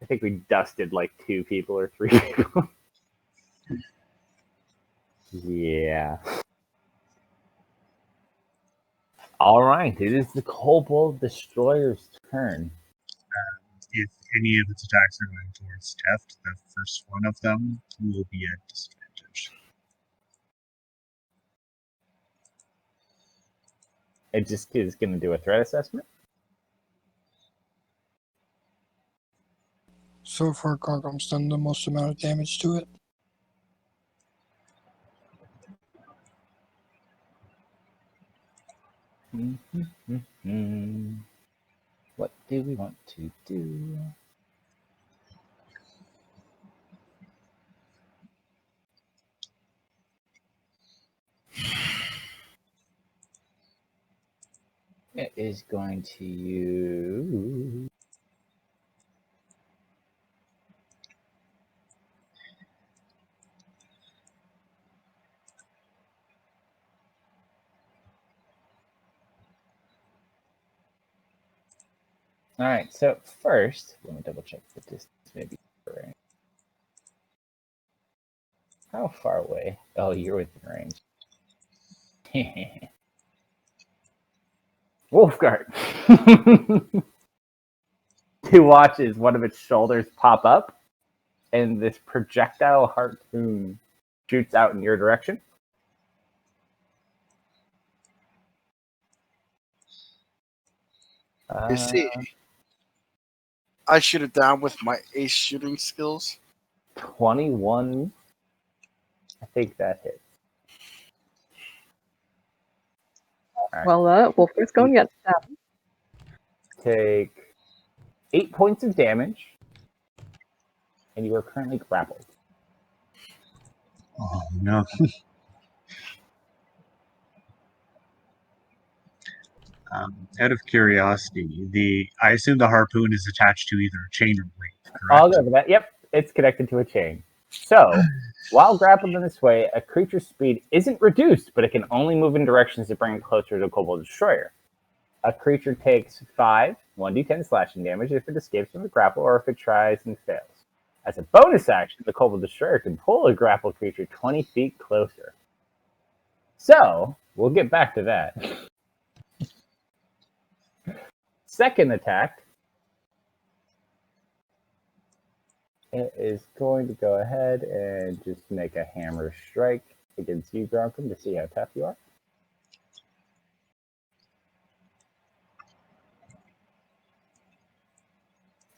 I think we dusted like 2 people or 3 people. Yeah. All right, it is the Kobold Destroyer's turn. If any of its attacks are going towards Teft, the first one of them will be at disadvantage. It just is going to do a threat assessment. So far, Gargum's done the most amount of damage to it. What do we want to do? It is going to use. All right, so first, let me double check the distance. Maybe right. How far away? Oh, you're within range. Wolfguard. He watches one of its shoulders pop up, and this projectile harpoon shoots out in your direction. You see, I shoot it down with my ace shooting skills. 21. I think that hits. Right. Well, Wolfguard's going to get that. Take 8 points of damage, and you are currently grappled. Oh no. Out of curiosity, I assume the harpoon is attached to either a chain or weight, I'll correct? go over that. Yep, it's connected to a chain. So, while grappled in this way, a creature's speed isn't reduced, but it can only move in directions that bring it closer to a Kobold Destroyer. A creature takes 5 1d10 slashing damage if it escapes from the grapple or if it tries and fails. As a bonus action, the Kobold Destroyer can pull a grappled creature 20 feet closer. So, we'll get back to that. Second attack, it is going to go ahead and just make a hammer strike against you, Gronkum, to see how tough you are.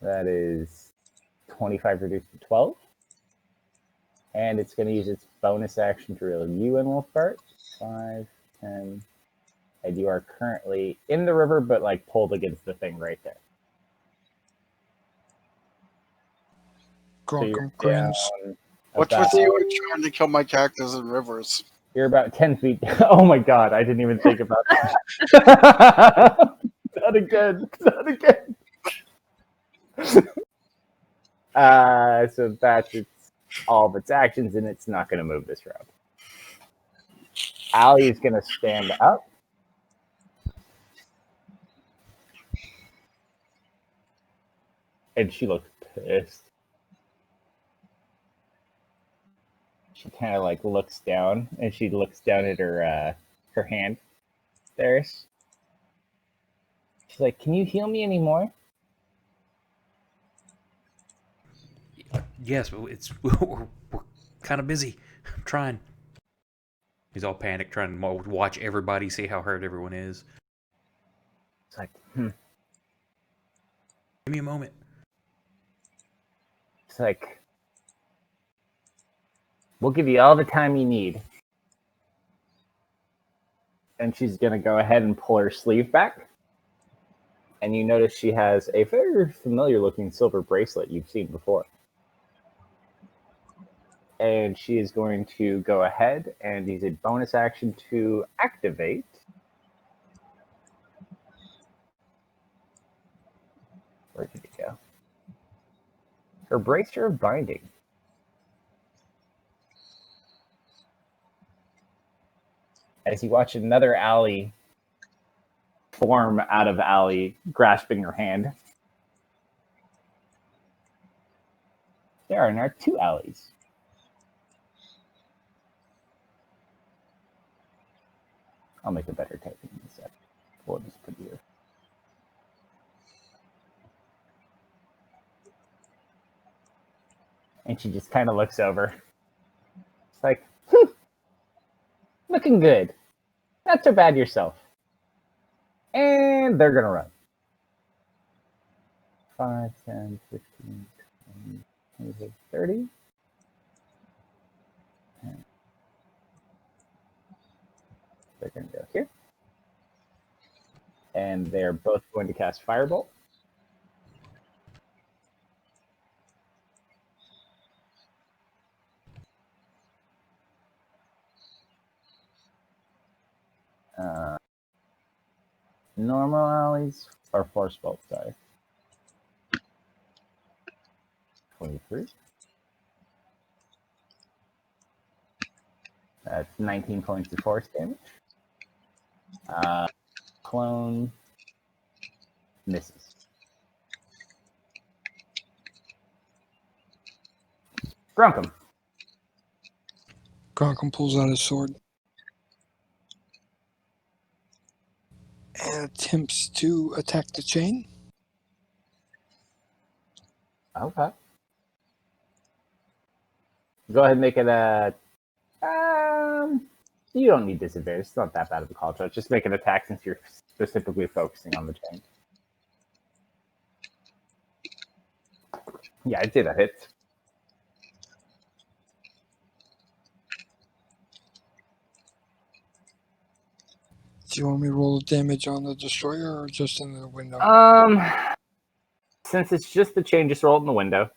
That is 25 reduced to 12. And it's going to use its bonus action to reel you in, Wolfguard. 5, 10. And you are currently in the river, but like pulled against the thing right there. So Gargum grins. What's with you trying to kill my cactus in rivers? You're about 10 feet. Oh my god, I didn't even think about that. Not again. Not again. So that's all of its actions, and it's not going to move this round. Allie is going to stand up. And she looks pissed. She kind of like looks down, and she looks down at her hand. There's. She's like, "Can you heal me anymore?" Yes, but we're kind of busy. I'm trying. He's all panicked, trying to watch everybody, see how hurt everyone is. It's like, Give me a moment. It's like, we'll give you all the time you need. And she's going to go ahead and pull her sleeve back. And you notice she has a very familiar looking silver bracelet you've seen before. and she is going to go ahead and use a bonus action to activate. Where did it go? Her Bracer of Binding. As you watch another Allie form out of Allie, grasping her hand. There are now 2 Allies. I'll make a better typing in a sec. We'll just put here. And she just kind of looks over. It's like, looking good. Not so bad yourself. And they're going to run. 5, 10, 15, 20, 25, 30. And they're going to go here. And they're both going to cast Firebolt. Normal allies or force bolt, sorry. 23. That's 19 points of force damage. Clone misses. Grunkum. Grunkum pulls out his sword and attempts to attack the chain. Okay. Go ahead and make it a. You don't need disadvantage. It's not that bad of a call charge. Just make an attack since you're specifically focusing on the chain. Yeah, I'd say that hits. Do you want me to roll the damage on the destroyer or just in the window? Since it's just the chain, just roll it in the window.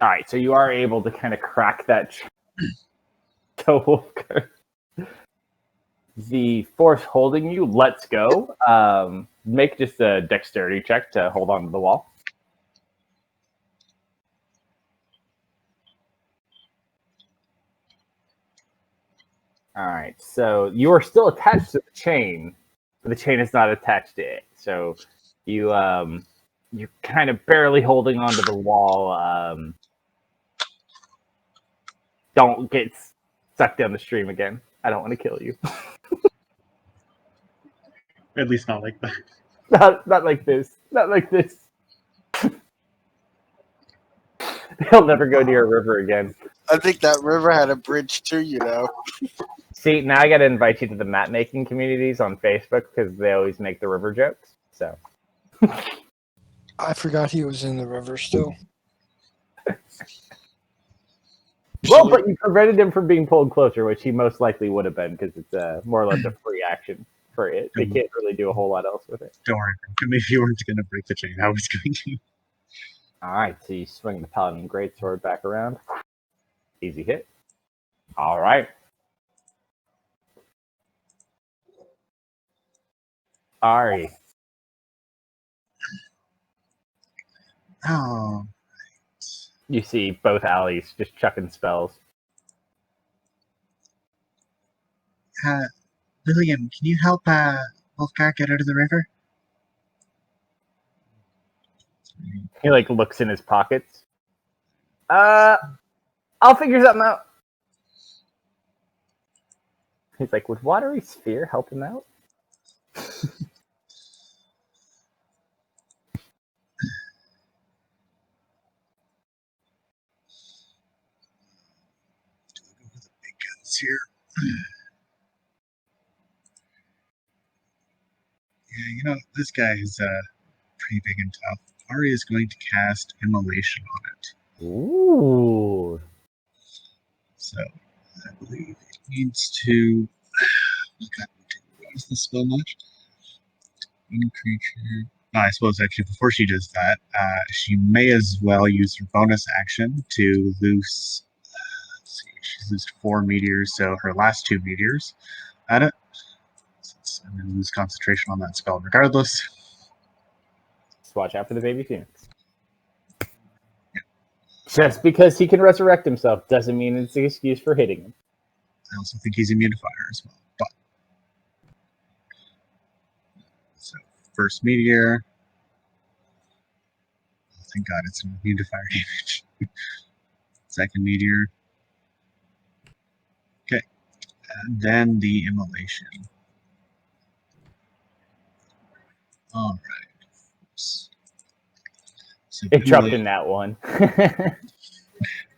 All right, so you are able to kind of crack that chain. So the force holding you lets go. Make just a dexterity check to hold on to the wall. All right, so you are still attached to the chain, but the chain is not attached to it. So you're kind of barely holding onto the wall. Don't get sucked down the stream again. I don't want to kill you. At least not like that. Not like this. Not like this. He'll never go near a river again. I think that river had a bridge too, you know. See, now I got to invite you to the map making communities on Facebook because they always make the river jokes. So I forgot he was in the river still. well, but you prevented him from being pulled closer, which he most likely would have been because it's more or less a free action for it. They can't really do a whole lot else with it. Don't worry. If you weren't going to break the chain, I was going to. All right, so you swing the Paladin Greatsword back around. Easy hit. All right. Ari. Oh. You see both allies just chucking spells. William, can you help Wolfgar get out of the river? He looks in his pockets. I'll figure something out. He's like, would Watery Sphere help him out? Here. Yeah, this guy is pretty big and tough. Ari is going to cast Immolation on it. Ooh. So, I believe it needs to... What is the spell much? Any creature... I suppose actually before she does that, she may as well use her bonus action to loose. Let's see, she's loosed 4 meteors, so her last 2 meteors at it. And then lose concentration on that spell regardless. Just watch out for the baby phoenix. Just because he can resurrect himself doesn't mean it's an excuse for hitting him. I also think he's immune to fire as well. But so first meteor. Oh, thank God it's immune to fire damage. Second meteor. Okay. And then the immolation. Alright. So It dropped in that one. It's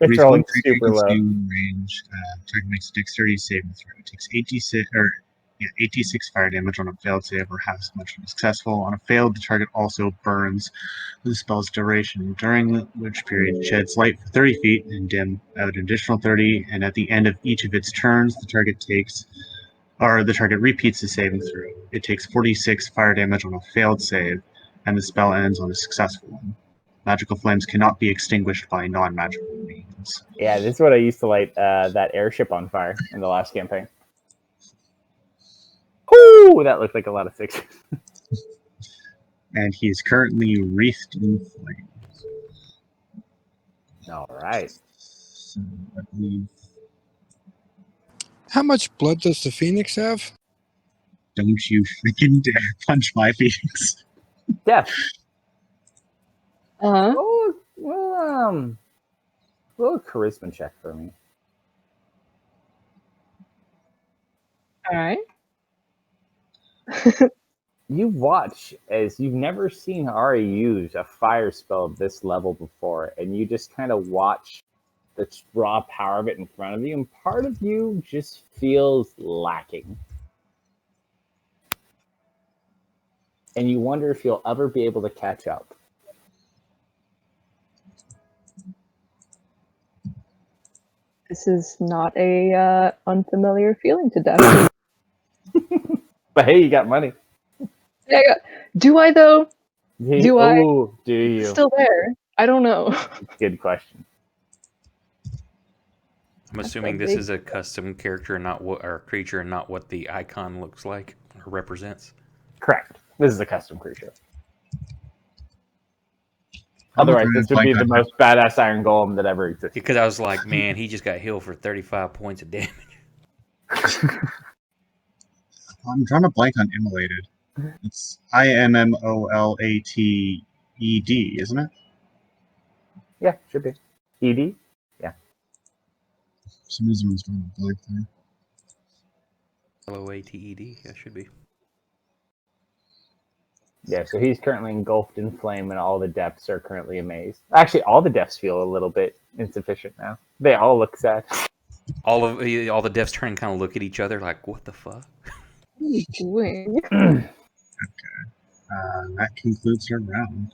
Reach rolling one target super low. consume range. Target makes a dexterity saving throw. It takes 86 fire damage on a failed save or half as much on a successful. On a failed, the target also burns for the spell's duration, during which period it sheds light for 30 feet and dim out an additional 30, and at the end of each of its turns, the target repeats the saving throw. It takes 46 fire damage on a failed save, and the spell ends on a successful one. Magical flames cannot be extinguished by non-magical means. Yeah, this is what I used to light that airship on fire in the last campaign. Ooh, that looked like a lot of sixes. And he is currently wreathed in flames. All right. So I believe. How much blood does the phoenix have? Don't you freaking dare punch my phoenix. Death. Uh-huh. Oh, well, roll a charisma check for me. All right. You watch as you've never seen Ari use a fire spell of this level before, and you just kind of watch the raw power of it in front of you, and part of you just feels lacking. And you wonder if you'll ever be able to catch up. This is not a unfamiliar feeling to Death. But hey, you got money. Yeah, do I though? Do I? Ooh, do you? It's still there. I don't know. Good question. I'm assuming this is a custom character, and not what or creature, and not what the icon looks like or represents. Correct. This is a custom creature. Otherwise, this would be the most badass iron golem that ever existed. Because I was like, man, he just got healed for 35 points of damage. I'm drawing a blank on immolated. It's IMMOLATED, isn't it? Yeah, should be. ED? Yeah. For some reason I was drawing a blank there. LOATED, that should be. Yeah, so he's currently engulfed in flame, and all the depths are currently amazed. Actually, all the depths feel a little bit insufficient now. They all look sad. All the devs turn and kind of look at each other like, what the fuck? What are you doing? Okay. That concludes her round.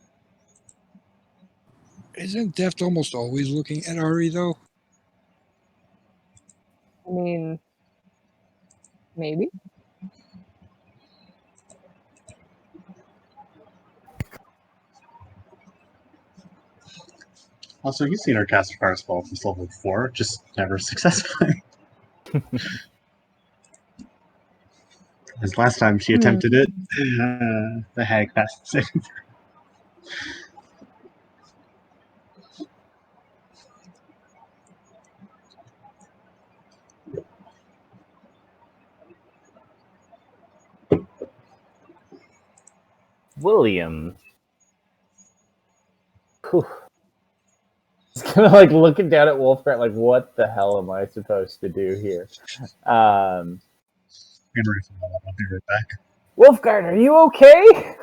Isn't Deft almost always looking at Ari, though? I mean, maybe. Also, you've seen her cast a fire spell from level 4, just never successfully. Because last time she attempted it, the hag passed the saving throw. William. Whew. He's kind of like looking down at Wolfgart like, what the hell am I supposed to do here? I'll be right back. Wolfgart, are you okay?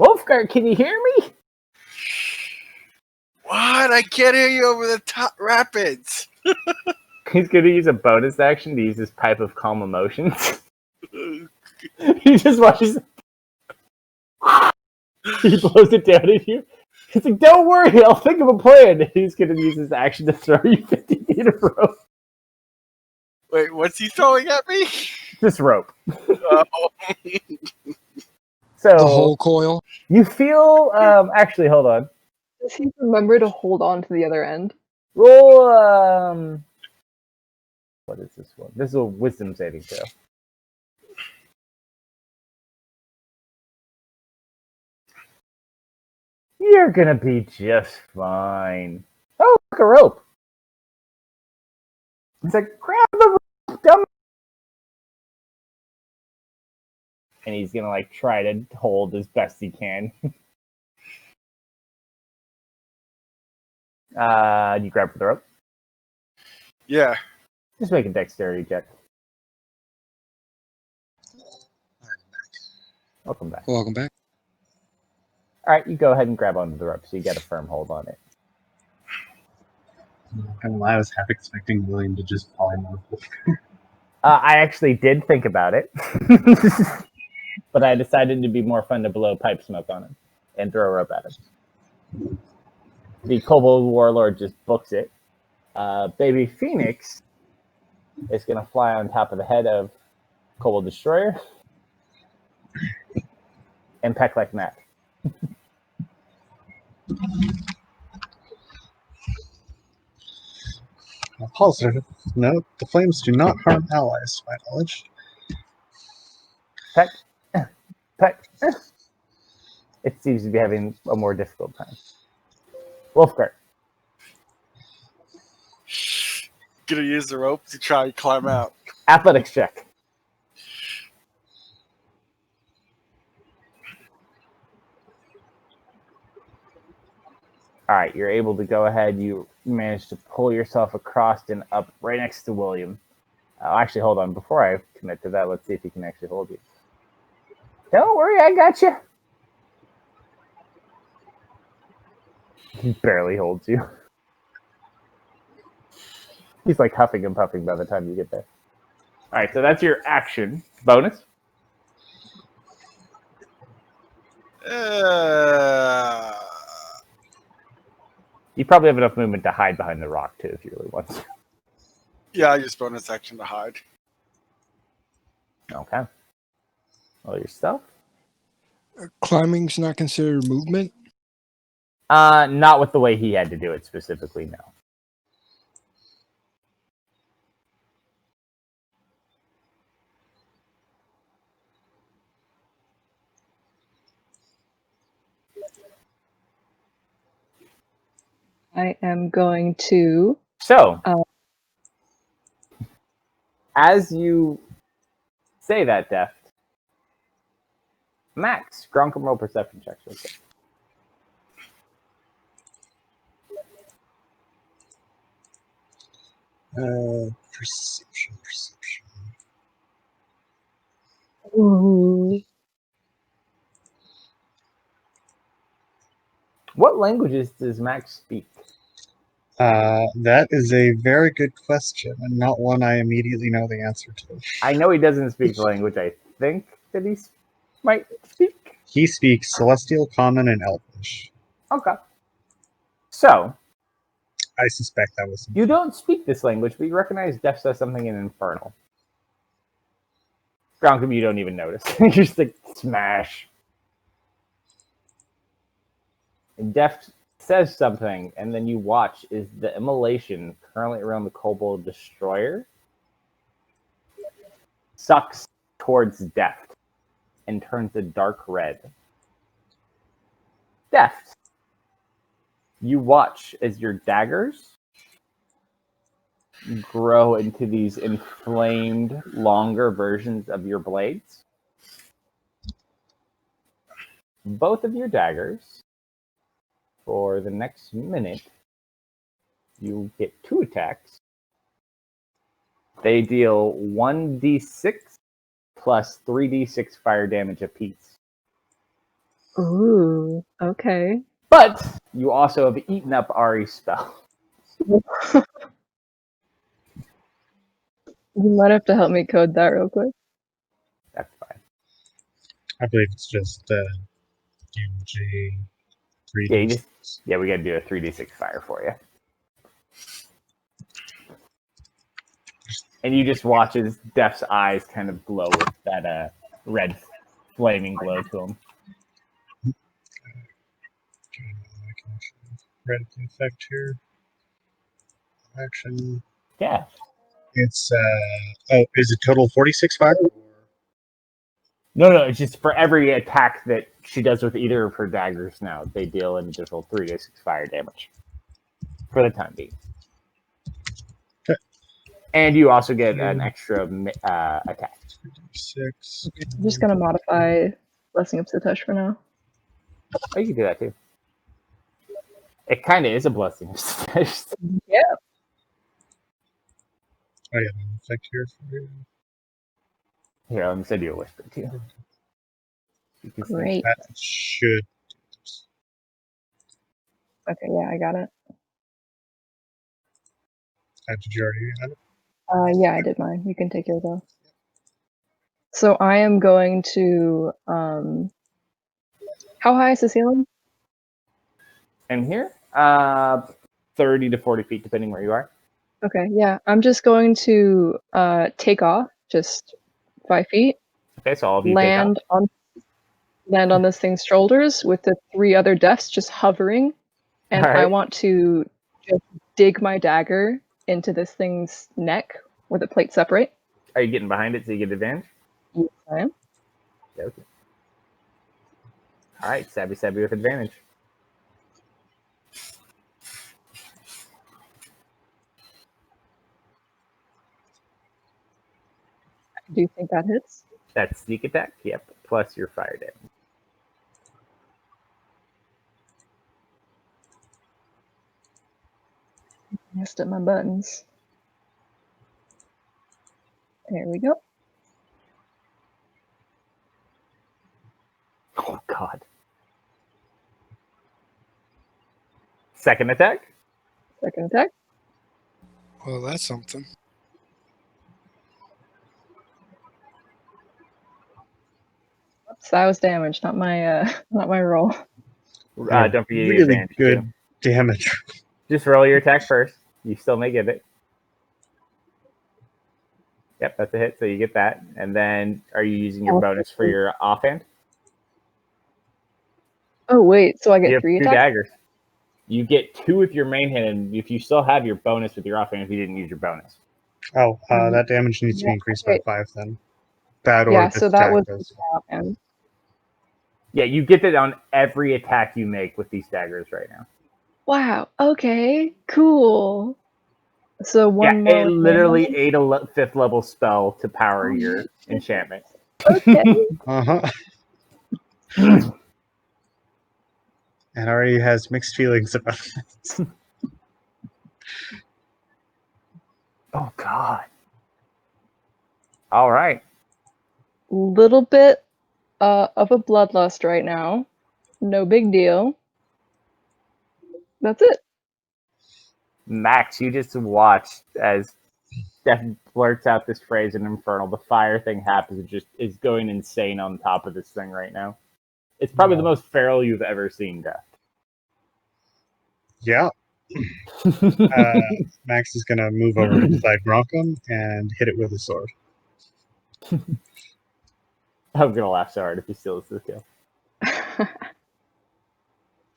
Wolfgart, can you hear me? What? I can't hear you over the top rapids. He's going to use a bonus action to use his pipe of calm emotions. He just watches. He blows it down at you. He's like, don't worry, I'll think of a plan. He's going to use his action to throw you 50 feet of rope. Wait, what's he throwing at me? This rope. Oh. So The whole coil. you feel. Actually, hold on. Does he remember to hold on to the other end? Roll. What is this one? This is a wisdom saving throw. You're gonna be just fine. Oh, look, a rope. He's like, grab the rope, dumb. And he's gonna like try to hold as best he can. You grab for the rope. Yeah. Just make a dexterity check. Welcome back. Welcome back. All right, you go ahead and grab onto the rope so you get a firm hold on it. And I was half expecting William to just climb over. I actually did think about it, but I decided it'd be more fun to blow pipe smoke on him and throw a rope at him. The Kobold Warlord just books it. Baby Phoenix is going to fly on top of the head of Kobold Destroyer and peck like mad. A positive note: the flames do not harm allies, to my knowledge. Peck. Peck. It seems to be having a more difficult time. Wolfgart. Gonna use the rope to try and climb out. Athletics check. All right, you're able to go ahead. You manage to pull yourself across and up right next to William. Actually, hold on. Before I commit to that, let's see if he can actually hold you. Don't worry, I got you. He barely holds you. He's like huffing and puffing by the time you get there. All right, so that's your action. Bonus? You probably have enough movement to hide behind the rock, too, if you really want to. Yeah, I use bonus action to hide. Okay. All your stuff? Climbing's not considered movement. Not with the way he had to do it specifically, no. I am going to. So, as you say that, Deft, Max, Gronk can roll perception checks real quick. Perception. Ooh. What languages does Max speak? That is a very good question, and not one I immediately know the answer to. I know he doesn't speak the language I think that he might speak. He speaks Celestial, Common, and Elvish. Okay. So, I suspect that was... you don't speak this language, but you recognize Deft says something in Infernal. Gronk, you don't even notice. You're just like, smash. And Deft says something, and then you watch is the immolation currently around the Kobold Destroyer sucks towards Deft and turns a dark red. Deft, you watch as your daggers grow into these inflamed, longer versions of your blades. Both of your daggers, for the next minute, you get 2 attacks. They deal 1d6 plus 3d6 fire damage apiece. Ooh. Okay. But you also have eaten up Ari's spell. You might have to help me code that real quick. That's fine. I believe it's just DMG 3D. Yeah, we gotta do a 3d6 fire for you. And you just watch as Death's eyes kind of glow with that red flaming glow to him. Read the effect here. Action. Yeah. It's is it total 46 fire? No, it's just for every attack that she does with either of her daggers now, they deal an additional 3d6 fire damage. For the time being. Okay. And you also get an extra attack. 6. I'm just gonna modify Blessing of Satosh for now. Oh, you can do that too. It kind of is a blessing. Yeah. Oh yeah, an effect here for you. Here, let me send you a whisper too. You can Great. That should. Okay, yeah, I got it. Did you already have it? Yeah, I did mine. You can take yours off. So I am going to how high is the ceiling? And here, 30 to 40 feet, depending where you are. Okay, yeah. I'm just going to take off just 5 feet, Okay, so all of you take off. land on this thing's shoulders with the 3 other deaths just hovering, and I Alright. want to just dig my dagger into this thing's neck where the plates separate. Are you getting behind it so you get advantage? Yes, I am. Okay. All right, Sabby with advantage. Do you think that hits? That's sneak attack. Yep, plus your fire damage. Messed up my buttons. There we go. Oh God. Second attack. Second attack. Well, that's something. Oops, that was damage, not my not my roll. Don't forget your Really advantage good too. damage. Just roll your attack first. You still may get it. Yep, that's a hit, so you get that. And then, are you using your bonus for your offhand? Oh wait, so I get You have 3 2 attacks? daggers. You get 2 with your main hand, and if you still have your bonus with your offhand, if you didn't use your bonus. Oh, that damage needs to be Yeah, increased okay. by 5 then. That or Yeah, the so that was daggers. and Yeah, you get that on every attack you make with these daggers right now. wow, okay, cool. So one Yeah, more it with literally main ate a 5th level spell to power Oh, your shit. enchantment. Okay. Uh-huh. And already has mixed feelings about this. Oh God. All right. Little bit of a bloodlust right now. No big deal. That's it. Max, you just watched as Steph blurts out this phrase in Infernal. The fire thing happens. It just is going insane on top of this thing right now. It's probably the most feral you've ever seen, Death. Yeah. Max is going to move over beside Bronco and hit it with a sword. I'm gonna laugh so hard if he steals the kill.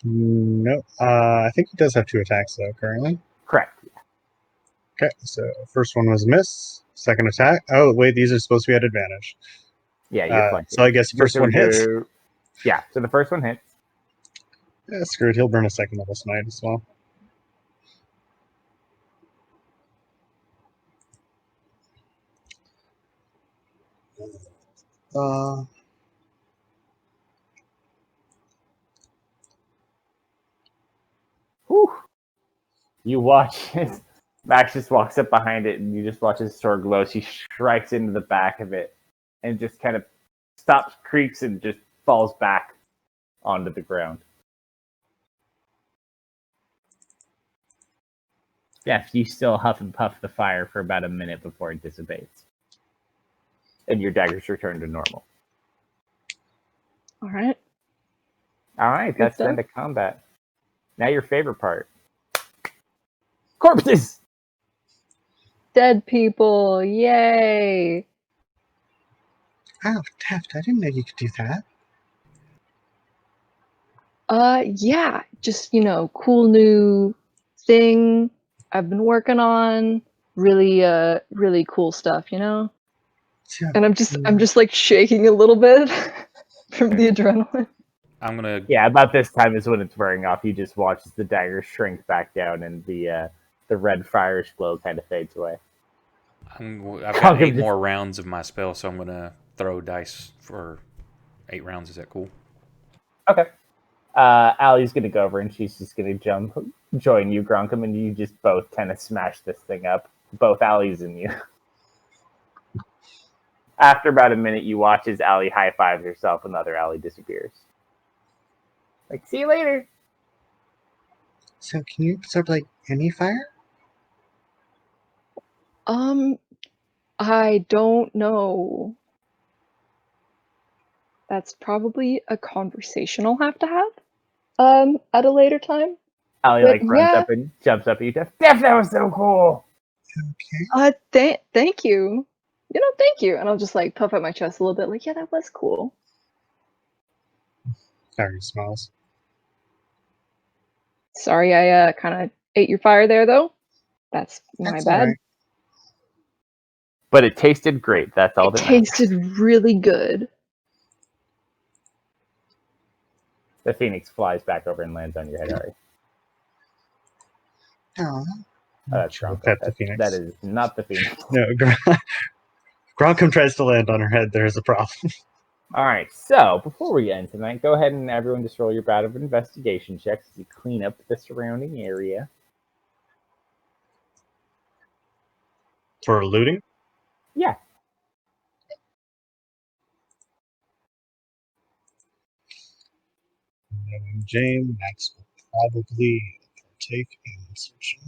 No. I think he does have 2 attacks, though, currently. Correct. Okay, so first one was a miss. Second attack. Oh, wait, these are supposed to be at advantage. Yeah, you're flanking. So I guess first one hits. Yeah, so the first one hits. Yeah, screw it. He'll burn a second level smite as well. Whew. You watch as Max just walks up behind it, and you just watch his sword glow. He strikes into the back of it, and just kind of stops, creaks, and just falls back onto the ground. Jeff, you still huff and puff the fire for about a minute before it dissipates, and your daggers return to normal. All right. All right, Good that's the stuff. end of combat. Now your favorite part. Corpses! dead people. Yay! Oh, Taft, I didn't know you could do that. Yeah, just, cool new thing I've been working on. Really, really cool stuff, So, And I'm just like shaking a little bit from the adrenaline. I'm gonna. Yeah, about this time is when it's wearing off. You just watch as the dagger shrink back down, and the red fire's glow kind of fades away. I've got 8 more rounds of my spell, so I'm gonna throw dice for 8 rounds. Is that cool? Okay. Allie's gonna go over and she's just gonna join you, Gronkum, and you just both kind of smash this thing up. Both Allie's and you. After about a minute, you watch as Allie high fives herself and the other Allie disappears. Like, see you later. So can you absorb like any fire? I don't know. That's probably a conversation I'll have to have. At a later time. Allie But runs yeah. up and jumps up at you. Def, that was so cool. Okay. Thank you. Thank you. And I'll just puff out my chest a little bit, like, yeah, that was cool. Fire smells. Sorry, I kind of ate your fire there, though. That's my bad. Right. But it tasted great. That's all It that matters. tasted really good. The phoenix flies back over and lands on your head, Ari. Oh, That's she'll Gronkum. pet the phoenix. That is not the phoenix. No, Gronkum tries to land on her head. There's a problem. All right, so before we end tonight, go ahead and everyone just roll your bout of investigation checks as you clean up the surrounding area. For looting? Yeah. Knowing Jane, Max will probably partake in insertion.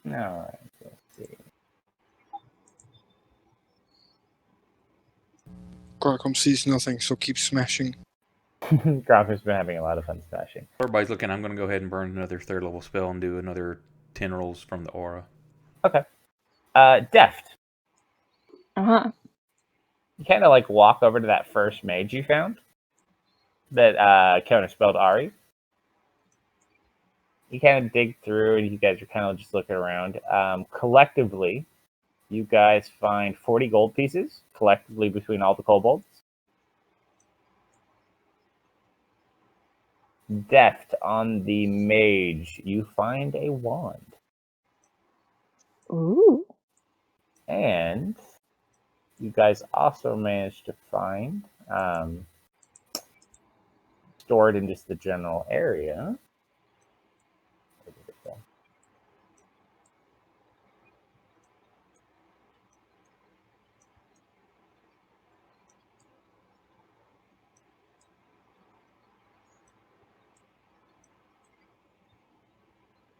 All right, let's see. Garcom sees nothing, so keep smashing. Gromkum's been having a lot of fun smashing. Everybody's looking. I'm gonna go ahead and burn another 3rd level spell and do another 10 rolls from the aura. Okay. Deft. Uh-huh. You kind of walk over to that first mage you found that counterspelled Ari. You kind of dig through and you guys are kind of just looking around. Collectively, you guys find 40 gold pieces collectively between all the kobolds. Deft on the mage, you find a wand. Ooh. And you guys also managed to find, stored in just the general area.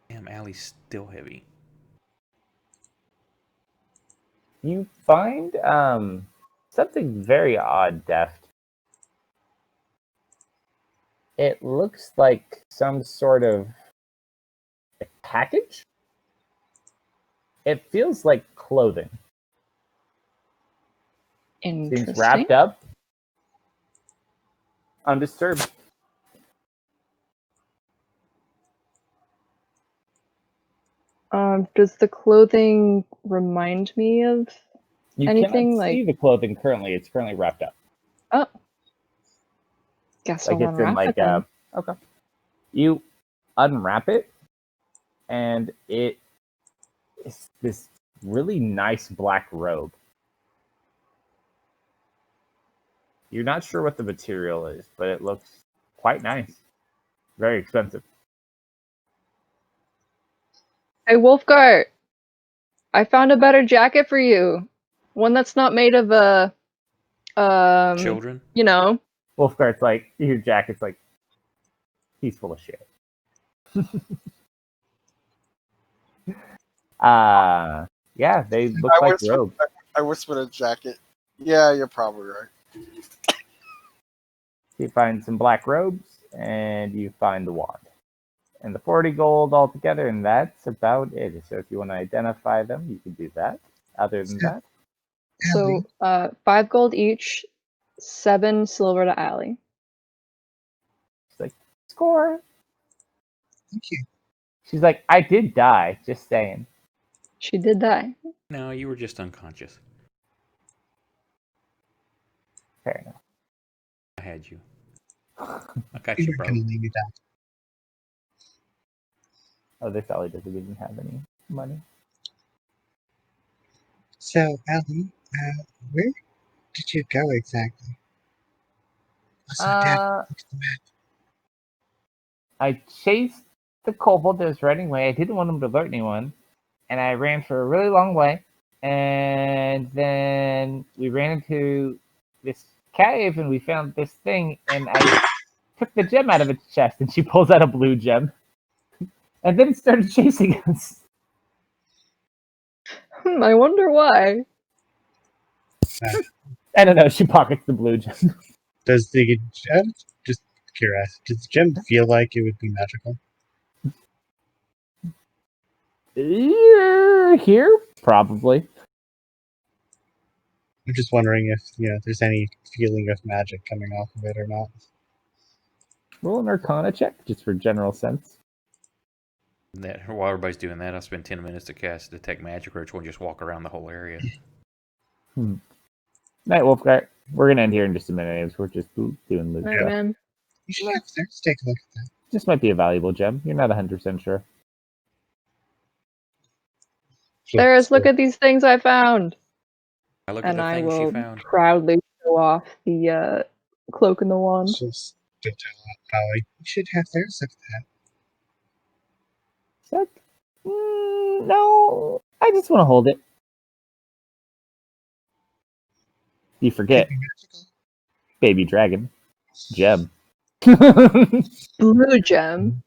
Damn, Allie's still heavy. You find something very odd, Deft. It looks like some sort of package. It feels like clothing. Interesting. Seems wrapped up, undisturbed. Does the clothing remind me of You anything? cannot see the clothing currently. It's currently wrapped up. Oh. Guess I'll It's in unwrap it then. okay. You unwrap it, and it is this really nice black robe. You're not sure what the material is, but it looks quite nice. Very expensive. Hey, Wolfgart, I found a better jacket for you. One that's not made of Children? Wolfgart's like, your jacket's like, he's full of shit. Yeah, they look like robes. I whispered a jacket. Yeah, you're probably right. You find some black robes, and you find the wand. And the 40 gold altogether, and that's about it. So if you want to identify them, you can do that. Other than that, So 5 gold each, 7 silver to Allie. it's like, score. Thank you. She's like, I did die, just saying. She did die. No, you were just unconscious. Fair enough. I had you. I got You you, were bro. gonna leave me down. Oh, this Ellie doesn't even have any money. So, Ellie, where did you go exactly? I chased the kobold that was running away. I didn't want him to alert anyone. And I ran for a really long way. And then we ran into this cave and we found this thing. And I took the gem out of its chest. And she pulls out a blue gem. And then it started chasing us. I wonder why. I don't know. She pockets the blue gem. Does the gem, just curious, does the gem feel like it would be magical? Here? Probably. I'm just wondering if, there's any feeling of magic coming off of it or not. Roll an Arcana check, just for general sense. That while everybody's doing that, I'll spend 10 minutes to cast Detect Magic, or we'll just walk around the whole area. Night Wolf guy. We're gonna end here in just a minute. We're just doing loot Alright, stuff. man. You should have let's take a look at that. This might be a valuable gem. You're not 100% sure. There's, look at these things I found. I look at And the I things she will found. proudly show off the cloak and the wand. Just to tell Allie, you should have theirs look at that. No, I just want to hold it. You forget, Could be magical. baby dragon, gem. Blue gem. You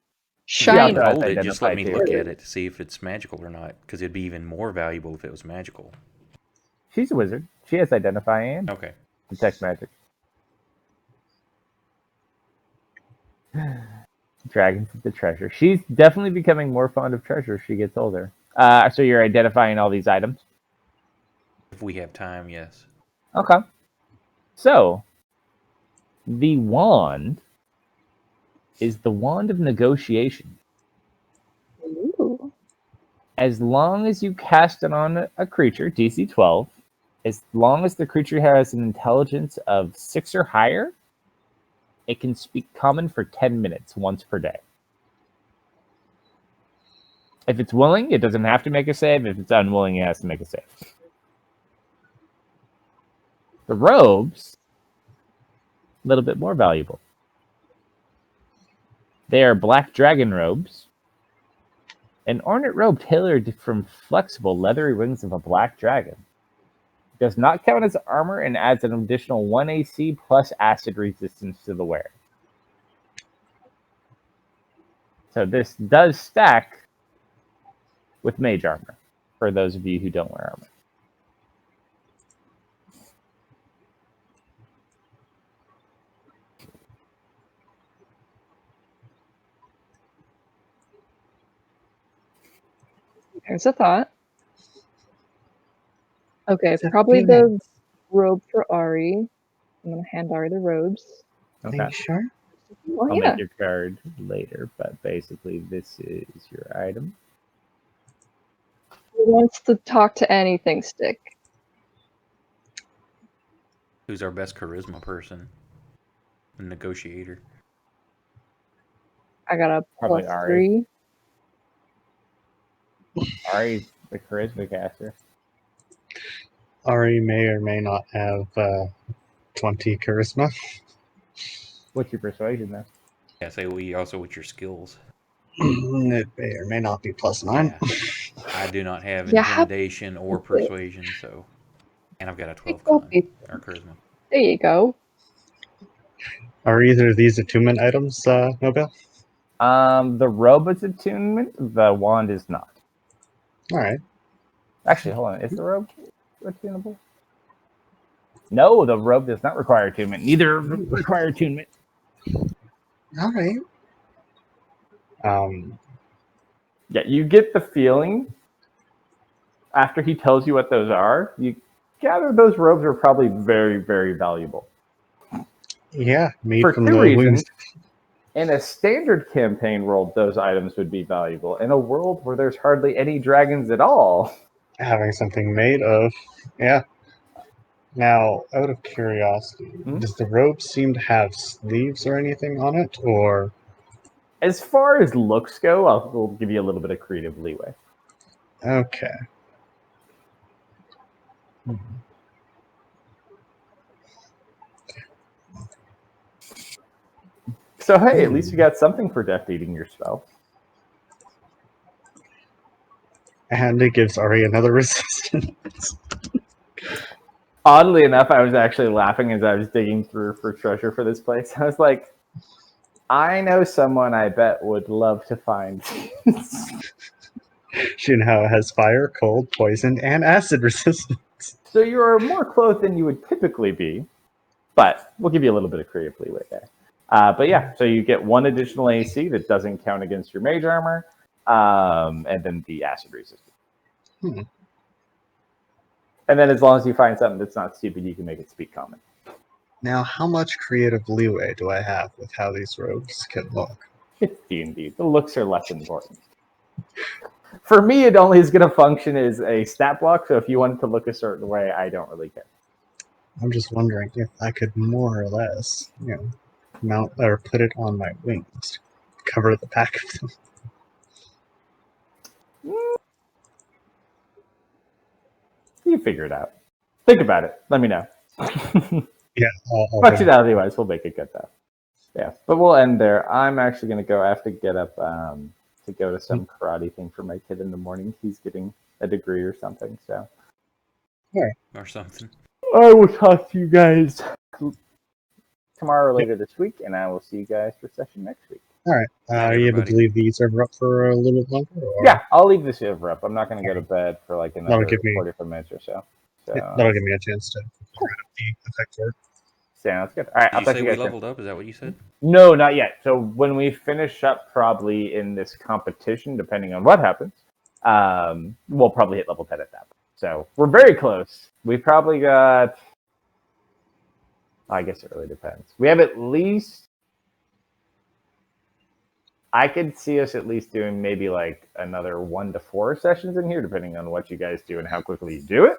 Shiny. can Yeah, hold it, just let me identified look too. at it to see if it's magical or not, because it'd be even more valuable if it was magical. She's a wizard. She has identify and Okay. detect magic. Dragons with the treasure. She's definitely becoming more fond of treasure as she gets older. So you're identifying all these items? If we have time, yes. Okay. So, the wand is the wand of negotiation. Ooh. As long as you cast it on a creature, DC 12, as long as the creature has an intelligence of 6 or higher, it can speak common for 10 minutes once per day. If it's willing, it doesn't have to make a save. If it's unwilling, it has to make a save. The robes, a little bit more valuable. They are black dragon robes. An ornate robe tailored from flexible, leathery wings of a black dragon. Does not count as armor and adds an additional 1 AC plus acid resistance to the wearer. So this does stack with mage armor, for those of you who don't wear armor. There's a thought. Okay, So probably do the robe for Ari. I'm gonna hand Ari the robes. Are Okay. you sure? Oh, I'll yeah. make your card later, but basically this is your item. Who wants to talk to anything, Stick? Who's our best charisma person? The negotiator. I got a Probably plus Ari. 3. Ari's the charisma caster. Ari may or may not have 20 charisma. What's your persuasion then? Yeah, say we also with your skills. It may or may not be +9. Yeah. I do not have Yeah. intimidation or persuasion, so. And I've got a 12 Go con, be- or charisma. There you go. Are either of these attunement items, Nobel? The robe is attunement. The wand is not. All right. Actually, hold on. Is the robe? attunable? No, the robe does not require attunement. Neither require attunement. All right. Yeah, you get the feeling after he tells you what those are, you gather those robes are probably very, very valuable. Yeah, made For from two the reasons. wings. In a standard campaign world, those items would be valuable. In a world where there's hardly any dragons at all, Having something made of. Yeah. Now, out of curiosity, does the robe seem to have sleeves or anything on it, or? as far as looks go, we'll give you a little bit of creative leeway. Okay. So hey, at least you got something for death eating your spell. And it gives Ari another resistance. Oddly enough, I was actually laughing as I was digging through for treasure for this place. I was like, I know someone I bet would love to find. Shinhao has fire, cold, poison, and acid resistance. So you are more clothed than you would typically be, but we'll give you a little bit of creative leeway there. But yeah, so you get 1 additional AC that doesn't count against your mage armor, and then the acid resistance. And then as long as you find something that's not stupid, you can make it speak common. Now, how much creative leeway do I have with how these robes can look? It's D&D. The looks are less important. For me, it only is going to function as a stat block, so if you want it to look a certain way, I don't really care. I'm just wondering if I could more or less, mount or put it on my wings, cover the back of them. You figure it out. Think about it. Let me know. Yeah, I'll Functionality-wise, we'll make it good, though. Yeah, but we'll end there. I'm actually going to go. I have to get up to go to some karate thing for my kid in the morning. He's getting a degree or something, so. Or something. I will talk to you guys tomorrow or later this week, and I will see you guys for session next week. All right. Are you able to leave the server up for a little bit longer? Or? Yeah, I'll leave the server up. I'm not going to go to bed for like another That'll give me, 45 minutes or so. That'll give me a chance to figure out the effect for it. Sounds good. All right, I'll Did you talk say to you we guys leveled up? Is that what you said? No, not yet. So when we finish up, probably in this competition, depending on what happens, we'll probably hit level 10 at that point. So we're very close. We've probably got, I guess it really depends. We have at least, I could see us at least doing maybe like another 1 to 4 sessions in here, depending on what you guys do and how quickly you do it.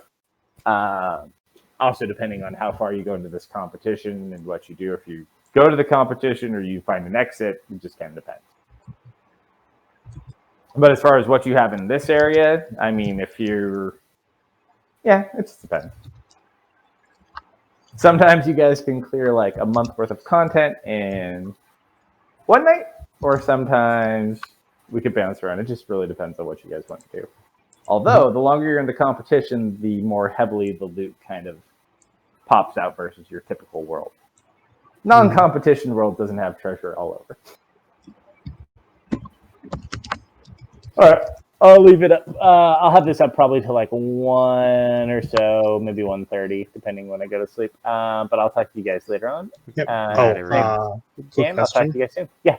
Also, depending on how far you go into this competition and what you do, if you go to the competition or you find an exit, it just kind of depends. But as far as what you have in this area, I mean, if you're, yeah, it just depends. Sometimes you guys can clear like a month worth of content in one night, or sometimes we could bounce around. It just really depends on what you guys want to do. Although, the longer you're in the competition, the more heavily the loot kind of pops out versus your typical world. Non-competition world doesn't have treasure all over. All right, I'll leave it up. I'll have this up probably till like 1 or so, maybe 1:30, depending when I go to sleep. But I'll talk to you guys later on. Yep. I'll talk to you guys soon. Yeah.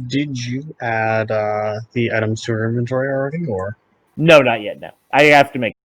Did you add the items to your inventory already, or? No, not yet. No, I have to make